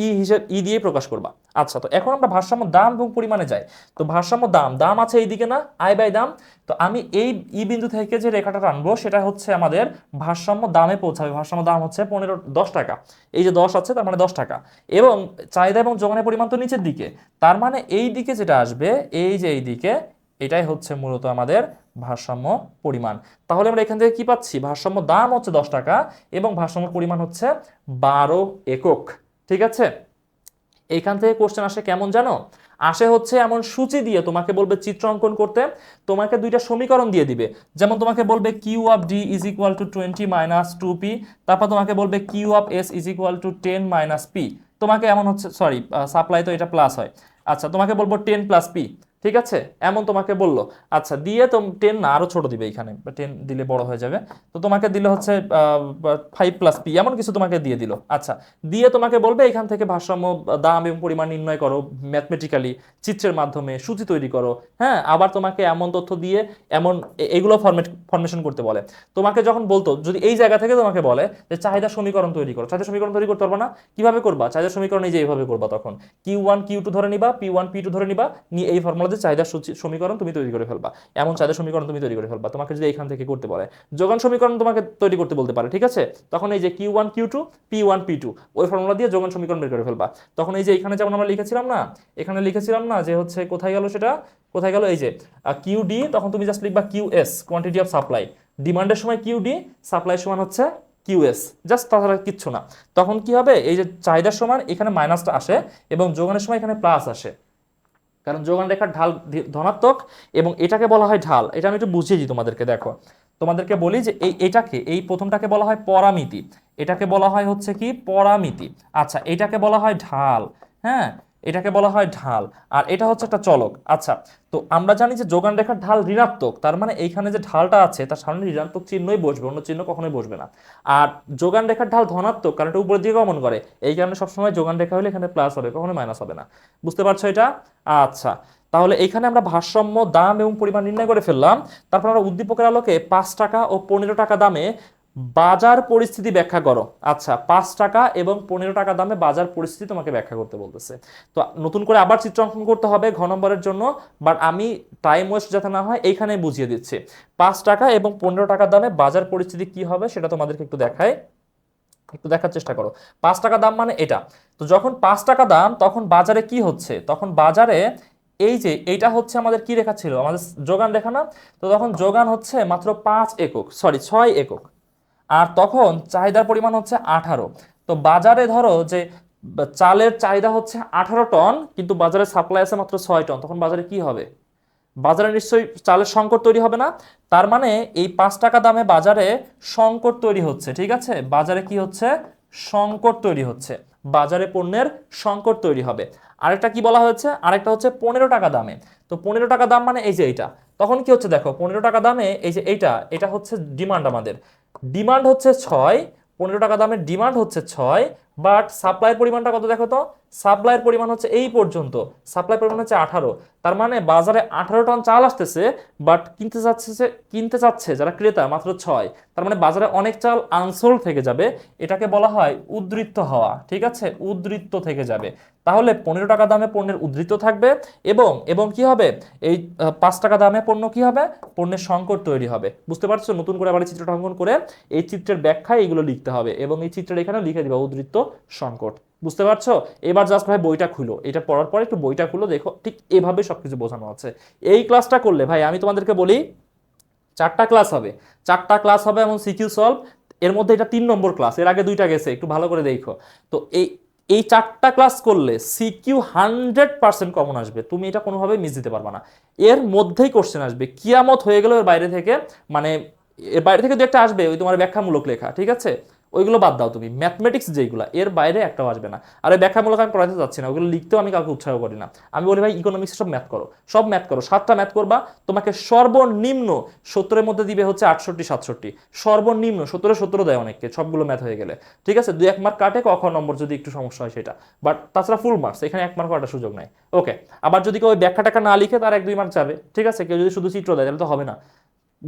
ই দিয়ে প্রকাশ করবা। আচ্ছা, তো এখন আমরা ভারসাম্য দাম এবং পরিমাণে যাই। তো ভারসাম্য দাম, দাম আছে এইদিকে না, আয় বাই দাম। তো আমি এই ই বিন্দু থেকে যে রেখাটা টানবো সেটা হচ্ছে আমাদের ভারসাম্য দামে পৌঁছাবে। ভারসাম্য দাম হচ্ছে 10 টাকা। এই যে 10 আছে তার মানে 10 টাকা, এবং চাহিদা এবং যোগানের পরিমাণ তো নিচের দিকে, তার মানে এই দিকে যেটা আসবে, এই যে এই দিকে, এটাই হচ্ছে মূলত আমাদের ভারসাম্য পরিমাণ। তাহলে আমরা এখান থেকে কি পাচ্ছি, ভারসাম্য দাম হচ্ছে 10 টাকা এবং ভারসাম্য পরিমাণ হচ্ছে 12 একক। ঠিক আছে, এইখান থেকে কোশ্চেন আসে কেমন জানো, আসে হচ্ছে এমন সূচি দিয়ে, তোমাকে বলবে চিত্র অঙ্কন করতে, তোমাকে দুইটা সমীকরণ দিয়ে দিবে। যেমন তোমাকে বলবে Q of D is equal to 20 minus 2p, তারপর তোমাকে বলবে Q of S is equal to 10 minus P. তোমাকে এমন হচ্ছে, সরি সাপ্লাই তো এটা প্লাস হয়, আচ্ছা তোমাকে বলবো 10 প্লাস পি। ঠিক আছে, এমন তোমাকে বললো। আচ্ছা, দিয়ে তো 10 না, আরো ছোট দিবে, এখানে 10 দিলে বড় হয়ে যাবে। তো তোমাকে দিলে হচ্ছে 5 প্লাস পি, এমন কিছু তোমাকে দিয়ে দিল। আচ্ছা, দিয়ে তোমাকে বলবে এখান থেকে ভারসাম্য দাম এবং পরিমাণ নির্ণয় করো ম্যাথমেটিক্যালি, চিত্রের মাধ্যমে সূচি তৈরি করো। হ্যাঁ, আবার তোমাকে এমন তথ্য দিয়ে এমন এগুলো ফরমেশন করতে বলে। তোমাকে যখন বলতো, যদি এই জায়গা থেকে তোমাকে বলে যে চাহিদা সমীকরণ তৈরি করো, চাহিদা সমীকরণ তৈরি করতে পারবে না, কিভাবে করবা, চাহিদা সমীকরণ এই যে এইভাবে করবা, তখন Q1 Q2 ধরে নিবা, P1 P2 ধরে নিবা, নিয়ে এই ফর্মুলাতে চাহিদা সমীকরণ তুমি তৈরি করে ফেলবা। এমন চাহিদা সমীকরণ তুমি তৈরি করে ফেলবা। তোমাকে যদি এখান থেকে করতে বলে যোগান সমীকরণ তোমাকে তৈরি করতে বলতে পারে, ঠিক আছে, তখন এই যে Q1 Q2 P1 P2 ওই ফর্মুলা দিয়ে যোগান সমীকরণ বের করে ফেলবা। তখন এই যে এখানে যেমন আমরা লিখেছিলাম না, এখানে লিখেছিলাম না যে হচ্ছে কোথায় গেল সেটা, কোথায় গেল, এই যে QD, তখন তুমি জাস্ট লিখবা QS, কোয়ান্টিটি অফ সাপ্লাই। ডিমান্ডের সময় QD, সাপ্লাই সমান হচ্ছে QS, জাস্ট, তাছাড়া কিচ্ছু না। তখন কি হবে, এই যে চাহিদার সমান এখানে মাইনাসটা আসে এবং যোগানের সময় এখানে প্লাস আসে, কারণ যোগান রেখার ঢাল ধনাত্মক এবং এটাকে বলা হয় ঢাল। এটা আমি একটু বুঝিয়ে দিই তোমাদেরকে, দেখো তোমাদেরকে বলি যে এই প্রথমটাকে বলা হয় পরামিতি, এটাকে বলা হয় হচ্ছে কি পরামিতি। আচ্ছা, এটাকে বলা হয় ঢাল। হ্যাঁ, এটাকে বলা হয় ঢাল, আর এটা হচ্ছে একটা চলক। আচ্ছা, তো আমরা জানি যে যোগান রেখার ঢাল ঋণাত্মক, তার মানে এইখানে যে ঢালটা আছে তার সামনে ঋণাত্মক চিহ্নই বসবে, অন্য চিহ্ন কখনোই বসবে না। আর যোগান রেখার ঢাল ধনাত্মক, কারণ এটা উপরের দিকে গমন করে, এই কারণে সবসময় যোগান রেখা হলে এখানে প্লাস হবে, কখনো মাইনাস হবে না। বুঝতে পারছো এটা? আচ্ছা, তাহলে এখানে আমরা ভারসাম্য দাম এবং পরিমাণ নির্ণয় করে ফেললাম। তারপর আমরা উদ্দীপকের আলোকে 5 টাকা ও 15 টাকা দামে বাজার পরিস্থিতি ব্যাখ্যা করো। আচ্ছা, 5 টাকা এবং 15 টাকা দামে বাজার পরিস্থিতি তোমাকে ব্যাখ্যা করতে বলতেছে। তো নতুন করে আবার চিত্র অঙ্কন করতে হবে ঘ নম্বরের জন্য, বাট আমি টাইম ওয়েস্ট যাতে না হয় এইখানেই বুঝিয়ে দিচ্ছি। 5 টাকা এবং 15 টাকা দামে বাজার পরিস্থিতি কি হবে সেটা তোমাদেরকে একটু দেখাই, একটু দেখার চেষ্টা করো। 5 টাকা দাম মানে এটা। তো যখন 5 টাকা দাম, তখন বাজারে কি হচ্ছে, তখন বাজারে এই যে এইটা হচ্ছে আমাদের কি রেখা ছিল, আমাদের যোগান রেখা না। তো তখন যোগান হচ্ছে মাত্র 5 একক, সরি 6 একক, আর তখন চাহিদার পরিমাণ হচ্ছে 18। তো বাজারে ধরো যে চালের চাহিদা হচ্ছে 18 টন, কিন্তু বাজারে সাপ্লাই আছে মাত্র 6 টন, তখন বাজারে কি হবে, বাজারে নিশ্চয়ই চালের সংকট তৈরি হবে না। তার মানে এই 5 টাকা দামে বাজারে সংকট তৈরি হচ্ছে। ঠিক আছে, বাজারে কি হচ্ছে, সংকট তৈরি হচ্ছে, বাজারে পণ্যের সংকট তৈরি হবে। আরেকটা কি বলা হয়েছে, আরেকটা হচ্ছে 15 টাকা দামে। তো 15 টাকা দাম মানে এই যে এইটা, তখন কি হচ্ছে দেখো, 15 টাকা দামে এই যে এইটা, এটা হচ্ছে ডিমান্ড, আমাদের ডিমান্ড হচ্ছে 6, 15 টাকা দামের ডিমান্ড হচ্ছে 6, বাট সাপ্লাইয়ের পরিমাণটা কত দেখো তো, সাপ্লাইয়ের পরিমাণ হচ্ছে এই পর্যন্ত, সাপ্লাই পরিমাণ হচ্ছে 18। তার মানে বাজারে 18 টন চাল আসতেছে, বাট কিনতে চাচ্ছে যারা ক্রেতা মাত্র 6। তার মানে বাজারে অনেক চাল আনসোল্ড থেকে যাবে, এটাকে বলা হয় উদ্বৃত্ত হওয়া। ঠিক আছে, উদ্বৃত্ত থেকে যাবে। তাহলে 15 টাকা দামে পণ্যের উদ্বৃত্ত থাকবে এবং এবং কি হবে, এই 5 টাকা দামে পণ্য কি হবে, পণ্যের সংকট তৈরি হবে। বুঝতে পারছো? নতুন করে আবার চিত্রটা অঙ্কন করে এই চিত্রের ব্যাখ্যায় এগুলো লিখতে হবে এবং এই চিত্রের এখানে লিখে দিবা উদ্বৃত্ত সংকট। বুঝতে পারছো? এবার জাস্ট ভাই বইটা খুলো, এটা পড়ার পরে একটু বইটা খুলো, দেখো ঠিক এভাবে সবকিছু বোঝানো আছে। এই ক্লাসটা করলে ভাই আমি তোমাদেরকে বলি 4টা ক্লাস হবে, 4টা ক্লাস হবে এবং সিকিউ সলভ। এর মধ্যে এটা 3 নম্বর ক্লাস, এর আগে 2টা গেছে, একটু ভালো করে দেখো। তো এই 4টা ক্লাস করলে সিকিউ 100% কমন আসবে, তুমি এটা কোনোভাবেই মিস দিতে পারবে না। এর মধ্যেই কোশ্চেন আসবে, কিয়ামত হয়ে গেল এর বাইরে থেকে, মানে এর বাইরে থেকে 2একটা আসবে, ওই তোমার ব্যাখ্যামূলক লেখা, ঠিক আছে, ওইগুলো বাদ দাও, তুমি ম্যাথমেটিক্স যেগুলো এর বাইরে একটাও আসবে না। আর এই ব্যাখ্যামূলক আমি পড়াতে যাচ্ছি না, ওগুলো লিখতেও আমি কাউকে উৎসাহ করি না। আমি বলি ভাই ইকোনমিক্স সব ম্যাথ করো, সব ম্যাথ করো, 7টা ম্যাথ করবা, তোমাকে সর্বনিম্ন 70-এর মধ্যে দিবে হচ্ছে 68-67, সর্বনিম্ন 70-70 দেয় অনেককে, সবগুলো ম্যাথ হয়ে গেলে। ঠিক আছে, 2-1 মার্ক কাটে, ক খ নম্বর যদি একটু সমস্যা হয় সেটা, বাট তাছাড়া ফুল মার্কস, এখানে 1 মার্ক কাটার সুযোগ নাই। ওকে, আবার যদি কেউ ওই ব্যাখ্যা টাকা না লিখে তার 1-2 মার্ক যাবে। ঠিক আছে, কেউ যদি শুধু চিত্র দেয় তাহলে তো হবে না।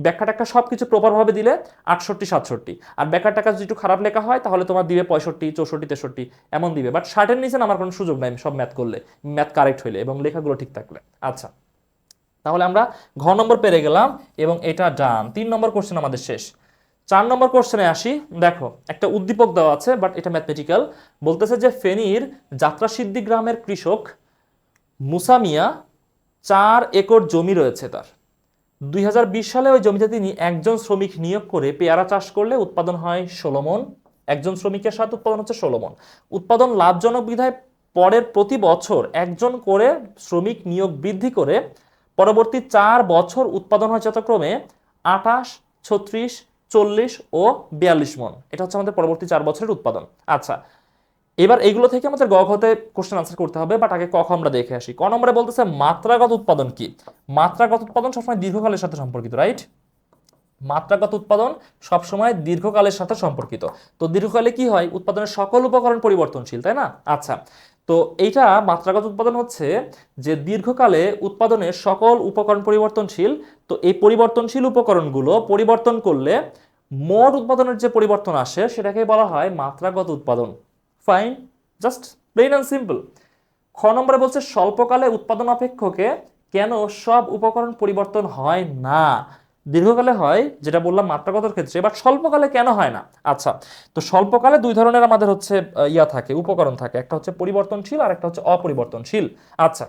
ব্যাখ্যা টাখ্যা সবকিছু প্রপার ভাবে দিলে 68 67, আর ব্যাখ্যা টাখ্যা যদি একটু খারাপ লেখা হয় তাহলে তোমার দিবে 65 64 63 এমন দিবে, বাট 60-এর নিচে আমার কোনো সুযোগ নাই সব ম্যাথ করলে, ম্যাথ কারেক্ট হইলে এবং লেখাগুলো ঠিক থাকলে। আচ্ছা, তাহলে আমরা ঘ নম্বর পেরে গেলাম এবং এটা ডান। 3 নম্বর কোশ্চেন আমাদের শেষ। 4 নম্বর কোশ্চেনে আসি। দেখো একটা উদ্দীপক দেওয়া আছে, বাট এটা ম্যাথমেটিক্যাল। বলতেছে যে ফেনীর যাত্রাসিদ্ধি গ্রামের কৃষক মুসা মিয়া 4 একর জমি রয়েছে তার। 2020 সালে ওই জমিতে তিনি একজন শ্রমিক নিয়োগ করে পেয়ারা চাষ করলে উৎপাদন হয় 16 মণ। একজন শ্রমিকের সাথে উৎপাদন হচ্ছে 16 মণ। উৎপাদন লাভজনক বিধায় পরের প্রতি বছর একজন করে শ্রমিক নিয়োগ বৃদ্ধি করে পরবর্তী 4 বছর উৎপাদন হয় যথাক্রমে 28, 36, 40 ও 42 মণ। এটা হচ্ছে আমাদের পরবর্তী 4 বছরের উৎপাদন। আচ্ছা, এবার এইগুলো থেকে আমাদের গ খতে কোশ্চেন আনসার করতে হবে, বাট আগে ক খ আমরা দেখে আসি। ক নম্বরে বলতেছে মাত্রাগত উৎপাদন কি? মাত্রাগত উৎপাদন সবসময় দীর্ঘকালের সাথে সম্পর্কিত, রাইট? মাত্রাগত উৎপাদন সবসময় দীর্ঘকালের সাথে সম্পর্কিত। তো দীর্ঘকালে কি হয়? উৎপাদনের সকল উপকরণ পরিবর্তনশীল, তাই না? আচ্ছা, তো এইটা মাত্রাগত উৎপাদন হচ্ছে যে দীর্ঘকালে উৎপাদনের সকল উপকরণ পরিবর্তনশীল। তো এই পরিবর্তনশীল উপকরণগুলো পরিবর্তন করলে মোট উৎপাদনের যে পরিবর্তন আসে সেটাকে বলা হয় মাত্রাগত উৎপাদন। Fine, just plain and simple. খ নম্বরে বলছে স্বল্পকালে উৎপাদন অপেক্ষকে কেন সব উপকরণ পরিবর্তন হয় না? দীর্ঘকালে হয় যেটা বললাম মাত্রাগতর ক্ষেত্রে, বাট স্বল্পকালে কেন হয় না? আচ্ছা, তো স্বল্পকালে দুই ধরনের আমাদের হচ্ছে থাকে, উপকরণ থাকে। একটা হচ্ছে পরিবর্তনশীল আর একটা হচ্ছে অপরিবর্তনশীল। আচ্ছা,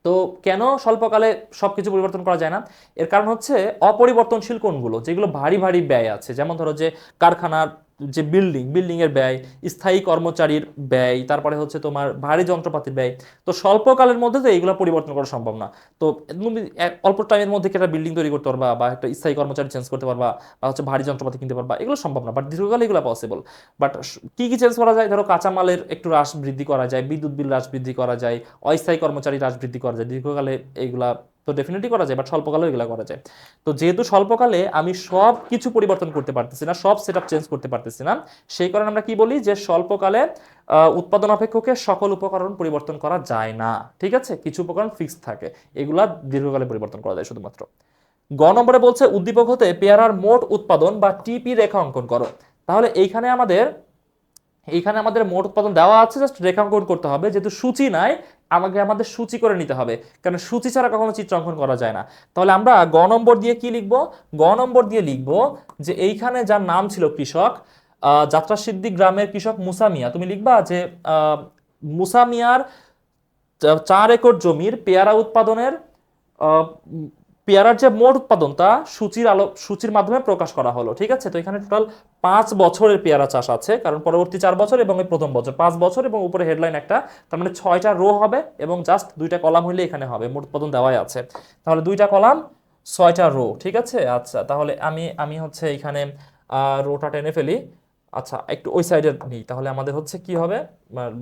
তো কেন স্বল্পকালে সবকিছু পরিবর্তন করা যায় না? এর কারণ হচ্ছে অপরিবর্তনশীল কোনগুলো, যেগুলো ভারী ভারী ব্যয় আছে, যেমন ধরো যে কারখানার যে বিল্ডিং এর ব্যয়, স্থায়ী কর্মচারীর ব্যয়, তারপরে হচ্ছে তোমার ভারী যন্ত্রপাতির ব্যয়। তো স্বল্পকালের মধ্যে তো এইগুলো পরিবর্তন করা সম্ভব না। তো তুমি অল্প টাইমের মধ্যে একটা বিল্ডিং তৈরি করতে পারবা, বা একটা স্থায়ী কর্মচারী চেঞ্জ করতে পারবা, বা হচ্ছে ভারী যন্ত্রপাতি কিনতে পারবা, এগুলো সম্ভব না। বাট দীর্ঘকালে এগুলো পসিবল। বাট কি কি চেঞ্জ করা যায়? ধরো কাঁচামালের একটু হ্রাস বৃদ্ধি করা যায়, বিদ্যুৎ বিল হ্রাস বৃদ্ধি করা যায়, অস্থায়ী কর্মচারী হ্রাস বৃদ্ধি করা যায়। দীর্ঘকালে এইগুলা তো ডেফিনেটলি করা যায়, বাট স্বল্পকালেও এগুলো করা যায়। তো যেহেতু স্বল্পকালে আমি সব কিছু পরিবর্তন করতে পারতেছি না, সব সেটআপ চেঞ্জ করতে পারতেছি না, সেই কারণে আমরা কি বলি যে স্বল্পকালে উৎপাদন অপেক্ষকে সকল উপকরণ পরিবর্তন করা যায় না। ঠিক আছে, কিছু উপকরণ ফিক্সড থাকে, এগুলা দীর্ঘকালে পরিবর্তন করা যায় শুধুমাত্র। গ নম্বরে বলছে উদ্দীপক হতে পেয়ারার মোট উৎপাদন বা টিপি রেখা অঙ্কন করো। তাহলে এইখানে আমাদের মোট উৎপাদন দেওয়া আছে, জাস্ট রেখাঙ্কন করতে হবে। যেহেতু সূচি নাই, আমাদের সূচি করে নিতে হবে, কারণ সূচি ছাড়া কখনো চিত্র অঙ্কন করা যায় না। তাহলে আমরা গ নম্বর দিয়ে কি লিখবো? গ নম্বর দিয়ে লিখবো যে এইখানে যার নাম ছিল কৃষক, যাত্রাসিদ্ধি গ্রামের কৃষক মুসা মিয়া, তুমি লিখবা যে মুসা মিয়ার 4 একর জমির পেয়ারা উৎপাদনের পেয়ারার যে মোট উৎপাদন তা সূচির মাধ্যমে প্রকাশ করা হলো। ঠিক আছে, তো এখানে টোটাল 5 বছরের পেয়ারা চাষ আছে, কারণ পরবর্তী 4 বছর এবং এই প্রথম বছর 5 বছর, এবং উপরে হেডলাইন একটা, তার মানে 6টা রো হবে এবং জাস্ট 2টা কলাম হইলে এখানে হবে। মোট উৎপাদন দেওয়াই আছে, তাহলে 2টা কলাম 6টা রো। ঠিক আছে, আচ্ছা তাহলে আমি হচ্ছে এখানে রোটা টেনে ফেলি। আচ্ছা, একটু ওই সাইডে নিই, তাহলে আমাদের হচ্ছে কি হবে,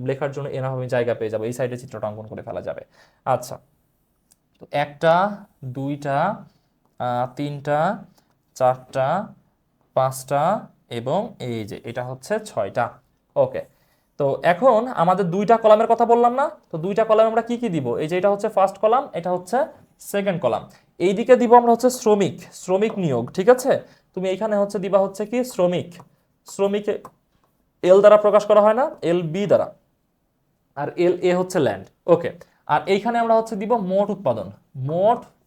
লেখার জন্য এরকম আমি জায়গা পেয়ে যাবো, এই সাইডে চিত্রটা অঙ্কন করে ফেলা যাবে। আচ্ছা, তো 1টা 2টা 3টা 4টা 5টা এবং এই যে এটা হচ্ছে 6টা। ওকে, তো এখন আমাদের 2টা কলামের কথা বললাম না? তো 2টা কলামে আমরা কি কি দিব? এই যে এটা হচ্ছে ফার্স্ট কলাম, এটা হচ্ছে সেকেন্ড কলাম। এইদিকে দিব আমরা হচ্ছে শ্রমিক নিয়োগ। ঠিক আছে, তুমি এইখানে হচ্ছে দিবা হচ্ছে কি শ্রমিক এল দ্বারা প্রকাশ করা হয় না, এল বি দ্বারা, আর এল এ হচ্ছে ল্যান্ড। ওকে, আর এইখানে আমরা হচ্ছে দিব মোট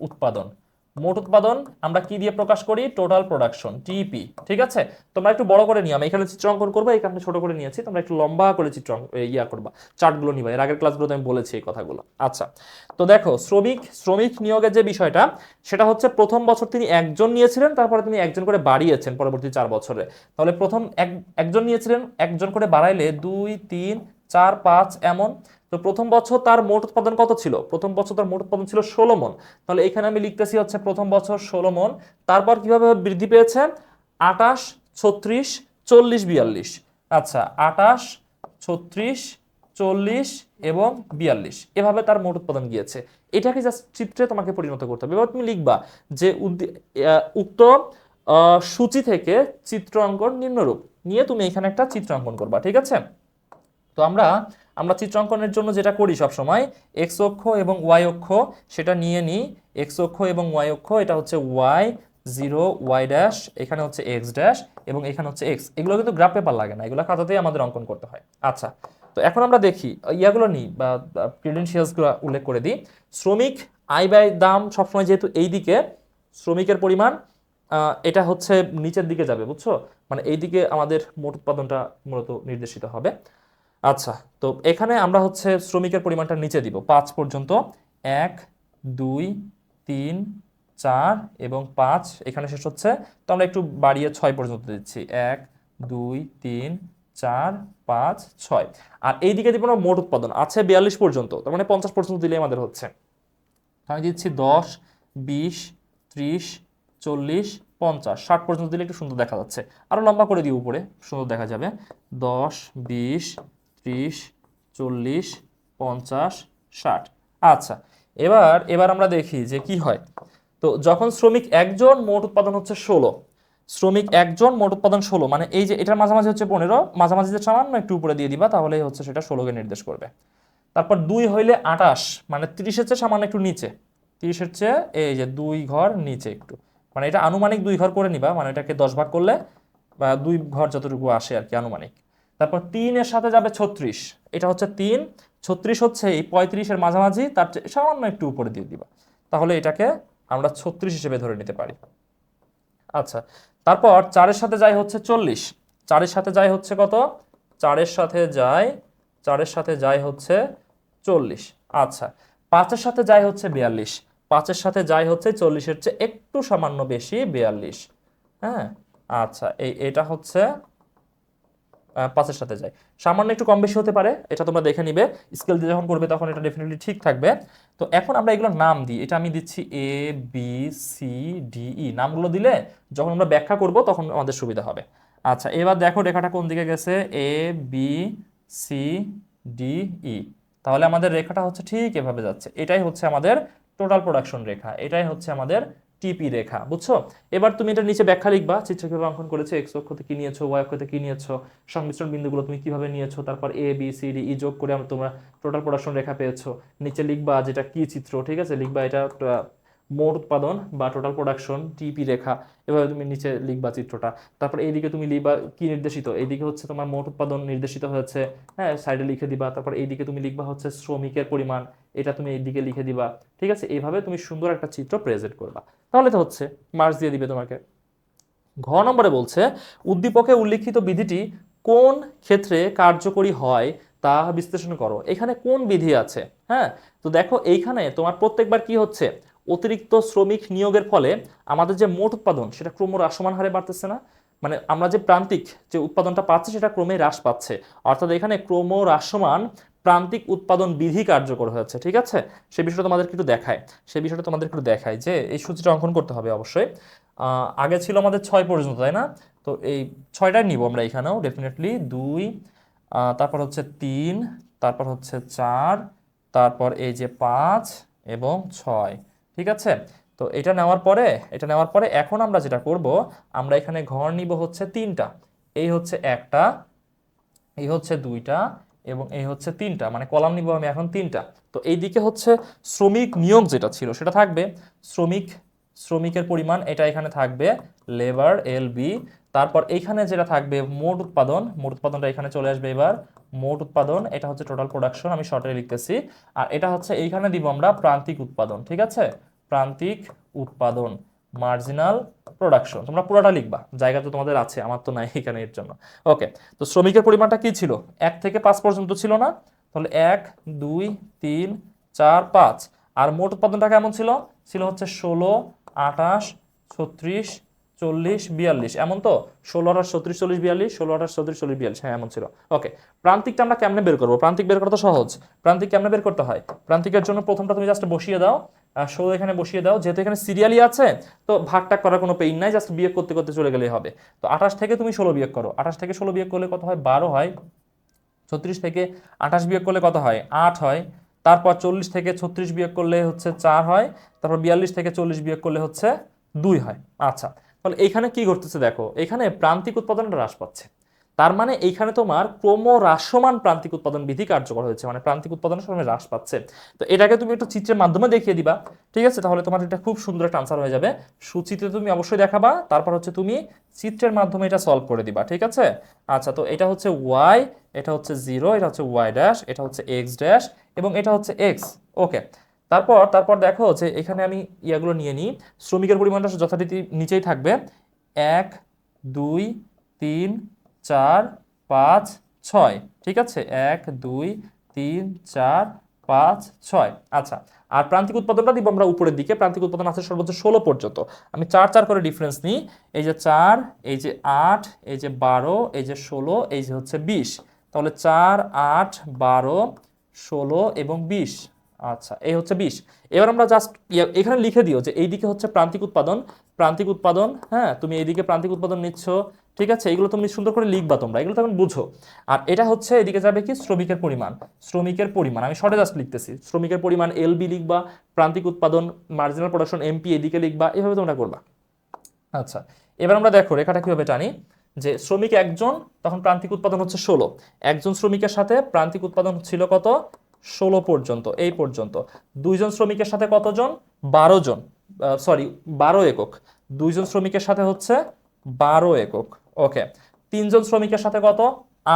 উৎপাদন আমরা কি দিয়ে প্রকাশ করি? টোটাল প্রোডাকশন, টিপি। ঠিক আছে, তোমরা একটু বড় করে নিও, আমি এখানে চিত্র অঙ্কন করবো, এখানে ছোট করে নিয়েছি, তোমরা একটু লম্বা করে চিত্র করবা, চার্টগুলো নিবা। এর আগের ক্লাসগুলোতে আমি বলেছি এই কথাগুলো। আচ্ছা, তো দেখো শ্রমিক নিয়োগের যে বিষয়টা, সেটা হচ্ছে প্রথম বছর তিনি একজন নিয়েছিলেন, তারপরে তিনি একজন করে বাড়িয়েছেন পরবর্তী 4 বছরে। তাহলে প্রথম একজন নিয়েছিলেন, একজন করে বাড়াইলে 2 3 4 5 এমন। তো প্রথম বছর তার মোট উৎপাদন কত ছিল? প্রথম বছর তার মোট উৎপাদন ছিল 16 মণ। তাহলে এখানে আমি লিখতেছি হচ্ছে প্রথম বছর 16 মণ। তারপর কিভাবে বৃদ্ধি পেয়েছে? 28, 36, 40, 42। আচ্ছা, 28, 36, 40 এবং 42, এভাবে তার মোট উৎপাদন গিয়েছে। এটাকে জাস্ট চিত্রে তোমাকে পরিণত করতে হবে। এবার তুমি লিখবা যে উক্ত সূচি থেকে চিত্র অঙ্কন নিম্নরূপ, নিয়ে তুমি এখানে একটা চিত্র অঙ্কন করবা। ঠিক আছে, তো আমরা চিত্রাঙ্কনের জন্য যেটা করি সব সময়, এক্স অক্ষ এবং ওয়াই অক্ষ সেটা নিয়ে নিই। এক্স অক্ষ এবং ওয়াই অক্ষ, এটা হচ্ছে ওয়াই, 0 y ড্যাশ, এখানে হচ্ছে x ড্যাশ এবং এখানে হচ্ছে x। এগুলো কিন্তু গ্রাফ পেপার লাগে না, এগুলো খাতাতেই আমাদের অঙ্কন করতে হয়। আচ্ছা, তো এখন আমরা দেখি ইয়াগুলো নিই বা ক্রিডেন্সিয়ালসগুলো উল্লেখ করে দিই। শ্রমিক আয় ব্যয় দাম সবসময় যেহেতু এই দিকে, শ্রমিকের পরিমাণ এটা হচ্ছে নিচের দিকে যাবে, বুঝছো? মানে এই দিকে আমাদের মোট উৎপাদনটা মূলত নির্দেশিত হবে। আচ্ছা, তো এখানে আমরা হচ্ছে শ্রমিকের পরিমাণটা নিচে দিব 5 পর্যন্ত, 1 2 3 4 এবং 5 এখানে শেষ হচ্ছে। তো আমরা একটু বাড়িয়ে 6 পর্যন্ত দিচ্ছি, 1 2 3 4 5 6। আর এইদিকে দিব না মোট উৎপাদন আছে 42 পর্যন্ত, তার মানে 50 পর্যন্ত দিলে আমাদের হচ্ছে। আমি দিচ্ছি 10 20 30 40 50 60 পর্যন্ত দিলে একটু সুন্দর দেখা যাচ্ছে। আরো লম্বা করে দিই উপরে, সুন্দর দেখা যাবে। 10 20 30 40 50 60। আচ্ছা, এবার এবার আমরা দেখি যে কি হয়। তো যখন শ্রমিক একজন, মোট উৎপাদন হচ্ছে 16, শ্রমিক একজন মোট উৎপাদন 16, মানে এই যে এটার মাঝামাঝি হচ্ছে 15, মাঝামাঝি যে সামান্য একটু উপরে দিয়ে দিবা তাহলেই হচ্ছে সেটা 16কে নির্দেশ করবে। তারপর 2 হইলে 28, মানে 30-এর চেয়ে সামান্য একটু নিচে, 30-এর চেয়ে এই যে 2 ঘর নিচে একটু, মানে এটা আনুমানিক 2 ঘর করে নিবা, মানে এটাকে 10 ভাগ করলে বা 2 ঘর যতটুকু আসে আর কি আনুমানিক। তারপর 3 এর সাথে যাবে 36, এটা হচ্ছে 3, 36 হচ্ছে এই 35-এর মাঝামাঝি, তার চেয়ে সামান্য একটু উপরে দিয়ে দিবা, তাহলে এটাকে আমরা 36 হিসেবে ধরে নিতে পারি। আচ্ছা, তারপর 4-এর সাথে যায় হচ্ছে 40, 4-এর সাথে যায় হচ্ছে কত? 4-এর সাথে যায়, 4-এর সাথে যায় হচ্ছে 40। আচ্ছা, 5-এর সাথে যায় হচ্ছে 42, 5-এর সাথে যায় হচ্ছে 40-এর চেয়ে একটু সামান্য বেশি 42। হ্যাঁ, আচ্ছা, এটা হচ্ছে 5-এর সাথে যায়, সামান্য একটু কম বেশি হতে পারে, এটা তোমরা দেখে নিবে, স্কেল দিয়ে যখন করবে তখন এটা ডেফিনেটলি ঠিক থাকবে। তো এখন আমরা এগুলোর নাম দিই, এটা আমি দিচ্ছি A B C D E, নামগুলো দিলে যখন আমরা ব্যাখ্যা করব তখন আমাদের সুবিধা হবে। আচ্ছা, এবার দেখো রেখাটা কোন দিকে গেছে, A B C D E, তাহলে আমাদের রেখাটা হচ্ছে ঠিক এভাবে যাচ্ছে, এটাই হচ্ছে আমাদের টোটাল প্রোডাকশন রেখা, এটাই হচ্ছে আমাদের টিপি রেখা, বুঝছো? এবার তুমি এটা নিচে ব্যাখ্যা লিখবা, চিত্র কিভাবে অঙ্কন করেছে, এক্স অক্ষতে কি নিয়েছো, ওয়াই অক্ষতে কি নিয়েছো, সংমিশ্রণ বিন্দুগুলো তুমি কিভাবে নিয়েছো, তারপর A B C D E যোগ করে তোমরা টোটাল প্রোডাকশন রেখা পেয়েছো। নিচে লিখবা যেটা কি চিত্র, ঠিক আছে, লিখবা এটা মোট উৎপাদন বা টোটাল প্রোডাকশন টিপি রেখা, এভাবে তুমি নিচে লিখবা চিত্রটা। তারপর এইদিকে তুমি লিখবা কি নির্দেশিত, এইদিকে হচ্ছে তোমার মোট উৎপাদন নির্দেশিত হয়েছে, হ্যাঁ, সাইডে লিখে দিবা। তারপর এইদিকে তুমি লিখবা হচ্ছে শ্রমিকের পরিমাণ, এটা তুমি এইদিকে লিখে দিবা, ঠিক আছে। এইভাবে তুমি সুন্দর একটা চিত্র প্রেজেন্ট করবা, তাহলে তো হচ্ছে মার্কস দিয়ে দিবে তোমাকে। ঘ নম্বরে বলছে উদ্দীপকে উল্লিখিত বিধিটি কোন ক্ষেত্রে কার্যকরী হয় তা বিশ্লেষণ করো। এখানে কোন বিধি আছে? হ্যাঁ, তো দেখো এইখানে তোমার প্রত্যেকবার কি হচ্ছে, অতিরিক্ত শ্রমিক নিয়োগের ফলে আমাদের যে মোট উৎপাদন সেটা ক্রমহ্রাসমান হারে বাড়তেছে না, মানে আমরা যে প্রান্তিক যে উৎপাদনটা পাচ্ছি সেটা ক্রমে হ্রাস পাচ্ছে, অর্থাৎ এখানে ক্রমহ্রাসমান প্রান্তিক উৎপাদন বিধি কার্যকর হয়েছে, ঠিক আছে। সেই বিষয়টা তোমাদের একটু দেখায়, সেই বিষয়টা তোমাদের একটু দেখায় যে এই সূত্রটা অঙ্কন করতে হবে অবশ্যই। আগে ছিল আমাদের 6 পর্যন্ত, তাই না? তো এই 6টাই নিব আমরা এখানেও ডেফিনেটলি, 2, তারপর হচ্ছে 3, তারপর হচ্ছে 4, তারপর এই যে 5 এবং 6, ঠিক আছে। তো এটা নেওয়ার পরে এখন আমরা যেটা করব, আমরা এখানে ঘর নিব হচ্ছে 3টা, এই হচ্ছে 1টা, এই হচ্ছে 2টা এবং এই হচ্ছে 3টা, মানে কলাম নিব আমি এখন 3টা। তো এইদিকে হচ্ছে শ্রমিক নিয়োগ যেটা ছিল সেটা থাকবে, শ্রমিকের পরিমাণ এটা এখানে থাকবে, লেবার এল বি। তারপর এইখানে যেটা থাকবে মোট উৎপাদন, মোট উৎপাদনটা এখানে চলে আসবে। এবার মোট উৎপাদন এটা হচ্ছে টোটাল প্রোডাকশন, আমি শর্টে লিখতেছি। আর এটা হচ্ছে এইখানে দিব আমরা প্রান্তিক উৎপাদন, ঠিক আছে, প্রান্তিক উৎপাদন, মার্জিনাল প্রোডাকশন। তোমরা পুরোটা লিখবা, জায়গা তো তোমাদের আছে, আমার তো নাই এখানে এর জন্য। ওকে, তো শ্রমিকের পরিমাণটা কি ছিল, 1 থেকে 5 পর্যন্ত ছিল না, তাহলে 1 2 3 4 5। আর মোট উৎপাদনটা কেমন ছিল, ছিল হচ্ছে 16 28 36 40 42, এমন তো, 16 28 36 40 42, 16 28 36 40 42, হ্যাঁ এমন ছিল। ওকে, প্রান্তিকটা আমরা কেমনে বের করবো, প্রান্তিক বের করা তো সহজ। প্রান্তিক কেমনে বের করতে হয়, প্রান্তিকের জন্য প্রথমটা তুমি জাস্ট বসিয়ে দাও, 16 এখানে বসিয়ে দাও, যেহেতু এখানে সিরিয়ালি আছে তো ভাগটাগ করার কোনো পেইন নাই, জাস্ট বিয়োগ করতে করতে চলে গেলেই হবে। তো 28 থেকে তুমি 16 বিয়োগ করো, 28 থেকে 16 বিয়োগ করলে কত হয়, 12 হয়। 36 থেকে 28 বিয়োগ করলে কত হয়, 8 হয়। তারপর 40 থেকে 36 বিয়োগ করলে হচ্ছে 4 হয়। তারপর 42 থেকে 40 বিয়োগ করলে হচ্ছে 2 হয়। আচ্ছা, তাহলে এখানে কি ঘটতেছে দেখো, এখানে প্রান্তিক উৎপাদনটা হ্রাস পাচ্ছে, তার মানে এইখানে তোমার ক্রমহ্রাসমান প্রান্তিক উৎপাদন বিধি কার্যকর হয়েছে, মানে প্রান্তিক উৎপাদনের সময় হ্রাস পাচ্ছে। তো এটাকে তুমি একটু চিত্রের মাধ্যমে দেখিয়ে দিবা, ঠিক আছে? তাহলে তোমার এটা খুব সুন্দর একটা আনসার হয়ে যাবে। সূচিতে তুমি অবশ্যই দেখাবা, তারপর হচ্ছে তুমি চিত্রের মাধ্যমে এটা সলভ করে দিবা, ঠিক আছে? আচ্ছা, তো এটা হচ্ছে ওয়াই, এটা হচ্ছে 0, এটা হচ্ছে ওয়াই ড্যাশ, এটা হচ্ছে এক্স ড্যাশ এবং এটা হচ্ছে এক্স। ওকে, তারপর তারপর দেখো যে এখানে আমি ইয়াগুলো নিয়ে নিই। শ্রমিকের পরিমাণটা যথারীতি নিচেই থাকবে, 1 2 3 4 5 6, ঠিক আছে? 1 2 3 4 5 6। আচ্ছা, আর প্রান্তিক উৎপাদনটা দিব আমরা উপরের দিকে, প্রান্তিক উৎপাদন আছে সর্বোচ্চ 16 পর্যন্ত। আমি 4 4 করে ডিফারেন্স নিই, এই যে 4, এই যে 8, এই যে 12, এই যে 16, এই যে হচ্ছে 20। তাহলে 4 8 12 16 এবং 20। আচ্ছা, এই হচ্ছে 20। এবার আমরা জাস্ট এখানে লিখে দিও যে এইদিকে হচ্ছে প্রান্তিক উৎপাদন, প্রান্তিক উৎপাদন, হ্যাঁ তুমি এইদিকে প্রান্তিক উৎপাদন নিচ্ছ, ঠিক আছে? এগুলো তুমি সুন্দর করে লিখবা, তোমরা এগুলো তখন বুঝো। আর এটা হচ্ছে এদিকে যাবে কি শ্রমিকের পরিমাণ, শ্রমিকের পরিমাণ আমি শর্টে জাস্ট লিখতেছি, শ্রমিকের পরিমাণ এলবি লিখবা, প্রান্তিক উৎপাদন মার্জিনাল প্রোডাকশন এমপি এদিকে লিখবা, এভাবে তোমরা করবা। আচ্ছা, এবার আমরা দেখো রেখাটা কিভাবে টানি, যে শ্রমিক একজন, তখন প্রান্তিক উৎপাদন হচ্ছে 16, একজন শ্রমিকের সাথে প্রান্তিক উৎপাদন ছিল কত? 16 পর্যন্ত, এই পর্যন্ত। দুইজন শ্রমিকের সাথে কতজন? 12 জন, সরি 12 একক। দুইজন শ্রমিকের সাথে হচ্ছে 12 একক। ওকে, তিনজন শ্রমিকের সাথে কত?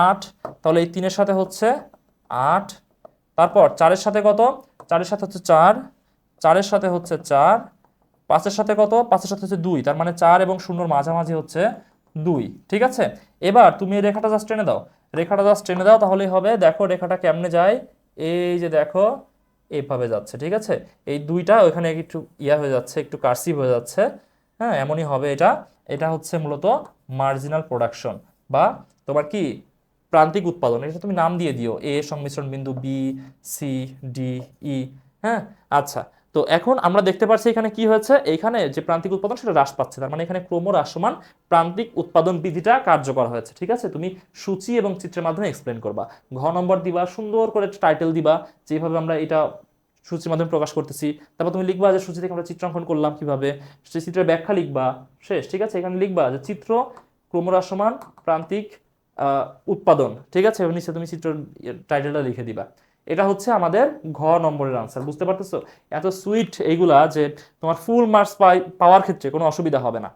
8, তাহলে এই 3-এর সাথে হচ্ছে 8। তারপর 4-এর সাথে কত? 4-এর সাথে হচ্ছে 4, 4-এর সাথে হচ্ছে 4, 5-এর সাথে কত? 5-এর সাথে হচ্ছে 2, তার মানে 4 এবং 0-র মাঝামাঝি হচ্ছে 2, ঠিক আছে? এবার তুমি এই রেখাটা জাস্ট টেনে দাও, রেখাটা জাস্ট টেনে দাও, তাহলেই হবে। দেখো রেখাটা কেমনে যায়, এই যে দেখো এইভাবে যাচ্ছে, ঠিক আছে? এই দুইটা ওইখানে একটু ইয়া হয়ে যাচ্ছে, একটু কার্সিভ হয়ে যাচ্ছে, হ্যাঁ এমনই হবে এটা। এটা হচ্ছে মূলত মার্জিনাল প্রোডাকশন বা তোমার কি প্রান্তিক উৎপাদন, এটা তুমি নাম দিয়ে দিও এ সংমিশ্রণ বিন্দু বি সি ডি ই, হ্যাঁ। আচ্ছা, তো এখন আমরা দেখতে পাচ্ছি এখানে কি হয়েছে, এইখানে যে প্রান্তিক উৎপাদন সেটা হ্রাস পাচ্ছে, তার মানে এখানে ক্রমহ্রাসমান প্রান্তিক উৎপাদন বিধিটা কার্যকর হয়েছে, ঠিক আছে? তুমি সূচি এবং চিত্রের মাধ্যমে এক্সপ্লেন করবা, ঘ নম্বর দিবা, সুন্দর করে টাইটেল দিবা যেভাবে আমরা এটা সূচির মাধ্যমে প্রকাশ করতেছি। তারপর তুমি লিখবা যে সূচি থেকে আমরা চিত্রাঙ্কন করলাম কিভাবে, সেই চিত্রের ব্যাখ্যা লিখবা, শেষ, ঠিক আছে? এখানে লিখবা যে চিত্র ক্রমহ্রাসমান প্রান্তিক উৎপাদন, ঠিক আছে? নিচে তুমি চিত্র টাইটেলটা লিখে দিবা। এটা হচ্ছে আমাদের ঘ নম্বরের আনসার, বুঝতে পারতেছো? এত সুইট এইগুলা যে তোমার ফুল মার্কস পাওয়ার ক্ষেত্রে কোনো অসুবিধা হবে না।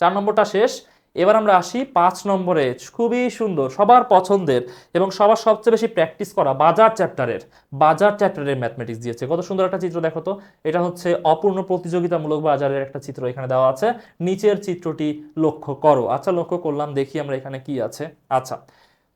4 নম্বরটা শেষ। এবার আমরা আসি 5 নম্বরে, খুবই সুন্দর সবার পছন্দের এবং সবার সবচেয়ে বেশি প্র্যাকটিস করা বাজার চ্যাপ্টারের ম্যাথমেটিক্স দিয়েছে। কত সুন্দর একটা চিত্র দেখো তো, এটা হচ্ছে অপূর্ণ প্রতিযোগিতামূলক বাজারের একটা চিত্র এখানে দেওয়া আছে, নিচের চিত্রটি লক্ষ্য করো। আচ্ছা, লক্ষ্য করলাম, দেখি আমরা এখানে কি আছে। আচ্ছা,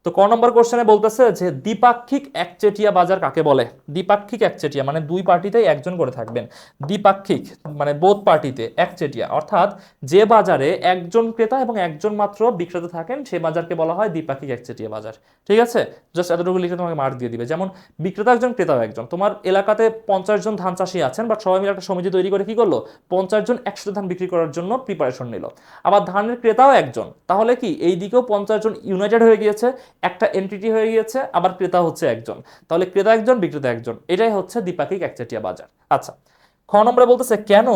তো ক নম্বর কোশ্চেনে বলতেছে যে দ্বিপাক্ষিক একচেটিয়া বাজার কাকে বলে? দ্বিপাক্ষিক একচেটিয়া মানে দুই পার্টিতেই একজন করে থাকবেন, দ্বিপাক্ষিক মানে বোথ পার্টিতে, একচেটিয়া অর্থাৎ যে বাজারে একজন ক্রেতা এবং একজন মাত্র বিক্রেতা থাকেন সে বাজারকে বলা হয় দ্বিপাক্ষিক একচেটিয়া বাজার, ঠিক আছে? জাস্ট এতটুকু লিখে তোমাকে মার্ক দিয়ে দিবে। যেমন বিক্রেতা একজন ক্রেতাও একজন, তোমার এলাকাতে 50 জন ধান চাষি আছেন, বাট সবাই মিলে একটা সমিতি তৈরি করে কি করলো, 50 জন একসাথে ধান বিক্রি করার জন্য প্রিপারেশন নিল। আবার ধানের ক্রেতাও একজন, তাহলে কি এই দিকেও 50 জন ইউনাইটেড হয়ে গিয়েছে, একটা এন্টিটি হয়ে গিয়েছে, আবার ক্রেতা হচ্ছে একজন, তাহলে ক্রেতা একজন বিক্রেতা একজন, এটাই হচ্ছে দ্বিপাক্ষিক একচেটিয়া বাজার। আচ্ছা, খ নম্বরে বলতেছে কেন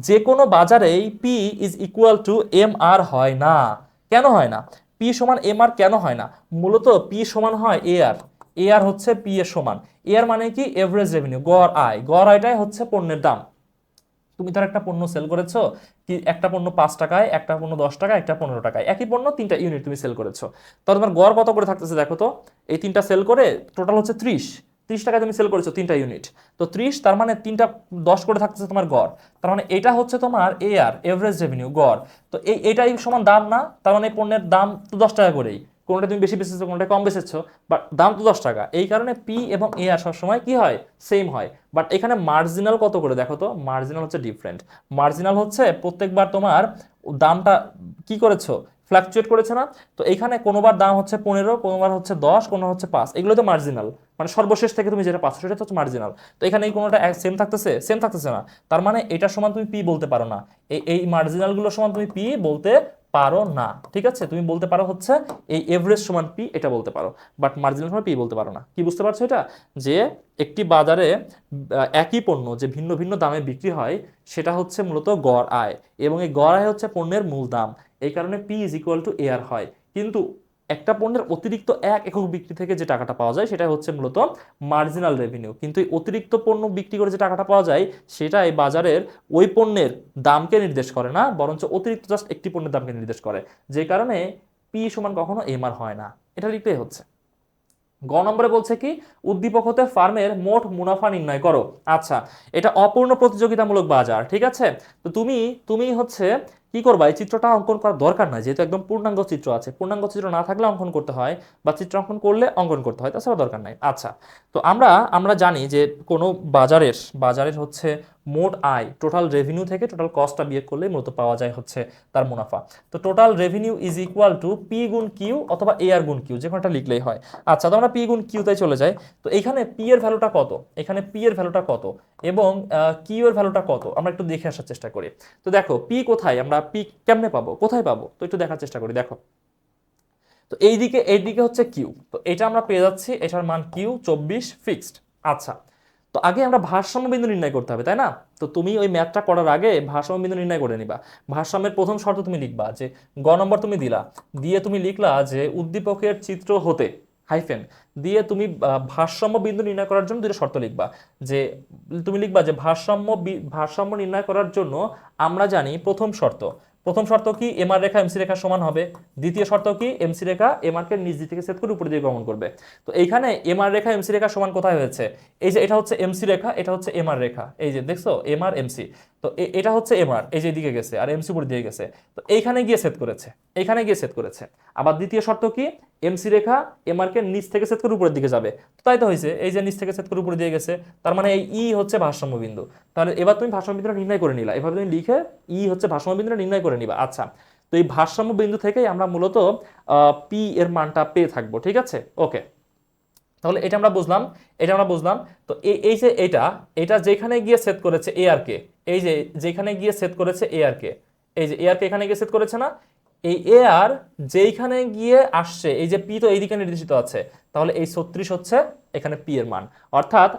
যে কোনো বাজারেই P is equal to M R হয় না? কেন হয় না? পি সমান এম আর কেন হয় না? মূলত পি সমান হয় এ আর, এ আর হচ্ছে পি এর সমান। এ আর মানে কি? এভারেজ রেভিনিউ, গড় আয়, গড় আয়টাই হচ্ছে পণ্যের দাম। তুমি ধর একটা পণ্য সেল করেছো, কি একটা পণ্য 5 টাকায়, একটা পণ্য 10 টাকায়, একটা 15 টাকায়, একই পণ্য 3টা ইউনিট তুমি সেল করেছো, তাহলে তোমার গড় কত করে থাকতেছে দেখো তো, এই 3টা সেল করে টোটাল হচ্ছে 30 টাকায় তুমি সেল করেছো 3টা ইউনিট, তো 30, তার মানে 3টা 10 করে থাকতেছে তোমার গড়, তার মানে এটা হচ্ছে তোমার এ আর, এভারেজ রেভিনিউ, গড়। তো এটাই সমান দাম না? তার মানে পণ্যের দাম তো 10 টাকা করেই, কোনটা তুমি বেশি বেচেছো কোনটা কম বেচেছো, বাট দাম তো 10 টাকা, এই কারণে পি এবং এ আর সবসময় কি হয়, সেম হয়। বাট এখানে মার্জিনাল কত করে দেখো তো, মার্জিনাল হচ্ছে ডিফারেন্ট, মার্জিনাল হচ্ছে প্রত্যেকবার তোমার দামটা কি করেছো, ফ্ল্যাকচুয়েট করেছে না? তো এখানে কোনোবার দাম হচ্ছে 15, কোনোবার হচ্ছে 10, কোনো হচ্ছে 5, এগুলো তো মার্জিনাল, মানে সর্বশেষ থেকে তুমি যেটা পাচ্ছ সেটা হচ্ছে মার্জিনাল। তো এখানে এই কোনোটা সেম থাকতেছে না, তার মানে এটার সমান তুমি পি বলতে পারো না, এই মার্জিনালগুলোর সমান তুমি পি বলতে পারো না, ঠিক আছে? তুমি বলতে পারো হচ্ছে এই এভারেজ সমান পি, এটা বলতে পারো, বাট মার্জিনাল সমান পি বলতে পারো না। কি বুঝতে পারছো এটা, যে একটি বাজারে একই পণ্য যে ভিন্ন ভিন্ন দামে বিক্রি হয় সেটা হচ্ছে মূলত গড় আয়, এবং এই গড় আয় হচ্ছে পণ্যের মূল দাম, এই কারণে পি ইজ ইকুয়াল টু এ আর হয়। কিন্তু একটা পণ্যের অতিরিক্ত 1 একক বিক্রি থেকে যে টাকাটা পাওয়া যায় সেটা হচ্ছে মূলত মার্জিনাল রেভিনিউ। কিন্তু এই অতিরিক্ত পণ্য বিক্রি করে যে টাকাটা পাওয়া যায় সেটা এই বাজারের ওই পণ্যের দামকে নির্দেশ করে না, বরঞ্চ অতিরিক্ত জাস্ট একটি পণ্যের দামকে নির্দেশ করে, যে কারণে পি সমান কখনো এমআর হয় না। এটা লিখতেই হচ্ছে। গ নম্বরে বলছে কি, উদ্দীপক হতে ফার্মের মোট মুনাফা নির্ণয় করো। আচ্ছা, এটা অপূর্ণ প্রতিযোগিতামূলক বাজার, ঠিক আছে। তো তুমি তুমি হচ্ছে কি করবা, এই চিত্রটা অঙ্কন করার দরকার নাই, যেহেতু একদম পূর্ণাঙ্গ চিত্র আছে। পূর্ণাঙ্গ চিত্র না থাকলে অঙ্কন করতে হয়, বা চিত্র অঙ্কন করলে অঙ্কন করতে হয়, তাছাড়া দরকার নাই। আচ্ছা, তো আমরা জানি যে কোনো বাজারের হচ্ছে মোট আয় টোটাল রেভিনিউ থেকে টোটাল কস্টটা বিয়োগ করলে মূলত পাওয়া যায় হচ্ছে তার মুনাফা। তো total revenue is equal two P গুণ কিউ অথবা এ আর গুণ কিউ, যে কোনোটা লিখলেই হয়। আচ্ছা, তো আমরা পি গুণ কিউ তাই চলে যাই। তো এখানে পি এর ভ্যালুটা কত, এখানে পি এর ভ্যালুটা কত এবং কিউ এর ভ্যালুটা কত, আমরা একটু দেখে আসার চেষ্টা করি। তো দেখো পি কোথায়, আমরা পি কেমনে পাবো, কোথায় পাবো, তো একটু দেখার চেষ্টা করি। দেখো, তো এইদিকে হচ্ছে কিউ, তো এটা আমরা পেয়ে যাচ্ছি, এটার মান কিউ 24 ফিক্সড। আচ্ছা, তো আগে আমরা ভারসাম্য বিন্দু নির্ণয় করতে হবে, তাই না? তো তুমি ওই ম্যাথটা করার আগে ভারসাম্য বিন্দু নির্ণয় করে নিবা। ভারসাম্যের প্রথম শর্ত তুমি লিখবা যে গ নম্বর তুমি দিলা, দিয়ে তুমি লিখলা যে উদ্দীপকের চিত্র হতে হাইফেন দিয়ে তুমি ভারসাম্য বিন্দু নির্ণয় করার জন্য দুটো শর্ত লিখবা। যে তুমি লিখবা যে ভারসাম্য নির্ণয় করার জন্য আমরা জানি প্রথম শর্ত কি, এমআর রেখা এমসি রেখা সমান হবে। দ্বিতীয় শর্ত কি, এমসি রেখা এমআর কে নিচ দিক থেকে ছেদ করে উপরের দিকে গমন করবে। তো এইখানে এমআর রেখা এমসি রেখা সমান কোথায় হয়েছে, এই যে এটা হচ্ছে এমসি রেখা, এটা হচ্ছে এমআর রেখা, এই যে দেখছো এমআর এমসি। তো এটা হচ্ছে এমআর, এই যে এদিকে গেছে, আর এমসি উপর দিয়ে গেছে, তো এইখানে গিয়ে ছেদ করেছে। আবার দ্বিতীয় শর্ত কি, এমসি রেখা এমআর কে নিচ থেকে ছেদ করে উপরের দিকে যাবে। তো তাই তো হয়েছে, এই যে নিচ থেকে ছেদ করে উপরে দিয়ে গেছে, তার মানে এই ই হচ্ছে ভারসাম্য বিন্দু। তাহলে এবার তুমি ভারসাম্য বিন্দুটা নির্ণয় করে নিলা, এভাবে তুমি লিখে ই হচ্ছে ভারসাম্য বিন্দুটা নির্ণয় করে নিবা। আচ্ছা, তো এই ভারসাম্য বিন্দু থেকেই আমরা মূলত পি এর মানটা পেয়ে থাকবো, ঠিক আছে। ওকে, তাহলে এটা আমরা বুঝলাম। তো এই যে এটা যেখানে গিয়ে সেট করেছে এ আর কে, এই যে যেখানে গিয়ে সেট করেছে এ আর কে, এই যে এ আর কে এখানে গিয়ে সেট করেছে না, এই এ আর যেইখানে গিয়ে আসছে, এই যে পি তো এইদিকে নির্দেশিত আছে, তাহলে এই 36 হচ্ছে এখানে পি এর মান। অর্থাৎ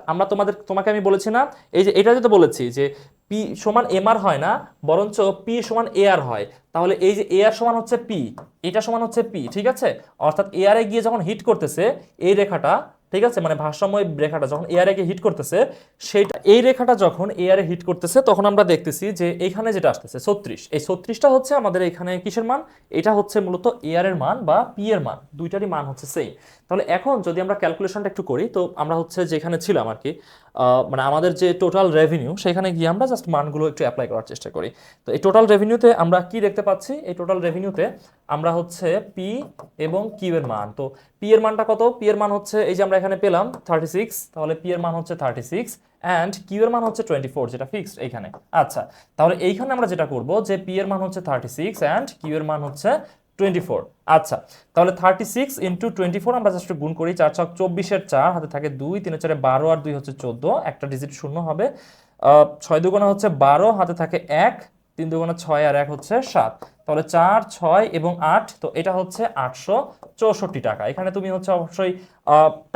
তোমাকে আমি বলেছি না, এই যে এটা যেটা বলেছি যে পি সমান এম আর হয় না, বরঞ্চ পি সমান এ আর হয়। তাহলে এই যে এ আর সমান হচ্ছে পি, এটা সমান হচ্ছে পি, ঠিক আছে। অর্থাৎ এ আর এ গিয়ে যখন হিট করতেছে এই রেখাটা, ঠিক আছে, মানে ভারসাম্য রেখাটা যখন এ আর এ কে হিট করতেছে, এই রেখাটা যখন এ আর এ হিট করতেছে, তখন আমরা দেখতেছি যে এইখানে যেটা আসতেছে 36, এই 36টা হচ্ছে আমাদের এখানে কিসের মান, এটা হচ্ছে মূলত এ আর এর মান বা পি এর মান, দুইটারই মান হচ্ছে সেম। তাহলে এখন যদি আমরা ক্যালকুলেশনটা একটু করি, তো আমরা হচ্ছে যেখানে ছিলাম আর কি, মানে আমাদের যে টোটাল রেভিনিউ, সেখানে গিয়ে আমরা জাস্ট মানগুলো একটু অ্যাপ্লাই করার চেষ্টা করি। তো এই টোটাল রেভিনিউতে আমরা কি দেখতে পাচ্ছি, এই টোটাল রেভিনিউতে আমরা হচ্ছে পি এবং কিউ এর মান, তো পি এর মানটা কত, পি এর মান হচ্ছে এই যে আমরা এখানে পেলাম 36, তাহলে পি এর মান হচ্ছে 36 অ্যান্ড কিউ এর মান হচ্ছে 24, যেটা ফিক্সড এইখানে। আচ্ছা, তাহলে এইখানে আমরা যেটা করব যে পি এর মান হচ্ছে 36 অ্যান্ড কিউ এর মান হচ্ছে 24। আচ্ছা, তাহলে 36 ইন্টু 24 আমরা জাস্ট গুণ করি, 4 ছক 24 এর 4 হাতে থাকে 2, 3 4 12 আর 2 হচ্ছে 14, একটা ডিজিট শূন্য হবে। 6 দুগুণা হচ্ছে 12, হাতে থাকে 1, 3 দুগুণা 6 আর 1 হচ্ছে 7, তাহলে 4 6 এবং 8, তো এটা হচ্ছে 864 টাকা। এখানে তুমি হচ্ছে অবশ্যই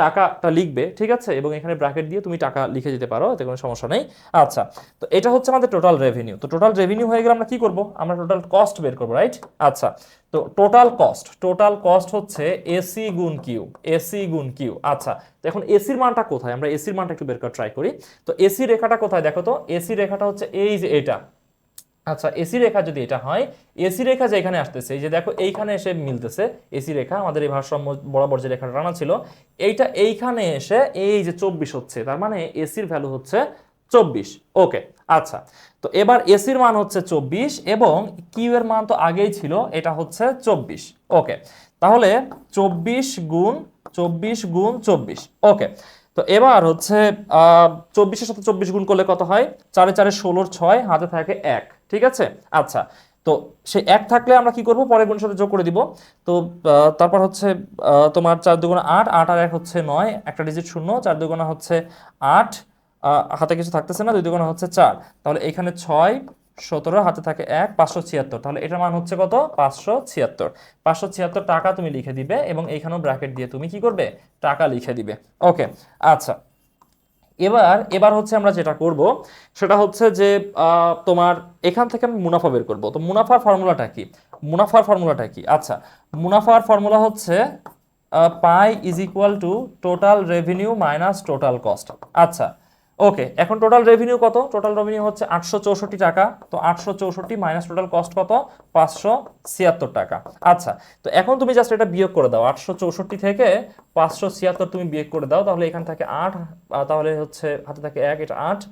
টাকাটা লিখবে, ঠিক আছে, এবং এখানে ব্র্যাকেট দিয়ে তুমি টাকা লিখে দিতে পারো, এতে কোনো সমস্যা নেই। আচ্ছা, তো এটা হচ্ছে আমাদের টোটাল রেভিনিউ। তো টোটাল রেভিনিউ হয়ে গেলে আমরা কি করব, আমরা টোটাল কস্ট বের করবো, রাইট। আচ্ছা, তো টোটাল কস্ট হচ্ছে এসি গুণ কিউ। আচ্ছা, তো এখন এসির মানটা কোথায়, আমরা এসির মানটা একটু বের করার ট্রাই করি। তো এসি রেখাটা কোথায় দেখো তো, এসি রেখাটা হচ্ছে এই যে এটা। আচ্ছা, এসি রেখা যদি এটা হয়, এসি রেখা যেখানে আসতেছে, এই যে দেখো এইখানে এসে মিলতেছে এসি রেখা, আমাদের এই ভারসাম্য বরাবর যে রেখাটা টানা ছিল, এইটা এইখানে এসে এই যে 24 হচ্ছে, তার মানে এসির ভ্যালু হচ্ছে 24। ওকে, আচ্ছা, তো এবার এসির মান হচ্ছে 24 এবং কিউ এর মান তো আগেই ছিল, এটা হচ্ছে 24। ওকে, তাহলে 24 গুণ 24। ওকে, তো এবার হচ্ছে 24-এর সাথে 24 গুণ করলে কত হয়, 4 4 16 6, হাতে থাকে 1, ঠিক আছে। আচ্ছা, তো সেই 1 থাকলে আমরা কি করব, পরের গুণের সাথে যোগ করে দিব। তো তারপর হচ্ছে তোমার 4 দুগুণা 8, 8 আর 1 হচ্ছে 9, একটা ডিজিট শূন্য, 4 দুগুণা হচ্ছে 8, হাতে কিছু থাকতেছে না, 2 দুগুণা হচ্ছে 4, তাহলে এখানে 6 17, হাতে থাকে 1, 576, তাহলে এটার মান হচ্ছে কত, 576 টাকা তুমি লিখে দিবে, এবং এইখানেও ব্র্যাকেট দিয়ে তুমি কি করবে, টাকা লিখে দিবে। ওকে, আচ্ছা, এবার হচ্ছে আমরা যেটা করব সেটা হচ্ছে যে তোমার এখান থেকে আমি মুনাফা বের করব। তো মুনাফার ফর্মুলাটা কি, মুনাফার ফর্মুলাটা কি? আচ্ছা, মুনাফার ফর্মুলা হচ্ছে pi is equal to total revenue minus total cost. আচ্ছা, ওকে, এখন টোটাল রেভিনিউ কত? টোটাল রেভিনিউ হচ্ছে 864 টাকা। তো 864 মাইনাস টোটাল কস্ট কত? 576 টাকা। আচ্ছা, তো এখন তুমি জাস্ট এটা বিয়োগ করে দাও, 864 থেকে 576 তুমি বিয়োগ করে দাও, তাহলে এখান থেকে 8, তাহলে হচ্ছে হাতে থাকে 1, এটা 8,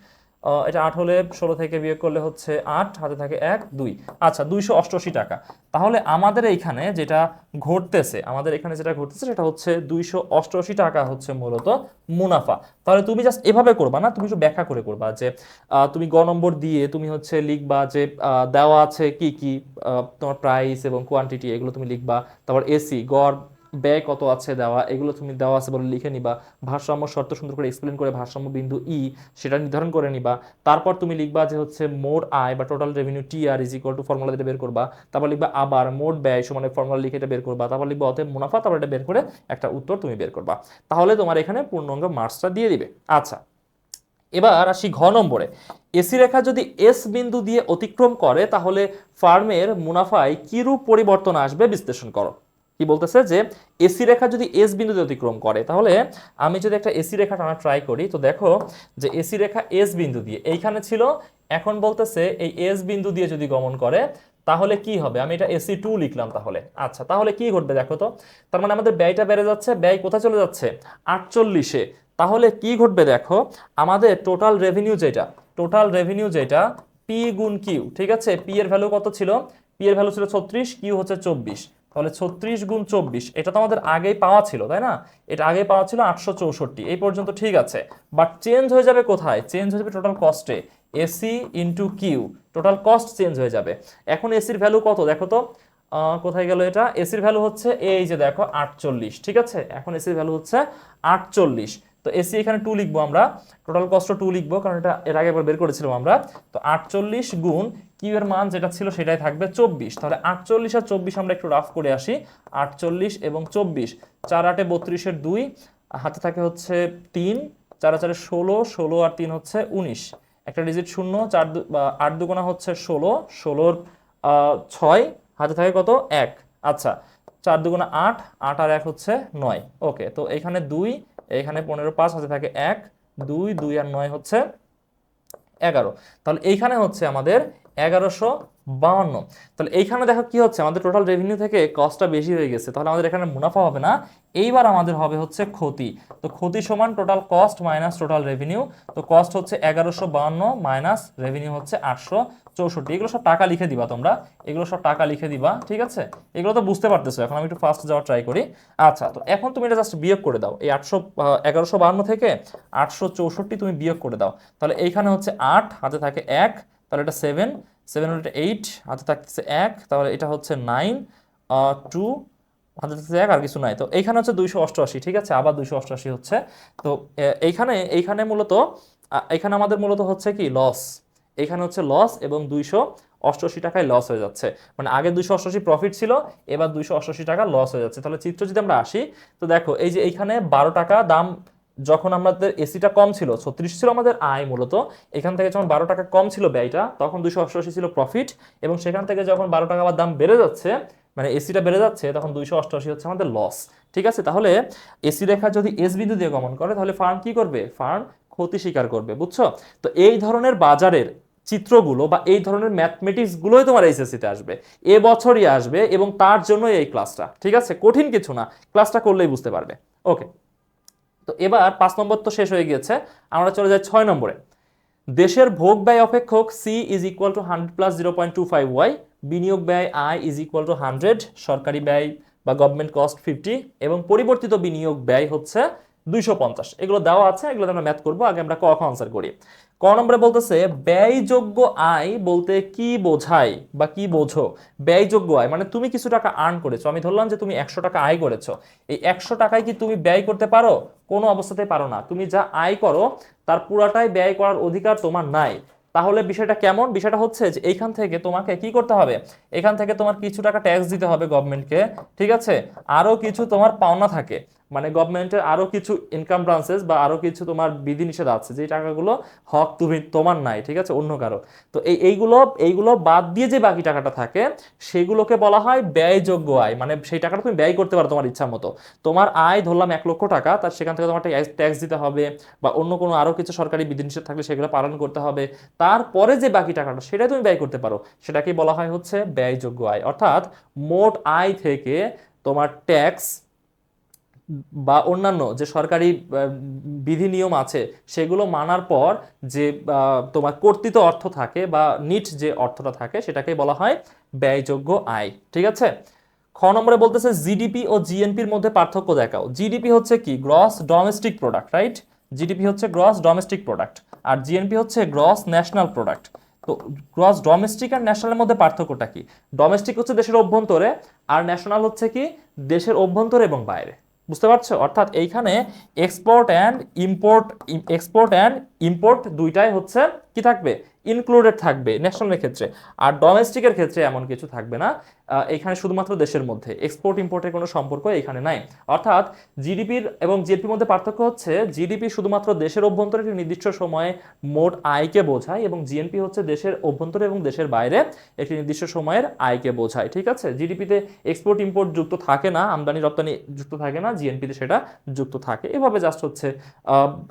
এটা 8 হলে 16 থেকে বিয়োগ করলে হচ্ছে 8, হাতে থাকে 1, 2। আচ্ছা, 288 টাকা। তাহলে আমাদের এইখানে যেটা ঘটতেছে, সেটা হচ্ছে 288 টাকা হচ্ছে মূলত মুনাফা। তাহলে তুমি জাস্ট এভাবে করবা না, তুমি একটু ব্যাখ্যা করে করবা যে তুমি গ নম্বর দিয়ে তুমি হচ্ছে লিখবা যে দেওয়া আছে কি কি, তোমার প্রাইস এবং কোয়ান্টিটি এগুলো তুমি লিখবা, তারপর এসি গড় ব্যয় কত আছে দেওয়া, এগুলো তুমি দেওয়া আছে বলে লিখে নিবা, ভারসাম্য শর্ত সুন্দর করে এক্সপ্লেন করে ভারসাম্য বিন্দু ই সেটা নির্ধারণ করে নিবা। তারপর তুমি লিখবা যে হচ্ছে মোট আয় বা total revenue T R is equal to formula দিয়ে বের করবা। তারপর লিখবা আবার মোট ব্যয় সমান ফর্মুলা লিখে এটা বের করবা। তারপর লিখবা অতএব মুনাফা, তারপর এটা বের করে একটা উত্তর তুমি বের করবা। তাহলে তোমার এখানে পূর্ণাঙ্গ মার্কসটা দিয়ে দিবে। আচ্ছা, এবার আসি ঘ নম্বরে। এসি রেখা যদি এস বিন্দু দিয়ে অতিক্রম করে তাহলে ফার্মের মুনাফায় কিরূপ পরিবর্তন আসবে বিশ্লেষণ করো। কি বলতেছে যে এসি রেখা যদি এস বিন্দু দিয়ে অতিক্রম করে, তাহলে আমি যদি একটা এসি রেখা টানা ট্রাই করি, তো দেখো যে এসি রেখা এস বিন্দু দিয়ে এইখানে ছিল, এখন বলতেছে এই এস বিন্দু দিয়ে যদি গমন করে তাহলে কি হবে? আমি এটা এসি টু লিখলাম তাহলে। আচ্ছা, তাহলে কি ঘটবে দেখো তো, তার মানে আমাদের ব্যয়টা বেড়ে যাচ্ছে, ব্যয় কোথায় চলে যাচ্ছে? 48-এ। তাহলে কি ঘটবে দেখো, আমাদের টোটাল রেভিনিউ যেটা পি গুণ কিউ, ঠিক আছে, পি এর ভ্যালু কত ছিল? পি এর ভ্যালু ছিল 36, কিউ হচ্ছে 24। তাহলে 36 গুণ 24, এটা তো আমাদের আগেই পাওয়া ছিল, তাই না? এটা আগে পাওয়া ছিল 864, এই পর্যন্ত ঠিক আছে। বাট চেঞ্জ হয়ে যাবে কোথায়? চেঞ্জ হয়ে যাবে টোটাল কস্টে, AC into Q, total cost change হয়ে যাবে। এখন এসির ভ্যালু কত দেখো তো, কোথায় গেল এটা? এসির ভ্যালু হচ্ছে এই যে দেখো 48, ঠিক আছে, এখন এসির ভ্যালু হচ্ছে 48। তো এসি এখানে 2 লিখবো আমরা, টোটাল কস্ট 2 লিখবো, কারণ এটা এর আগে একবার বের করেছিলাম আমরা। তো 48 গুণ কিউ এর মান যেটা ছিল সেটাই থাকবে 24। তাহলে 48 আর 24 আমরা একটু রাফ করে আসি, 48 এবং 24, 4 8 32 এর 2, হাতে থাকে হচ্ছে 3, 4 4 16, 16 আর 3 হচ্ছে 19, একটা ডিজিট শূন্য, 4 8 দুগুণা হচ্ছে 16, 16 6, হাতে থাকে কত? 1। আচ্ছা, 4 দুগুণা 8, 8 আর 1 হচ্ছে 9। ওকে, তো এখানে 2, এখানে 15 5, হাতে থাকে 1, 2 2 আর 9 হচ্ছে 11। তাহলে এইখানে হচ্ছে আমাদের 1152। তাহলে এইখানে দেখো কি হচ্ছে, আমাদের টোটাল রেভিনিউ থেকে কস্টটা বেশি হয়ে গেছে, তাহলে আমাদের এখানে মুনাফা হবে না, এইবার আমাদের হবে হচ্ছে ক্ষতি। তো ক্ষতি সমান total cost minus total revenue. তো কস্ট হচ্ছে 1152 মাইনাস রেভিনিউ হচ্ছে 864। এগুলো সব টাকা লিখে দিবা তোমরা, এগুলো সব টাকা লিখে দিবা, ঠিক আছে? এগুলো তো বুঝতে পারতেছো, এখন আমি একটু ফাস্ট যাওয়ার ট্রাই করি। আচ্ছা, তো এখন তুমি এটা জাস্ট বিয়োগ করে দাও, এই 1152 থেকে 864 তুমি বিয়োগ করে দাও। তাহলে এইখানে হচ্ছে 8, হাতে থাকে 1, তাহলে এটা 7, 7 হলে এটা 8, হাতে থাকছে 1, তাহলে এটা হচ্ছে 9, 2, হাতে থাকছে 1 আর কিছু নাই। তো এইখানে হচ্ছে 288, ঠিক আছে, আবার 288 হচ্ছে। তো এইখানে মূলত এখানে আমাদের মূলত হচ্ছে কি লস, এইখানে হচ্ছে লস এবং 288 টাকায় লস হয়ে যাচ্ছে। মানে আগে 288 প্রফিট ছিল, এবার 288 টাকা লস হয়ে যাচ্ছে। তাহলে চিত্র যদি আমরা আসি, তো দেখো এই যে এইখানে 12 টাকা দাম, যখন আমাদের এসিটা কম ছিল, 36 ছিল আমাদের আয় মূলত, এখান থেকে যখন 12 টাকা কম ছিল ব্যয়টা, তখন 288 ছিল প্রফিট, এবং সেখান থেকে যখন 12 টাকা আবার দাম বেড়ে যাচ্ছে, মানে এসিটা বেড়ে যাচ্ছে, তখন 288 হচ্ছে আমাদের লস। ঠিক আছে, তাহলে এসি রেখা যদি এস বিন্দু দিয়ে গমন করে তাহলে ফার্ম কি করবে? ফার্ম ক্ষতি স্বীকার করবে, বুঝছো? তো এই ধরনের বাজারের চিত্রগুলো বা এই ধরনের ম্যাথমেটিক্স গুলোই তোমার এইচএসসিতে আসবে, এ বছরই আসবে, এবং তার জন্যই এই ক্লাসটা, ঠিক আছে? কঠিন কিছু না, ক্লাসটা করলেই বুঝতে পারবে। ওকে, তো এবার 5 নম্বর তো শেষ হয়ে গিয়েছে, আমরা চলে যাই 6 নম্বরে। দেশের ভোগ ব্যয় অপেক্ষক C is equal to 100 plus 0.25y, বিনিয়োগ ব্যয় আই ইজ ইকুয়াল টু 100, সরকারি ব্যয় বা গভর্নমেন্ট কস্ট 50, এবং পরিবর্তিত বিনিয়োগ ব্যয় হচ্ছে 250। এগুলো দেওয়া আছে, এগুলো আমরা ম্যাথ করবো, আগে আমরা ক আনসার করি। ক নম্বরে বলতেছে ব্যয়যোগ্য আয় বলতে কি বোঝায় বা কি বোঝো? ব্যয়যোগ্য আয় মানে তুমি কিছু টাকা আর্ন করেছো, আমি ধরলাম যে তুমি 100 টাকা আয় করেছো, এই 100 টাকায় কি তুমি ব্যয় করতে পারো? কোনো অবস্থাতেই পারো না। তুমি যা আয় করো তার পুরাটাই ব্যয় করার অধিকার তোমার নাই। তাহলে বিষয়টা কেমন? বিষয়টা হচ্ছে যে এইখান থেকে তোমাকে কি করতে হবে, এখান থেকে তোমার কিছু টাকা ট্যাক্স দিতে হবে গভর্নমেন্টকে, ঠিক আছে, আরো কিছু তোমার পাওনা থাকে, মানে গভর্নমেন্টের আরো কিছু ইনকাম ব্রাঞ্চেস বা আরো কিছু তোমার বিধিনিষেধ আছে যে টাকাগুলো হক তোমার নাই, ঠিক আছে, অন্য কারো। তো এইগুলো এইগুলো বাদ দিয়ে যে বাকি টাকাটা থাকে সেগুলোকে বলা হয় ব্যয়যোগ্য আয়, মানে সেই টাকাটা তুমি ব্যয় করতে পারো তোমার ইচ্ছা মতো। তোমার আয় ধরলাম 1 লক্ষ টাকা, তার সেখান থেকে তোমার ট্যাক্স দিতে হবে বা অন্য কোনো আরো কিছু সরকারি বিধিনিষেধ থাকলে সেগুলো পালন করতে হবে, তারপরে যে বাকি টাকাটা সেটাই তুমি ব্যয় করতে পারো, সেটাকেই বলা হয় হচ্ছে ব্যয়যোগ্য আয়। অর্থাৎ মোট আয় থেকে তোমার ট্যাক্স বা অন্যান্য যে সরকারি বিধি নিয়ম আছে সেগুলো মানার পর যে তোমার কর্তৃত অর্থ থাকে বা নিট যে অর্থটা থাকে সেটাকে বলা হয় ব্যয়যোগ্য আয়, ঠিক আছে। খ নম্বরে বলতেছে জিডিপি ও জিএনপির মধ্যে পার্থক্য দেখাও। জিডিপি হচ্ছে কি, gross domestic product, right? GDP হচ্ছে গ্রস ডোমেস্টিক প্রোডাক্ট, আর জিএনপি হচ্ছে গ্রস ন্যাশনাল প্রোডাক্ট। তো গ্রস ডোমেস্টিক আর ন্যাশনালের মধ্যে পার্থক্যটা কি? ডোমেস্টিক হচ্ছে দেশের অভ্যন্তরে, আর ন্যাশনাল হচ্ছে কি দেশের অভ্যন্তরে এবং বাইরে। বুঝতে পারছো? অর্থাৎ এইখানে এক্সপোর্ট অ্যান্ড ইম্পোর্ট দুইটাই হচ্ছে কি থাকবে, ইনক্লুডেড থাকবে ন্যাশনালের ক্ষেত্রে। আর ডোমেস্টিকের ক্ষেত্রে এমন কিছু থাকবে না, এখানে শুধুমাত্র দেশের মধ্যে, এক্সপোর্ট ইম্পোর্টের কোনো সম্পর্ক এখানে নাই। অর্থাৎ জিডিপির এবং জিএনপির মধ্যে পার্থক্য হচ্ছে জিডিপি শুধুমাত্র দেশের অভ্যন্তরে একটি নির্দিষ্ট সময়ে মোট আয়কে বোঝায়, এবং জিএনপি হচ্ছে দেশের অভ্যন্তরে এবং দেশের বাইরে একটি নির্দিষ্ট সময়ের আয়কে বোঝায়, ঠিক আছে। জিডিপিতে এক্সপোর্ট ইম্পোর্ট যুক্ত থাকে না, আমদানি রপ্তানি যুক্ত থাকে না, জিএনপিতে সেটা যুক্ত থাকে। এভাবে জাস্ট হচ্ছে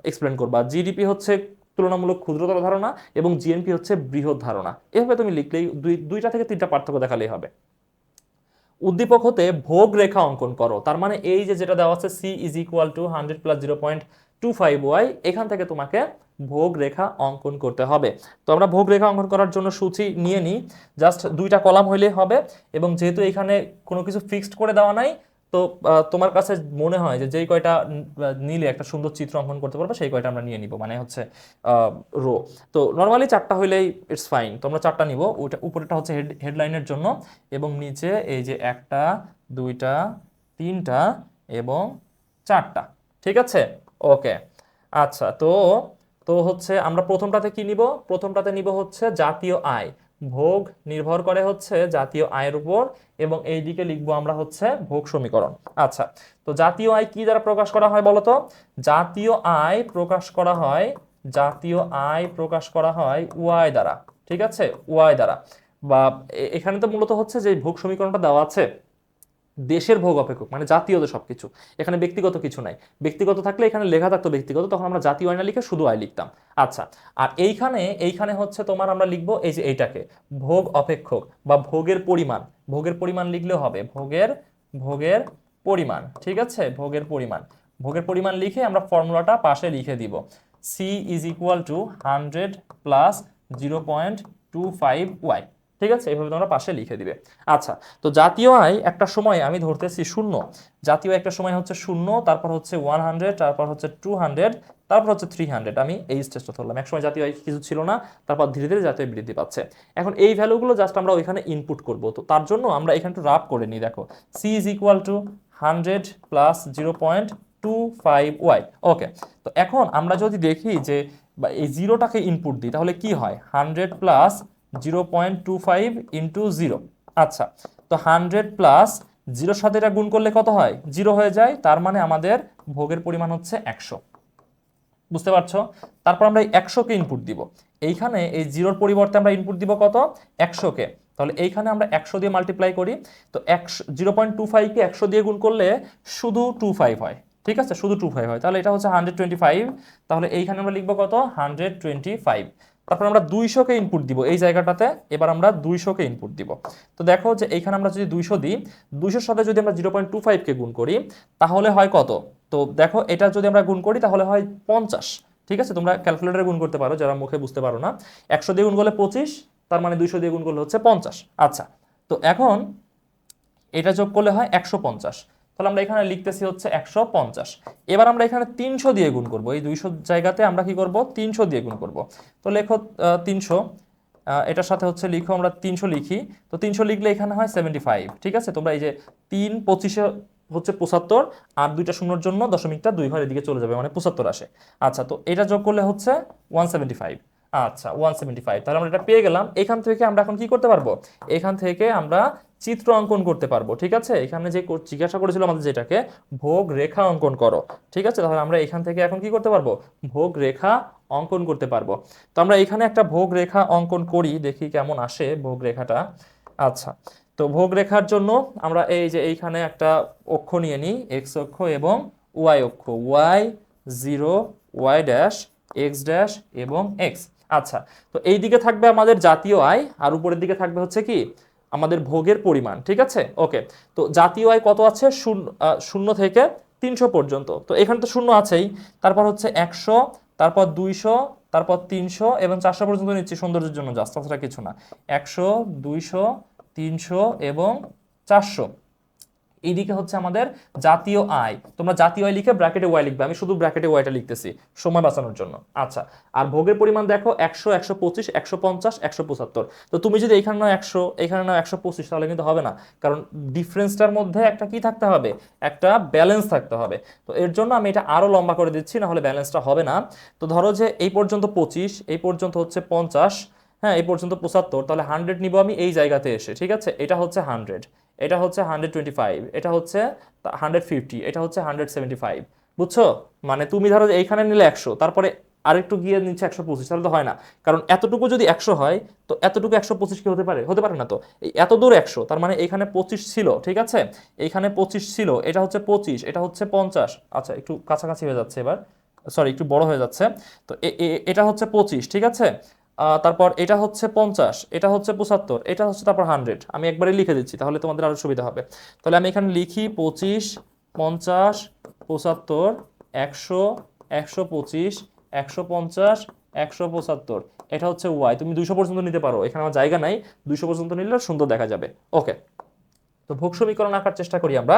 এক্সপ্লেন করবা। জিডিপি হচ্ছে তুলনামূলক ক্ষুদ্রতর ধারণা এবং জিএনপি হচ্ছে বৃহৎ ধারণা। এভাবে তুমি লিখলেই দুইটা থেকে তিনটা পার্থক্য দেখালেই হবে। উদ্দীপক হতে ভোগ রেখা অঙ্কন করো। তার মানে এই যে যেটা দেওয়া আছে C is equal to 100 plus 0.25y, এখান থেকে তোমাকে ভোগ রেখা অঙ্কন করতে হবে। তো আমরা ভোগ রেখা অঙ্কন করার জন্য সূচি নিয়ে নিই, জাস্ট দুইটা কলাম হইলেই হবে। এবং যেহেতু এখানে কোনো কিছু ফিক্সড করে দেওয়া নাই, তো তোমার কাছে মনে হয় যে যেই কয়টা নিলে একটা সুন্দর চিত্র অঙ্কন করতে পারবে সেই কয়টা আমরা নিয়ে নিব, মানে হচ্ছে রো। তো নর্মালি 4টা হইলেই ইটস ফাইন, তোমরা 4টা নিব। ওইটা উপরেটা হচ্ছে হেডলাইনের জন্য, এবং নিচে এই যে 1টা 2টা 3টা এবং 4টা, ঠিক আছে। ওকে, আচ্ছা। তো তো হচ্ছে আমরা প্রথমটাতে কি নিব? প্রথমটাতে নিব হচ্ছে জাতীয় আয়। ভোগ নির্ভর করে হচ্ছে জাতীয় আয়ের উপর, এবং এই দিকে লিখবো আমরা হচ্ছে ভোগ সমীকরণ। আচ্ছা, তো জাতীয় আয় কি দ্বারা প্রকাশ করা হয় বলতো? জাতীয় আয় প্রকাশ করা হয়, জাতীয় আয় প্রকাশ করা হয় ওয়াই দ্বারা, ঠিক আছে, ওয়াই দ্বারা। বা এখানে তো মূলত হচ্ছে যে ভোগ সমীকরণটা দেওয়া আছে দেশের ভোগ অপেক্ষক, মানে জাতীয় সবকিছু, এখানে ব্যক্তিগত কিছু নাই। ব্যক্তিগত থাকলে এখানে লেখা থাকতো ব্যক্তিগত, তখন আমরা জাতীয় আয় না লিখে শুধু আয় লিখতাম। আচ্ছা, আর এইখানে হচ্ছে তোমার আমরা লিখবো এই যে এইটাকে ভোগ অপেক্ষক বা ভোগের পরিমাণ। ভোগের পরিমাণ লিখলেও হবে, ভোগের পরিমাণ, ঠিক আছে, ভোগের পরিমাণ। ভোগের পরিমাণ লিখে আমরা ফর্মুলাটা পাশে লিখে দিব, C is equal to 100 plus 0.25y, ঠিক আছে, এইভাবে তোমরা পাশে লিখে দিবে। আচ্ছা, তো জাতীয় আয় একটা সময় আমি ধরতেছি 0, জাতীয় একটা সময় হচ্ছে 0, তারপর হচ্ছে 100, তারপর হচ্ছে 200, তারপর হচ্ছে 300। আমি এই স্টেজটা ধরলাম। একসময় জাতীয় আয় কিছু ছিল না, তারপর ধীরে ধীরে জাতীয় বৃদ্ধি পাচ্ছে। এখন এই ভ্যালুগুলো জাস্ট আমরা ওইখানে ইনপুট করব। তো তার জন্য আমরা এখানে একটু রাফ করে নিই। দেখো, C is equal to 100 plus 0.25y। Okay, তো এখন আমরা যদি দেখি যে এই জিরোটাকে ইনপুট দিই তাহলে কি হয়, 100 প্লাস 0.25 ইন্টু 0। আচ্ছা, তো 100 প্লাস 0 সাথে এটা গুণ করলে কত হয়, 0 হয়ে যায়। তার মানে আমাদের ভোগের পরিমাণ হচ্ছে 100। বুঝতে পারছো? তারপর আমরা এই 100কে ইনপুট দিব এইখানে, এই 0-র পরিবর্তে আমরা ইনপুট দিব কত, 100কে। তাহলে এইখানে আমরা 100 দিয়ে মাল্টিপ্লাই করি। তো 0.25কে 100 দিয়ে গুণ করলে শুধু 25 হয়, ঠিক আছে, শুধু 25 হয়। তাহলে এটা হচ্ছে 125। তাহলে এইখানে আমরা লিখবো কত, 125। তারপর আমরা 200কে ইনপুট দিব এই জায়গাটাতে। এবার আমরা 200কে ইনপুট দিব। তো দেখো যে এইখানে আমরা যদি 200 দিই, 200-র সাথে যদি আমরা 0.25কে গুণ করি তাহলে হয় কত। তো দেখো এটা যদি আমরা গুণ করি তাহলে হয় 50, ঠিক আছে। তোমরা ক্যালকুলেটরে গুণ করতে পারো যারা মুখে বুঝতে পারো না। 100 দিয়ে গুণ করলে 25, তার মানে 200 দিয়ে গুণ করলে হচ্ছে 50। আচ্ছা, তো এখন এটা যোগ করলে হয় 150। তাহলে আমরা এখানে লিখতেছি হচ্ছে 150। এবার আমরা এখানে 300 দিয়ে গুণ করব। এই 200 জায়গাতে আমরা কি করব, 300 দিয়ে গুণ করব। তো লেখো 300, এটার সাথে হচ্ছে লিখো, আমরা 300 লিখি। তো 300 লিখলে এখানে হয় 75, ঠিক আছে। তোমরা এই যে 3 25-এ হচ্ছে 75, আর 2টা শূন্যর জন্য দশমিকটা 2 ঘরের দিকে চলে যাবে, মানে 75 আসে। আচ্ছা, তো এটা যোগ করলে হচ্ছে 175। আচ্ছা 175, তাহলে আমরা এটা পেয়ে গেলাম। এখান থেকে আমরা এখন কি করতে পারবো, এখান থেকে আমরা চিত্র অঙ্কন করতে পারবো। ঠিক আছে, এখানে যে জিজ্ঞাসা করেছিল আমাদের যেটাকে ভোগ রেখা অঙ্কন করো, ঠিক আছে, তাহলে আমরা এখান থেকে এখন কি করতে পারবো, ভোগ রেখা অঙ্কন করতে পারবো। তো আমরা এখানে একটা ভোগ রেখা অঙ্কন করি, দেখি কেমন আসে ভোগ রেখাটা। আচ্ছা, তো ভোগ রেখার জন্য আমরা এই যে এইখানে একটা অক্ষ নিয়ে নিই, এক্স অক্ষ এবং ওয়াই অক্ষ, Y zero, Y dash, X dash এবং এক্স। আচ্ছা, তো এই দিকে থাকবে আমাদের জাতীয় আয়, আর উপরের দিকে থাকবে হচ্ছে কি আমাদের ভোগের পরিমাণ। ঠিক আছে, ওকে। তো জাতীয় আয় কত আছে, শূন্য থেকে 300 পর্যন্ত। তো এখানে তো শূন্য আছেই, তারপর হচ্ছে 100, তারপর 200, তারপর 300 এবং 400 পর্যন্ত নিচ্ছি সৌন্দর্যের জন্য, জাস্ট তাছাড়া কিছু না। 100, 200, 300 এবং 400। এইদিকে হচ্ছে আমাদের জাতীয় আয়। তোমরা জাতীয় আয় লিখে ব্র্যাকেটে ওয়াই লিখবে, আমি শুধু ব্র্যাকেটে ওয়াইটা লিখতেছি সময় বাঁচানোর জন্য। আচ্ছা, আর ভোগের পরিমাণ দেখো 100, 125, 150, 175। তো তুমি যদি এখানে নাও 100, এখানে নাও 125, তাহলে কিন্তু হবে না, কারণ ডিফারেন্সটার মধ্যে একটা কি থাকতে হবে, একটা ব্যালেন্স থাকতে হবে। তো এর জন্য আমি এটা আরো লম্বা করে দিচ্ছি, না হলে ব্যালেন্সটা হবে না। তো ধরো যে এই পর্যন্ত 25, এই পর্যন্ত হচ্ছে 50, হ্যাঁ এই পর্যন্ত 75, তাহলে 100 নিব আমি এই জায়গাতে এসে। ঠিক আছে, এটা হচ্ছে 100, এটা হচ্ছে 125, এটা হচ্ছে 150, এটা হচ্ছে 175। বুঝছো, মানে তুমি ধরো এইখানে নিলে 100, তারপরে আরেকটু গিয়ে নিচ্ছে 125, তাহলে তো হয় না, কারণ এতটুকু যদি 100 হয় তো এতটুকু 125 কি হতে পারে, হতে পারে না। তো এই এত দূর 100, তার মানে এখানে 25 ছিল। ঠিক আছে, এইখানে 25 ছিল, এটা হচ্ছে 25, এটা হচ্ছে 50। আচ্ছা, একটু কাছাকাছি হয়ে যাচ্ছে এবার, সরি একটু বড় হয়ে যাচ্ছে। তো এটা হচ্ছে 25, ঠিক আছে, তারপর এটা হচ্ছে 50, এটা হচ্ছে 75, এটা হচ্ছে তারপর 100। আমি একবারে লিখে দিচ্ছি তাহলে তোমাদের আরো সুবিধা হবে। তাহলে আমি এখানে লিখি 25, 50, 75, 100, 125, 150, 175। এটা হচ্ছে ওয়াই। তুমি 200 পর্যন্ত নিতে পারো, এখানে আমার জায়গা নাই, 200 পর্যন্ত নিলে সুন্দর দেখা যাবে। ওকে, তো ভোগ সমীকরণ আঁকার চেষ্টা করি আমরা।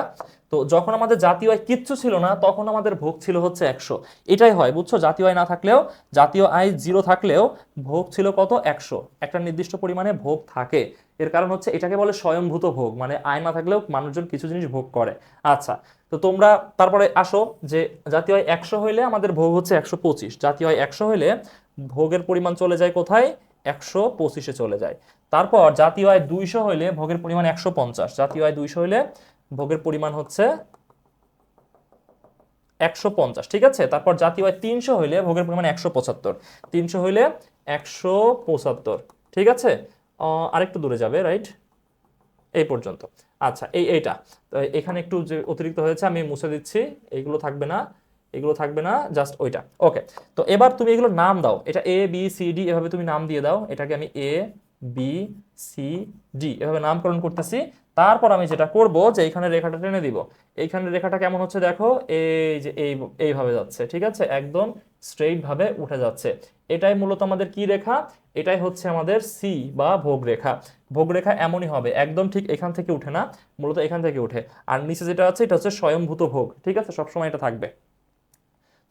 তো যখন আমাদের জাতীয় আয় কিচ্ছু ছিল না, তখন আমাদের ভোগ ছিল হচ্ছে 100। এটাই হয়, বুঝছো, জাতীয় আয় না থাকলেও, জাতীয় আয় 0 থাকলেও ভোগ ছিল কত, 100। একটা নির্দিষ্ট পরিমাণে ভোগ থাকে, এর কারণ হচ্ছে এটাকে বলে স্বয়ংভূত ভোগ, মানে আয় না থাকলেও মানুষজন কিছু জিনিস ভোগ করে। আচ্ছা, তো তোমরা তারপরে আসো যে জাতীয় আয় 100 হইলে আমাদের ভোগ হচ্ছে 125, জাতীয় আয় 100 হইলে ভোগের পরিমাণ চলে যায় কোথায়, 125-এ চলে যায়। তারপর জাতীয় আয় 200 হইলে ভোগের পরিমাণ 150, জাতীয় আয় 200 হইলে ভোগের পরিমাণ হচ্ছে 150। ঠিক আছে, তারপর জাতীয় আয় 300 হইলে ভোগের পরিমাণ 175, 300 হইলে 175। ঠিক আছে, আরেকটু দূরে যাবে, রাইট, এই পর্যন্ত। আচ্ছা, এইটা তো এখানে একটু যে অতিরিক্ত হয়েছে আমি মুছে দিচ্ছি, এইগুলো থাকবে না, এগুলো থাকবে না, জাস্ট ওইটা। ওকে, তো এবার তুমি এগুলো নাম দাও, এটা এ বি সি ডি এভাবে তুমি নাম দিয়ে দাও, এটাকে আমি এ বি সি ডি এভাবে নামকরণ করতেছি। তারপর আমি যেটা করব যে এইখানে রেখাটা টেনে দিব, এইখানে রেখাটা কেমন হচ্ছে দেখো, এই যে এইভাবে যাচ্ছে। ঠিক আছে, একদম স্ট্রেইট ভাবে উঠে যাচ্ছে। এটাই মূলত আমাদের কি রেখা, এটাই হচ্ছে আমাদের সি বা ভোগ রেখা। ভোগ রেখা এমনই হবে, একদম ঠিক এখান থেকে উঠে না, মূলত এখান থেকে উঠে। আর নিচে যেটা আছে এটা হচ্ছে স্বয়ংভূত ভোগ। ঠিক আছে, সবসময় এটা থাকবে।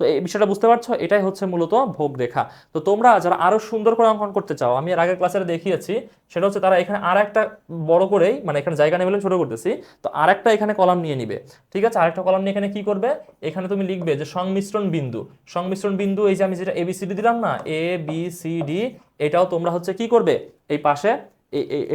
তো এই বিষয়টা বুঝতে পারছো, এটাই হচ্ছে মূলত ভোগ রেখা। তো তোমরা যারা আরো সুন্দর করে অঙ্কন করতে চাও, আমি এর আগের ক্লাসে দেখিয়েছি, সেটা হচ্ছে তারা এখানে আর একটা বড় করেই, মানে এখানে জায়গা নেই বলে ছোট করতেছি, তো আর একটা এখানে কলাম নিয়ে নিবে। ঠিক আছে, আরেকটা কলাম নিয়ে এখানে কি করবে, এখানে তুমি লিখবে যে সংমিশ্রণ বিন্দু। সংমিশ্রণ বিন্দু, এই যে আমি যেটা এবিসিডি দিলাম না, এ বি সি ডি, এটাও তোমরা হচ্ছে কি করবে, এই পাশে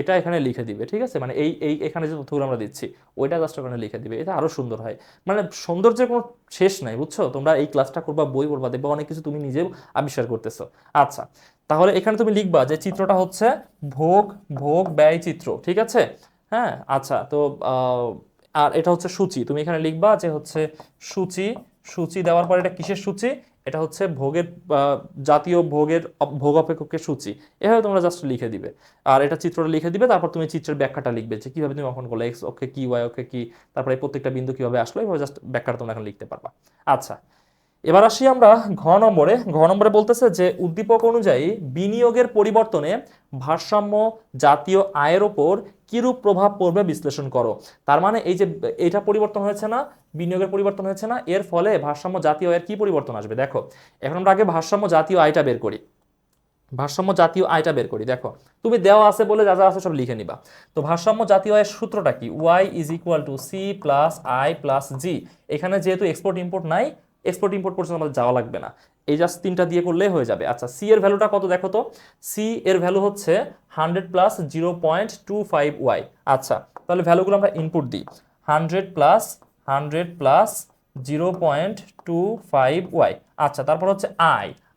এটা এখানে লিখে দিবে। ঠিক আছে, মানে এই এই এখানে যে তথ্যগুলো আমরা দিচ্ছি ওইটা জাস্ট ওখানে লিখে দিবে, এটা আরো সুন্দর হয়। মানে সৌন্দর্যের কোনো শেষ নাই, বুঝছো, তোমরা এই ক্লাসটা করবা, বই পড়বা, দেখবা অনেক কিছু তুমি নিজেও আবিষ্কার করতেছো। আচ্ছা, তাহলে এখানে তুমি লিখবা যে চিত্রটা হচ্ছে ভোগ ভোগ ব্যয় চিত্র। ঠিক আছে, হ্যাঁ, আচ্ছা, তো আর এটা হচ্ছে সূচি, তুমি এখানে লিখবা যে হচ্ছে সূচি। সূচি দেওয়ার পর এটা কিসের সূচি, এটা হচ্ছে ভোগের, জাতীয় ভোগের, ভোগ অপেক্ষকের সূচি। এভাবে তোমরা জাস্ট লিখে দিবে, আর এটা চিত্রটা লিখে দিবে। তারপর তুমি চিত্রের ব্যাখ্যাটা লিখবে যে কিভাবে তুমি অঙ্কন করলে, এক্স অক্ষে কি, ওয়াই অক্ষে কি, তারপরে প্রত্যেকটা বিন্দু কিভাবে আসলো, এইভাবে জাস্ট ব্যাখ্যাটা তোমরা এখন লিখতে পারবা। আচ্ছা, এবার আসি আমরা ঘ নম্বরে। ঘ নম্বরে বলতেছে যে উদ্দীপক অনুযায়ী বিনিয়োগের পরিবর্তনে ভারসাম্য জাতীয় আয়ের ওপর কিরূপ প্রভাব পড়বে বিশ্লেষণ করো। তার মানে এই যে এটা পরিবর্তন হয়েছে না, বিনিয়োগের পরিবর্তন হয়েছে না, এর ফলে ভারসাম্য জাতীয় আয়ের কি পরিবর্তন আসবে দেখো। এখন আমরা আগে ভারসাম্য জাতীয় আয়টা বের করি, ভারসাম্য জাতীয় আয়টা বের করি। দেখো, তুমি দেওয়া আছে বলে যা যা আছে সব লিখে নিবা। তো ভারসাম্য জাতীয় আয়ের সূত্রটা কি, Y is equal to C plus I plus G. এখানে যেহেতু এক্সপোর্ট ইম্পোর্ট নাই, এক্সপোর্ট ইম্পোর্ট পর্যন্ত আমাদের যাওয়া লাগবে না, এই জাস্ট 3টা দিয়ে করলেই হয়ে যাবে। আচ্ছা, সি এর ভ্যালুটা কত দেখো তো, সি এর ভ্যালু হচ্ছে 100 প্লাস 0.25y। আচ্ছা, তাহলে ভ্যালুগুলো আমরা ইনপুট দিই, 100 প্লাস 0.25y। আচ্ছা, তারপর হচ্ছে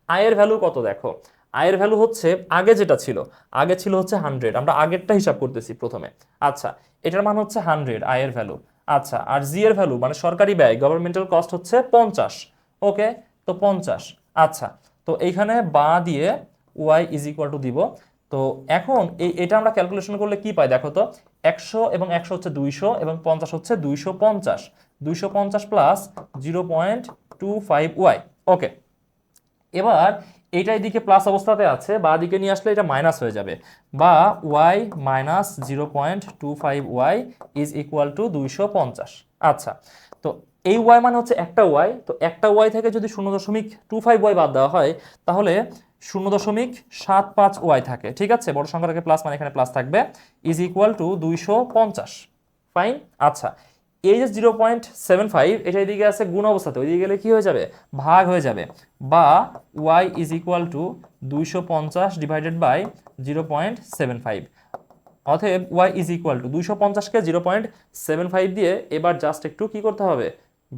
আয়ের ভ্যালু কত দেখো, আয়ের ভ্যালু হচ্ছে আগে যেটা ছিল, আগে ছিল হচ্ছে 100, আমরা আগেরটা হিসাব করতেছি প্রথমে। আচ্ছা, এটার মান হচ্ছে 100 আয়ের ভ্যালু। আচ্ছা, আর জি এর ভ্যালু মানে সরকারি ব্যয়, গভর্নমেন্টাল কস্ট হচ্ছে 50। ওকে, তো 50। আচ্ছা, তো এইখানে বা দিয়ে ওয়াই ইজ ইকুয়াল টু দিব। তো এখন এটা আমরা ক্যালকুলেশন করলে কি পাই দেখো তো, 100 এবং 100 হচ্ছে 200 এবং 50 হচ্ছে 250, 250 প্লাস 0.25y। ওকে, এবার এটা এদিকে প্লাস অবস্থাতে আছে, বা দিকে নিয়ে আসলে এটা মাইনাস হয়ে যাবে, বা Y minus 0.25y is equal to 250। আচ্ছা, তো এই ওয়াই মানে হচ্ছে একটা ওয়াই, তো একটা ওয়াই থেকে যদি 0.25y বাদ দেওয়া হয় তাহলে 0.75y থাকে। ঠিক আছে, বড় সংখ্যা থেকে প্লাস মানে এখানে প্লাস থাকবে, ইজ ইকুয়াল টু 250। ফাইন। আচ্ছা, এই যে 0.75 এটা এদিকে আছে গুণ অবস্থাতে, ওইদিকে গেলে কি হয়ে যাবে, ভাগ হয়ে যাবে, বা y is equal to 250 divided by 0.75। অতএব y ইজ ইকুয়াল টু 250কে 0.75 দিয়ে এবার জাস্ট একটু কি করতে হবে,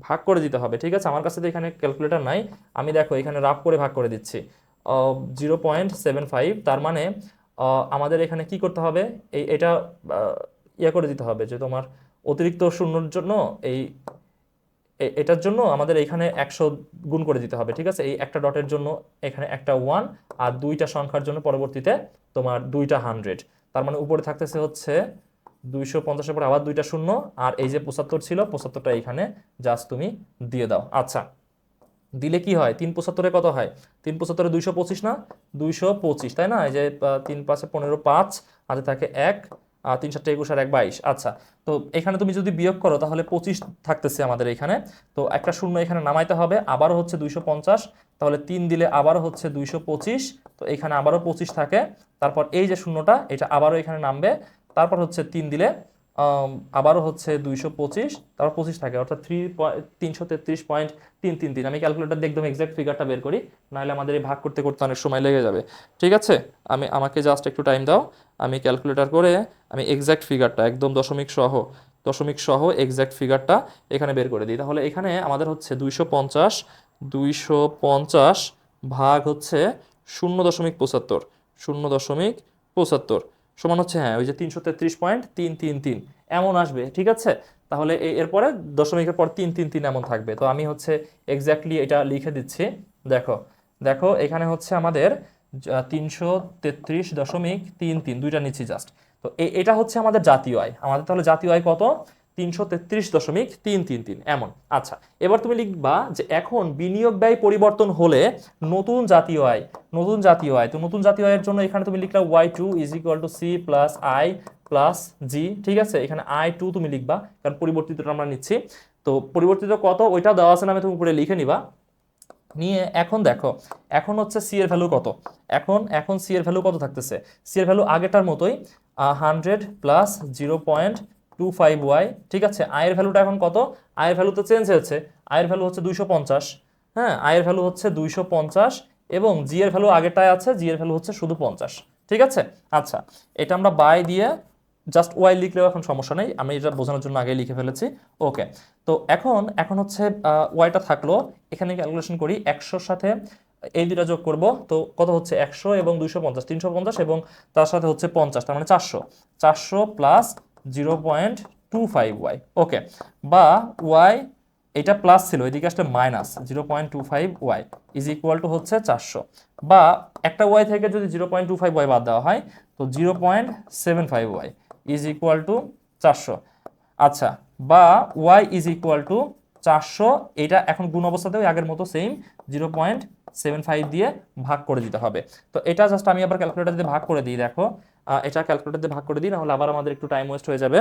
ভাগ করে দিতে হবে। ঠিক আছে, আমার কাছে তো এখানে ক্যালকুলেটর নাই, আমি দেখো এখানে রাফ করে ভাগ করে দিচ্ছি। 0.75 তার মানে আমাদের এখানে কি করতে হবে, এটা ইয়ে করে দিতে হবে যে তোমার অতিরিক্ত শূন্যর জন্য এটার জন্য আমাদের এখানে 100 গুণ করে দিতে হবে। ঠিক আছে, এই একটা ডটের জন্য এখানে একটা 1, আর দুইটা সংখ্যার জন্য পরবর্তীতে তোমার দুইটা 100, তার মানে উপরে থাকতেছে হচ্ছে 250-এর পর আবার দুইটা শূন্য, আর এই যে 75 ছিল 75টা এইখানে জাস্ট তুমি দিয়ে দাও। আচ্ছা, দিলে কি হয়, 3×75 কত হয়, 3×75 225 না, 225 তাই না, এই যে 3×5 = 15, 5 হাতে থাকে 1, 3×7 = 21 আর 1 22। আচ্ছা, তো এখানে তুমি যদি বিয়োগ করো তাহলে 25 থাকতেছে আমাদের এখানে, তো একটা শূন্য এখানে নামাইতে হবে, আবারও হচ্ছে 250, তাহলে 3 দিলে আবারও হচ্ছে 225, তো এখানে আবারও 25 থাকে, তারপর এই যে শূন্যটা এটা আবারও এখানে নামবে, তারপর হচ্ছে 3 দিলে আবারও হচ্ছে 225, তারপর 25 থাকে, অর্থাৎ 333.333। আমি ক্যালকুলেটর দিয়ে একদম এক্সাক্ট ফিগারটা বের করি, নাহলে আমাদের এই ভাগ করতে করতে অনেক সময় লেগে যাবে। ঠিক আছে, আমাকে জাস্ট একটু টাইম দাও, আমি ক্যালকুলেটর করে আমি এক্সাক্ট ফিগারটা একদম দশমিক সহ এক্সাক্ট ফিগারটা এখানে বের করে দিই। তাহলে এখানে আমাদের হচ্ছে 250 ভাগ হচ্ছে 0.75, 0.75 সমান হচ্ছে, হ্যাঁ ওই যে 333.333 এমন আসবে। ঠিক আছে, তাহলে এরপরে দশমিকের পর 333 এমন থাকবে। তো আমি হচ্ছে এক্স্যাক্টলি এটা লিখে দিচ্ছি। দেখো দেখো এখানে হচ্ছে আমাদের 333.33 দুইটা নিচ্ছি জাস্ট। তো এটা হচ্ছে আমাদের জাতীয় আয়, আমাদের তাহলে জাতীয় আয় কত, 333.333 এমন। আচ্ছা, এবার তুমি লিখবা যে এখন বিনিয়োগ ব্যয় পরিবর্তন হলে নতুন জাতীয় আয়, তো নতুন জাতীয় আয়ের জন্য এখানে তুমি লিখলা y2 is equal to C plus I plus G. ঠিক আছে, এখানে i2 তুমি লিখবা কারণ পরিবর্তিতটা আমরা নিচ্ছি, তো পরিবর্তিত কত ওইটা দেওয়া আছে নামে তুমি উপরে লিখে নিবা। নিয়ে এখন দেখো এখন হচ্ছে সি এর ভ্যালু কত, এখন সি এর ভ্যালু কত থাকতেছে, সি এর ভ্যালু আগেটার মতোই 100 প্লাস 0.25y। ঠিক আছে, আয়ের ভ্যালুটা এখন কত, আয়ের ভ্যালু তো চেঞ্জ হয়েছে, আয়ের ভ্যালু হচ্ছে 250। হ্যাঁ, আয়ের ভ্যালু হচ্ছে 250 এবং জি এর ভ্যালু আগেরটায় আছে, জি এর ভ্যালু হচ্ছে শুধু 50। ঠিক আছে, আচ্ছা এটা আমরা বাই দিয়ে জাস্ট ওয়াই লিখলেও এখন সমস্যা নেই, আমি এটা বোঝানোর জন্য আগেই লিখে ফেলেছি। ওকে, তো এখন হচ্ছে ওয়াইটা থাকলো, এখানে ক্যালকুলেশন করি 100-র সাথে এই দুটা যোগ করব, তো কত হচ্ছে 100 এবং 250 350 এবং তার সাথে হচ্ছে 50, তার মানে 400 প্লাস 0.25y। ওকে, বা ওয়াই এটা প্লাস ছিল এদিকে আসলে minus 0.25y is equal two হচ্ছে 400, বা একটা ওয়াই থেকে যদি 0.25y বাদ দেওয়া হয় তো 0.75y ইজ ইকুয়াল টু 400। আচ্ছা, বা y ইজ ইকুয়াল টু 400, এটা এখন গুণ অবস্থাতেও আগের মতো সেম 0.75 দিয়ে ভাগ করে দিতে হবে। তো এটা জাস্ট আমি আবার ক্যালকুলেটর দিয়ে ভাগ করে দিই। দেখো এটা ক্যালকুলেটর দিয়ে ভাগ করে দিই, নাহলে আবার আমাদের একটু টাইম ওয়েস্ট হয়ে যাবে।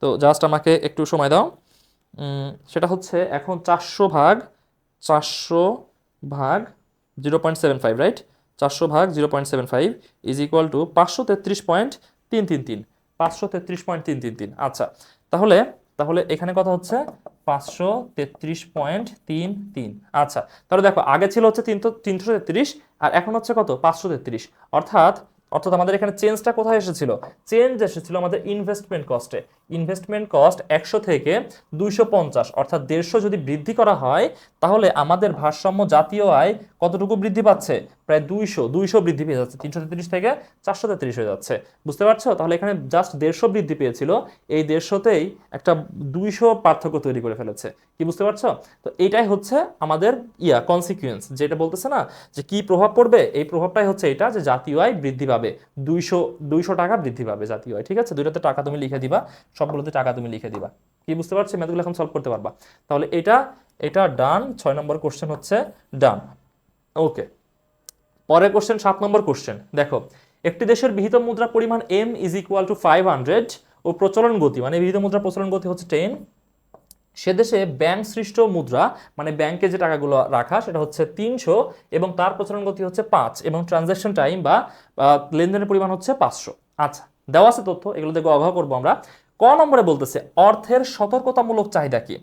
তো জাস্ট আমাকে একটু সময় দাও। সেটা হচ্ছে এখন 400 ভাগ 0.75, রাইট, 400 ভাগ 0.75 ইজ ইকুয়াল টু 533.333। আচ্ছা, তাহলে এখানে কথা হচ্ছে 533.33। আচ্ছা, তাহলে দেখো আগে ছিল হচ্ছে 333 আর এখন হচ্ছে কত 533। অর্থাৎ অর্থাৎ আমাদের এখানে চেঞ্জটা কোথায় এসেছিল? চেঞ্জ এসেছিল আমাদের ইনভেস্টমেন্ট কস্টে। ইনভেস্টমেন্ট কস্ট 100 থেকে 250, অর্থাৎ 150 যদি বৃদ্ধি করা হয় তাহলে আমাদের ভারসাম্য জাতীয় আয় কতটুকু বৃদ্ধি পাচ্ছে? প্রায় 200 বৃদ্ধি পেয়ে যাচ্ছে, 333 থেকে 433 হয়ে যাচ্ছে। বুঝতে পারছো? তাহলে এখানে জাস্ট 150 বৃদ্ধি পেয়েছিল, এই 150তেই একটা 200 পার্থক্য তৈরি করে ফেলেছে। কি বুঝতে পারছো? তো এটাই হচ্ছে আমাদের কনসিকুয়েন্স, যেটা বলতেছে না যে কি প্রভাব পড়বে, এই প্রভাবটাই হচ্ছে এটা যে জাতীয় আয় বৃদ্ধি পাবে, 200 টাকা বৃদ্ধি পাবে জাতীয় আয়। ঠিক আছে, দুইটাতে টাকা তুমি লিখে দিবা, সবগুলোতে টাকা তুমি লিখে দিবা। কি বুঝতে পারছো? ম্যাথগুলো এখন সলভ করতে পারবা। তাহলে এটা এটা ডান, 6 নম্বর কোশ্চেন হচ্ছে ডান। ওকে, পরের কোশ্চেন 7 নম্বর কোশ্চেন দেখো, একটি দেশের বিহিত মুদ্রা পরিমাণ m ইজ ইকুয়াল টু 500 ও প্রচলন গতি, মানে বিহিত মুদ্রা প্রচলন গতি হচ্ছে 10, সে দেশে ব্যাংক সৃষ্ট মুদ্রা মানে ব্যাংকে যে টাকাগুলো রাখা সেটা হচ্ছে 300 এবং তার প্রচলন গতি হচ্ছে 5 এবং ট্রানজ্যাকশন টাইম বা লেনদেনের পরিমাণ হচ্ছে 500। আচ্ছা, দেওয়া আছে তথ্য, এগুলো দেখে অবহাওয়া করবো আমরা। ক নম্বরে বলতেছে অর্থের সতর্কতামূলক চাহিদা কি?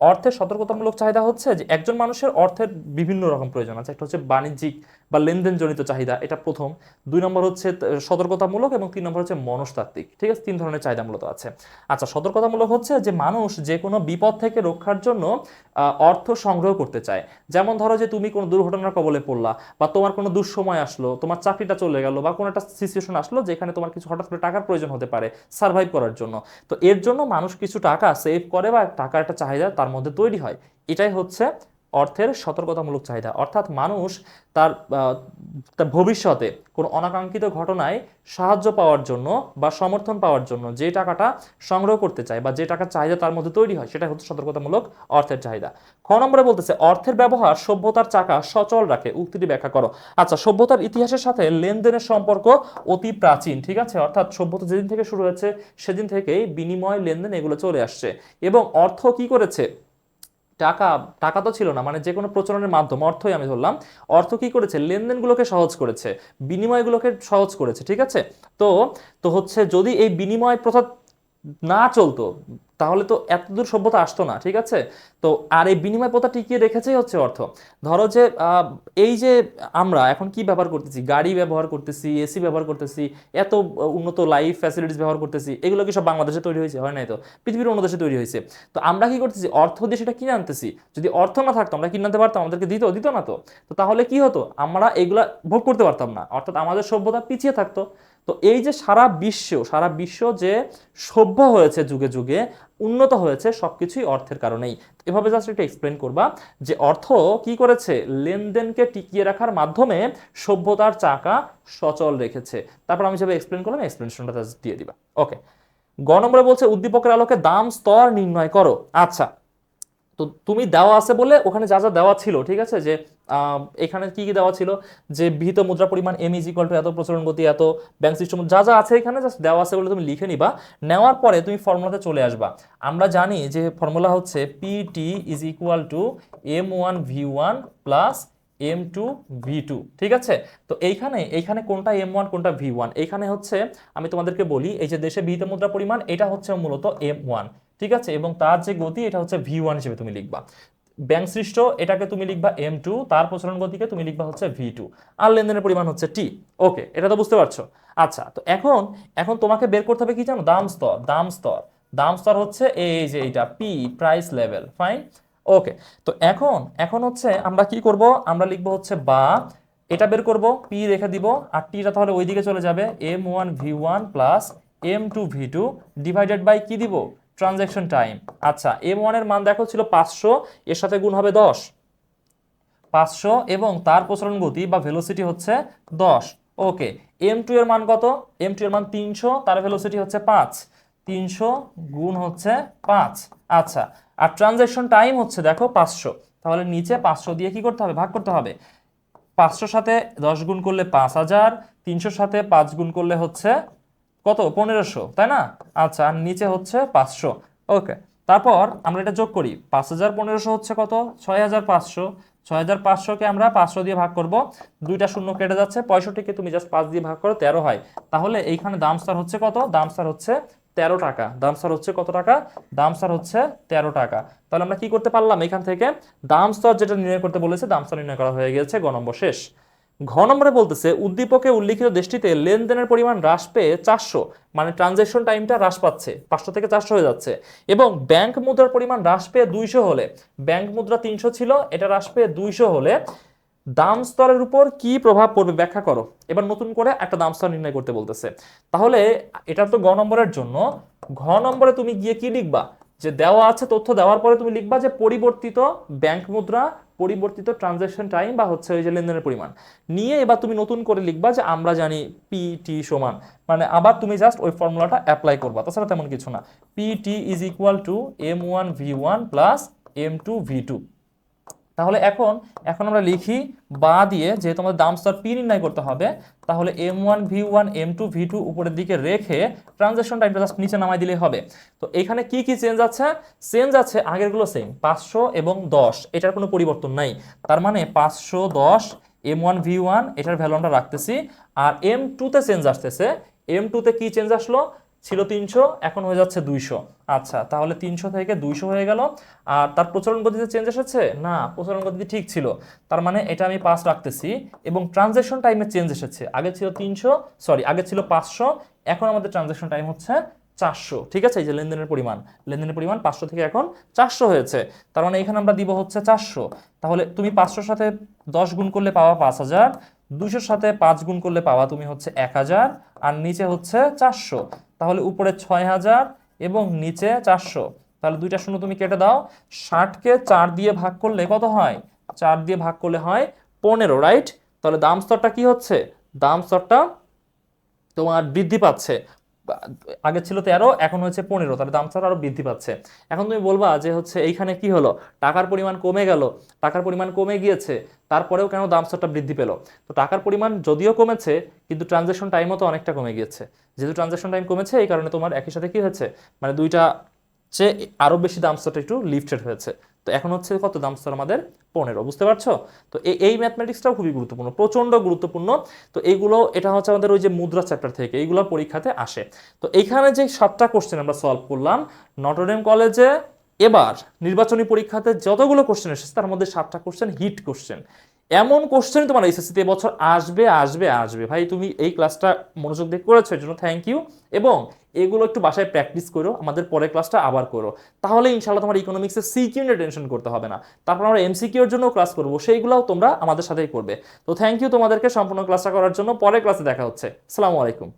অর্থের সতর্কতামূলক চাহিদা হচ্ছে যে একজন মানুষের অর্থের বিভিন্ন রকম প্রয়োজন আছে। একটা হচ্ছে বাণিজ্যিক বা লেনদেন জনিত চাহিদা, এটা প্রথম। 2 নম্বর হচ্ছে সতর্কতামূলক এবং 3 নম্বর হচ্ছে মনস্তাত্ত্বিক। ঠিক আছে, 3 ধরনের চাহিদা মূলত আছে। আচ্ছা, সতর্কতামূলক হচ্ছে যে মানুষ যে কোনো বিপদ থেকে রক্ষার জন্য অর্থ সংগ্রহ করতে চায়। যেমন ধরো যে তুমি কোনো দুর্ঘটনার কবলে পড়লা বা তোমার কোনো দুঃসময় আসলো, তোমার চাকরিটা চলে গেল বা কোনো একটা সিচুয়েশন আসলো যেখানে তোমার কিছু হঠাৎ করে টাকার প্রয়োজন হতে পারে সার্ভাইভ করার জন্য। তো এর জন্য মানুষ কিছু টাকা সেভ করে বা টাকার একটা চাহিদা তার মধ্যে তৈরি হয়। এটাই হচ্ছে অর্থের সতর্কতামূলক চাহিদা। অর্থাৎ মানুষ তার তার ভবিষ্যতে কোনো অনাকাঙ্ক্ষিত ঘটনায় সাহায্য পাওয়ার জন্য বা সমর্থন পাওয়ার জন্য যে টাকাটা সংগ্রহ করতে চায় বা যে টাকার চাহিদা তার মধ্যে তৈরি হয় সেটা হচ্ছে সতর্কতামূলক অর্থের চাহিদা। খ নম্বরে বলতেছে অর্থের ব্যবহার সভ্যতার চাকা সচল রাখে, উক্তিটি ব্যাখ্যা করো। আচ্ছা, সভ্যতার ইতিহাসের সাথে লেনদেনের সম্পর্ক অতি প্রাচীন। ঠিক আছে, অর্থাৎ সভ্যতা যেদিন থেকে শুরু হয়েছে সেদিন থেকেই বিনিময় লেনদেন এগুলো চলে আসছে এবং অর্থ কি করেছে? টাকা টাকা তো ছিল না, মানে যে কোনো প্রচলনের মাধ্যম অর্থই আমি ধরলাম। অর্থ কি করেছে? লেনদেনগুলোকে সহজ করেছে, বিনিময়গুলোকে সহজ করেছে। ঠিক আছে, তো তো হচ্ছে যদি এই বিনিময় প্রথা না চলতো তাহলে তো এতদূর সভ্যতা আসতো না। ঠিক আছে, তো আর এই বিনিময় প্রথা টিকিয়ে রেখেছেই হচ্ছে অর্থ। ধরো যে এই যে আমরা এখন কি ব্যবহার করতেছি, গাড়ি ব্যবহার করতেছি, এসি ব্যবহার করতেছি, এত উন্নত লাইফ ফ্যাসিলিটিস ব্যবহার করতেছি, এগুলো কি সব বাংলাদেশে তৈরি হয়েছে? হয় নাই তো, পৃথিবীর অন্য দেশে তৈরি হয়েছে। তো আমরা কি করতেছি? অর্থ দিয়ে সেটা কিনে আনতেছি। যদি অর্থ না থাকতো আমরা কিনে আনতে পারতাম? আমাদেরকে দিত না তো। তো তাহলে কি হতো? আমরা এগুলা ভোগ করতে পারতাম না, অর্থাৎ আমাদের সভ্যতা পিছিয়ে থাকতো। তো এই যে সারা বিশ্ব যে সভ্য হয়েছে, যুগে যুগে উন্নত হয়েছে, সবকিছুই অর্থের কারণেই। এভাবে জাস্ট একটু এক্সপ্লেন করবা যে অর্থ কি করেছে? লেনদেনকে টিকিয়ে রাখার মাধ্যমে সভ্যতার চাকা সচল রেখেছে। তারপর আমি যেভাবে এক্সপ্লেন করলাম এক্সপ্লেনেশনটা জাস্ট দিয়ে দিবা। ওকে, গ নম্বরে বলছে উদ্দীপকের আলোকে দাম স্তর নির্ণয় করো। আচ্ছা, তো তুমি দেওয়া আছে বলে ওখানে যা যা দেওয়া ছিল, ঠিক আছে, যে এখানে কি কি দেওয়া ছিল, যে বিহিত মুদ্রা পরিমাণ m ইজ ইকুয়াল টু এত, প্রচলন গতি এত, ব্যাংক সিস্টেম যা যা আছে এখানে জাস্ট দেওয়া আছে বলে তুমি লিখে নিবা। নেওয়ার পরে তুমি ফর্মুলাতে চলে আসবা। আমরা জানি যে ফর্মুলা হচ্ছে PT is equal to m1v1 plus m2 v2। ঠিক আছে, তো এইখানে কোনটা m1 কোনটা v1? এইখানে হচ্ছে আমি তোমাদেরকে বলি, এই যে দেশে বিহিত মুদ্রা পরিমাণ এটা হচ্ছে মূলত m1। ঠিক আছে, এবং তার যে গতি এটা হচ্ছে v1 হিসেবে তুমি লিখবা। ব্যাংক সৃষ্ট এটাকে তুমি লিখবা m2, তার প্রচলন গতিকে তুমি লিখবা হচ্ছে v2, আর লেনদেনের পরিমাণ হচ্ছে t। ওকে, এটা তো বুঝতে পারছো? আচ্ছা, তো এখন এখন তোমাকে বের করতে হবে কি জানো? দাম স্তর হচ্ছে এই যে এইটা p, প্রাইস লেভেল। ফাইন, ওকে। তো এখন হচ্ছে আমরা কি করব? আমরা লিখবো হচ্ছে বা এটা বের করব, p রেখে দিব, আর টিটা তাহলে ওইদিকে চলে যাবে, m1v1 plus m2v2 divided by কি দিব? Transaction time. আচ্ছা, m1 এর মান দেখো ছিল 500, এর সাথে গুণ হবে 10, 500 এবং তার প্রচলন গতি বা ভেলোসিটি হচ্ছে 10। ওকে, m2 এর মান কত? m2 এর মান 300, তার ভেলোসিটি হচ্ছে 5, 300 গুণ হচ্ছে 5। আচ্ছা, আর ট্রানজ্যাকশন টাইম হচ্ছে দেখো 500, তাহলে নিচে 500 দিয়ে কি করতে হবে? ভাগ করতে হবে। 500 সাথে 10 গুণ করলে 5000, 300 সাথে 5 গুণ করলে হচ্ছে কত? 1500, তাই না? আচ্ছা, আর নিচে হচ্ছে 500। ওকে, তারপর আমরা এটা যোগ করি, 5000 1500 হচ্ছে কত? 6500। 6500কে আমরা 500 দিয়ে ভাগ করব, দুইটা শূন্য কেটে যাচ্ছে, 65কে তুমি জাস্ট 5 দিয়ে ভাগ করো 13 হয়। তাহলে এইখানে দাম স্তর হচ্ছে কত? দাম স্তর হচ্ছে 13 টাকা। দাম স্তর হচ্ছে কত টাকা? দাম স্তর হচ্ছে 13 টাকা। তাহলে আমরা কি করতে পারলাম এখান থেকে? দাম স্তর যেটা নির্ণয় করতে বলেছে দাম স্তর নির্ণয় করা হয়ে গেছে। গ নম্বর শেষ। ঘ নম্বরে বলতেছে উদ্দীপকে উল্লিখিত দেশটিতে লেনদেনের পরিমাণ হ্রাস পেয়ে 400, মানে ট্রানজ্যাকশন টাইমটা হ্রাস পাচ্ছে, 500 থেকে 400 হয়ে যাচ্ছে। এবং ব্যাংক মুদ্রার পরিমাণ হ্রাস পেয়ে 200 হলে, ব্যাংক মুদ্রা 300 ছিল, এটা হ্রাস পেয়ে 200 হলে দাম স্তরের উপর কি প্রভাব পড়বে ব্যাখ্যা করো। এবার নতুন করে একটা দাম স্তর নির্ণয় করতে বলতেছে। তাহলে এটা তো গ নম্বরের জন্য। ঘ নম্বরে তুমি গিয়ে কি লিখবা? যে দেওয়া আছে তথ্য দেওয়ার পরে তুমি লিখবা যে পরিবর্তিত ব্যাংক মুদ্রা, পরিবর্তিত ট্রানজ্যাকশন টাইম বা হচ্ছে ওই যে লেনদেনের পরিমাণ নিয়ে এবার তুমি নতুন করে লিখবা যে আমরা জানি পিটি সমান, মানে আবার তুমি জাস্ট ওই ফর্মুলাটা অ্যাপ্লাই করবা, তাছাড়া তেমন কিছু না। PT is equal to M1V1 plus M2V2। তাহলে এখন এখন আমরা লিখি বা দিয়ে, যেহেতু আমাদের দাম স্তর পি নির্ণয় করতে হবে, তাহলে M1V1 M2V2 উপরের দিকে রেখে ট্রানজ্যাকশন টাইমটা জাস্ট নিচে নামাই দিলেই হবে। তো এখানে কি কি চেঞ্জ আছে? চেঞ্জ আছে আগেরগুলো সেম, 500 এবং 10, এটার কোনো পরিবর্তন নাই। তার মানে 510 M1V1 এটার ভ্যালু আমরা রাখতেছি। আর M2 তে চেঞ্জ আসতেছে। M2 তে কি চেঞ্জ আসলো? ছিল 300, এখন হয়ে যাচ্ছে 200। আচ্ছা, তাহলে 300 থেকে 200 হয়ে গেল। আর তার প্রচলন গতিতে চেঞ্জ এসেছে না, প্রচলন গতি ঠিক ছিল, তার মানে এটা আমি 5 রাখতেছি। এবং ট্রানজ্যাকশন টাইমে চেঞ্জ এসেছে, আগে ছিল 300, সরি আগে ছিল 500, এখন আমাদের ট্রানজ্যাকশন টাইম হচ্ছে 400। ঠিক আছে, এই যে লেনদেনের পরিমাণ 500 থেকে এখন 400 হয়েছে। তার মানে এখানে আমরা দিব হচ্ছে 400। তাহলে তুমি 500 সাথে 10 গুণ করলে পাওয়া 5000, 200 সাথে 5 গুণ করলে পাওয়া তুমি হচ্ছে 1000, আর নিচে হচ্ছে 400। তাহলে উপরে 6000 এবং নিচে 400। তাহলে দুইটা শূন্য তুমি কেটে দাও। 60কে 4 দিয়ে ভাগ করলে কত হয়? 4 দিয়ে ভাগ করলে হয় 15, রাইট? তাহলে দাম স্তরটা কি হচ্ছে? দাম স্তরটা তোমার বৃদ্ধি পাচ্ছে। আগে ছিল 13, এখন হচ্ছে 15, তাহলে দাম স্তর আরো বৃদ্ধি পাচ্ছে। এখন তুমি বলবা যে হচ্ছে এইখানে কি হলো, টাকার পরিমাণ কমে গেল, টাকার পরিমাণ কমে গিয়েছে, তারপরেও কেন দাম স্তরটা বৃদ্ধি পেল? তো টাকার পরিমাণ যদিও কমেছে, কিন্তু ট্রানজ্যাকশন টাইমও তো অনেকটা কমে গিয়েছে। যেহেতু ট্রানজ্যাকশন টাইম কমেছে, এই কারণে তোমার একই সাথে কি হয়েছে, মানে দুইটা চেয়ে আরো বেশি দাম স্তরটা একটু লিফটেড হয়েছে। তো এখন হচ্ছে কত দাম স্তর আমাদের? 15, বুঝতে পারছো? তো এই ম্যাথমেটিক্সটাও খুবই গুরুত্বপূর্ণ, প্রচন্ড গুরুত্বপূর্ণ। তো এইগুলো, এটা হচ্ছে আমাদের ওই যে মুদ্রা চ্যাপ্টার থেকে এইগুলো পরীক্ষাতে আসে। তো এইখানে যে 7টা কোশ্চেন আমরা সলভ করলাম নটরডেম কলেজে, এবার নির্বাচনী পরীক্ষাতে যতগুলো কোশ্চেন এসেছে তার মধ্যে 7টা কোশ্চেন হিট কোশ্চেন। এমন কোশ্চেন তোমার এইচএসসিতে এবছর আসবে আসবে আসবে। ভাই তুমি এই ক্লাসটা মনোযোগ দিয়ে করেছো, এর জন্য থ্যাংক ইউ। এবং এগুলো একটু বাসায় প্র্যাকটিস করো, আমাদের পরের ক্লাসটা আবার করো, তাহলে ইনশাআল্লাহ তোমার ইকোনমিক্সের সিকিউ নিয়ে টেনশন করতে হবে না। তারপর আমরা এমসিকিউ এর জন্য ক্লাস করবো, সেইগুলোও তোমরা আমাদের সাথেই করবে। তো থ্যাংক ইউ তোমাদেরকে সম্পূর্ণ ক্লাসটা করার জন্য। পরের ক্লাসে দেখা হচ্ছে। আসসালামু আলাইকুম।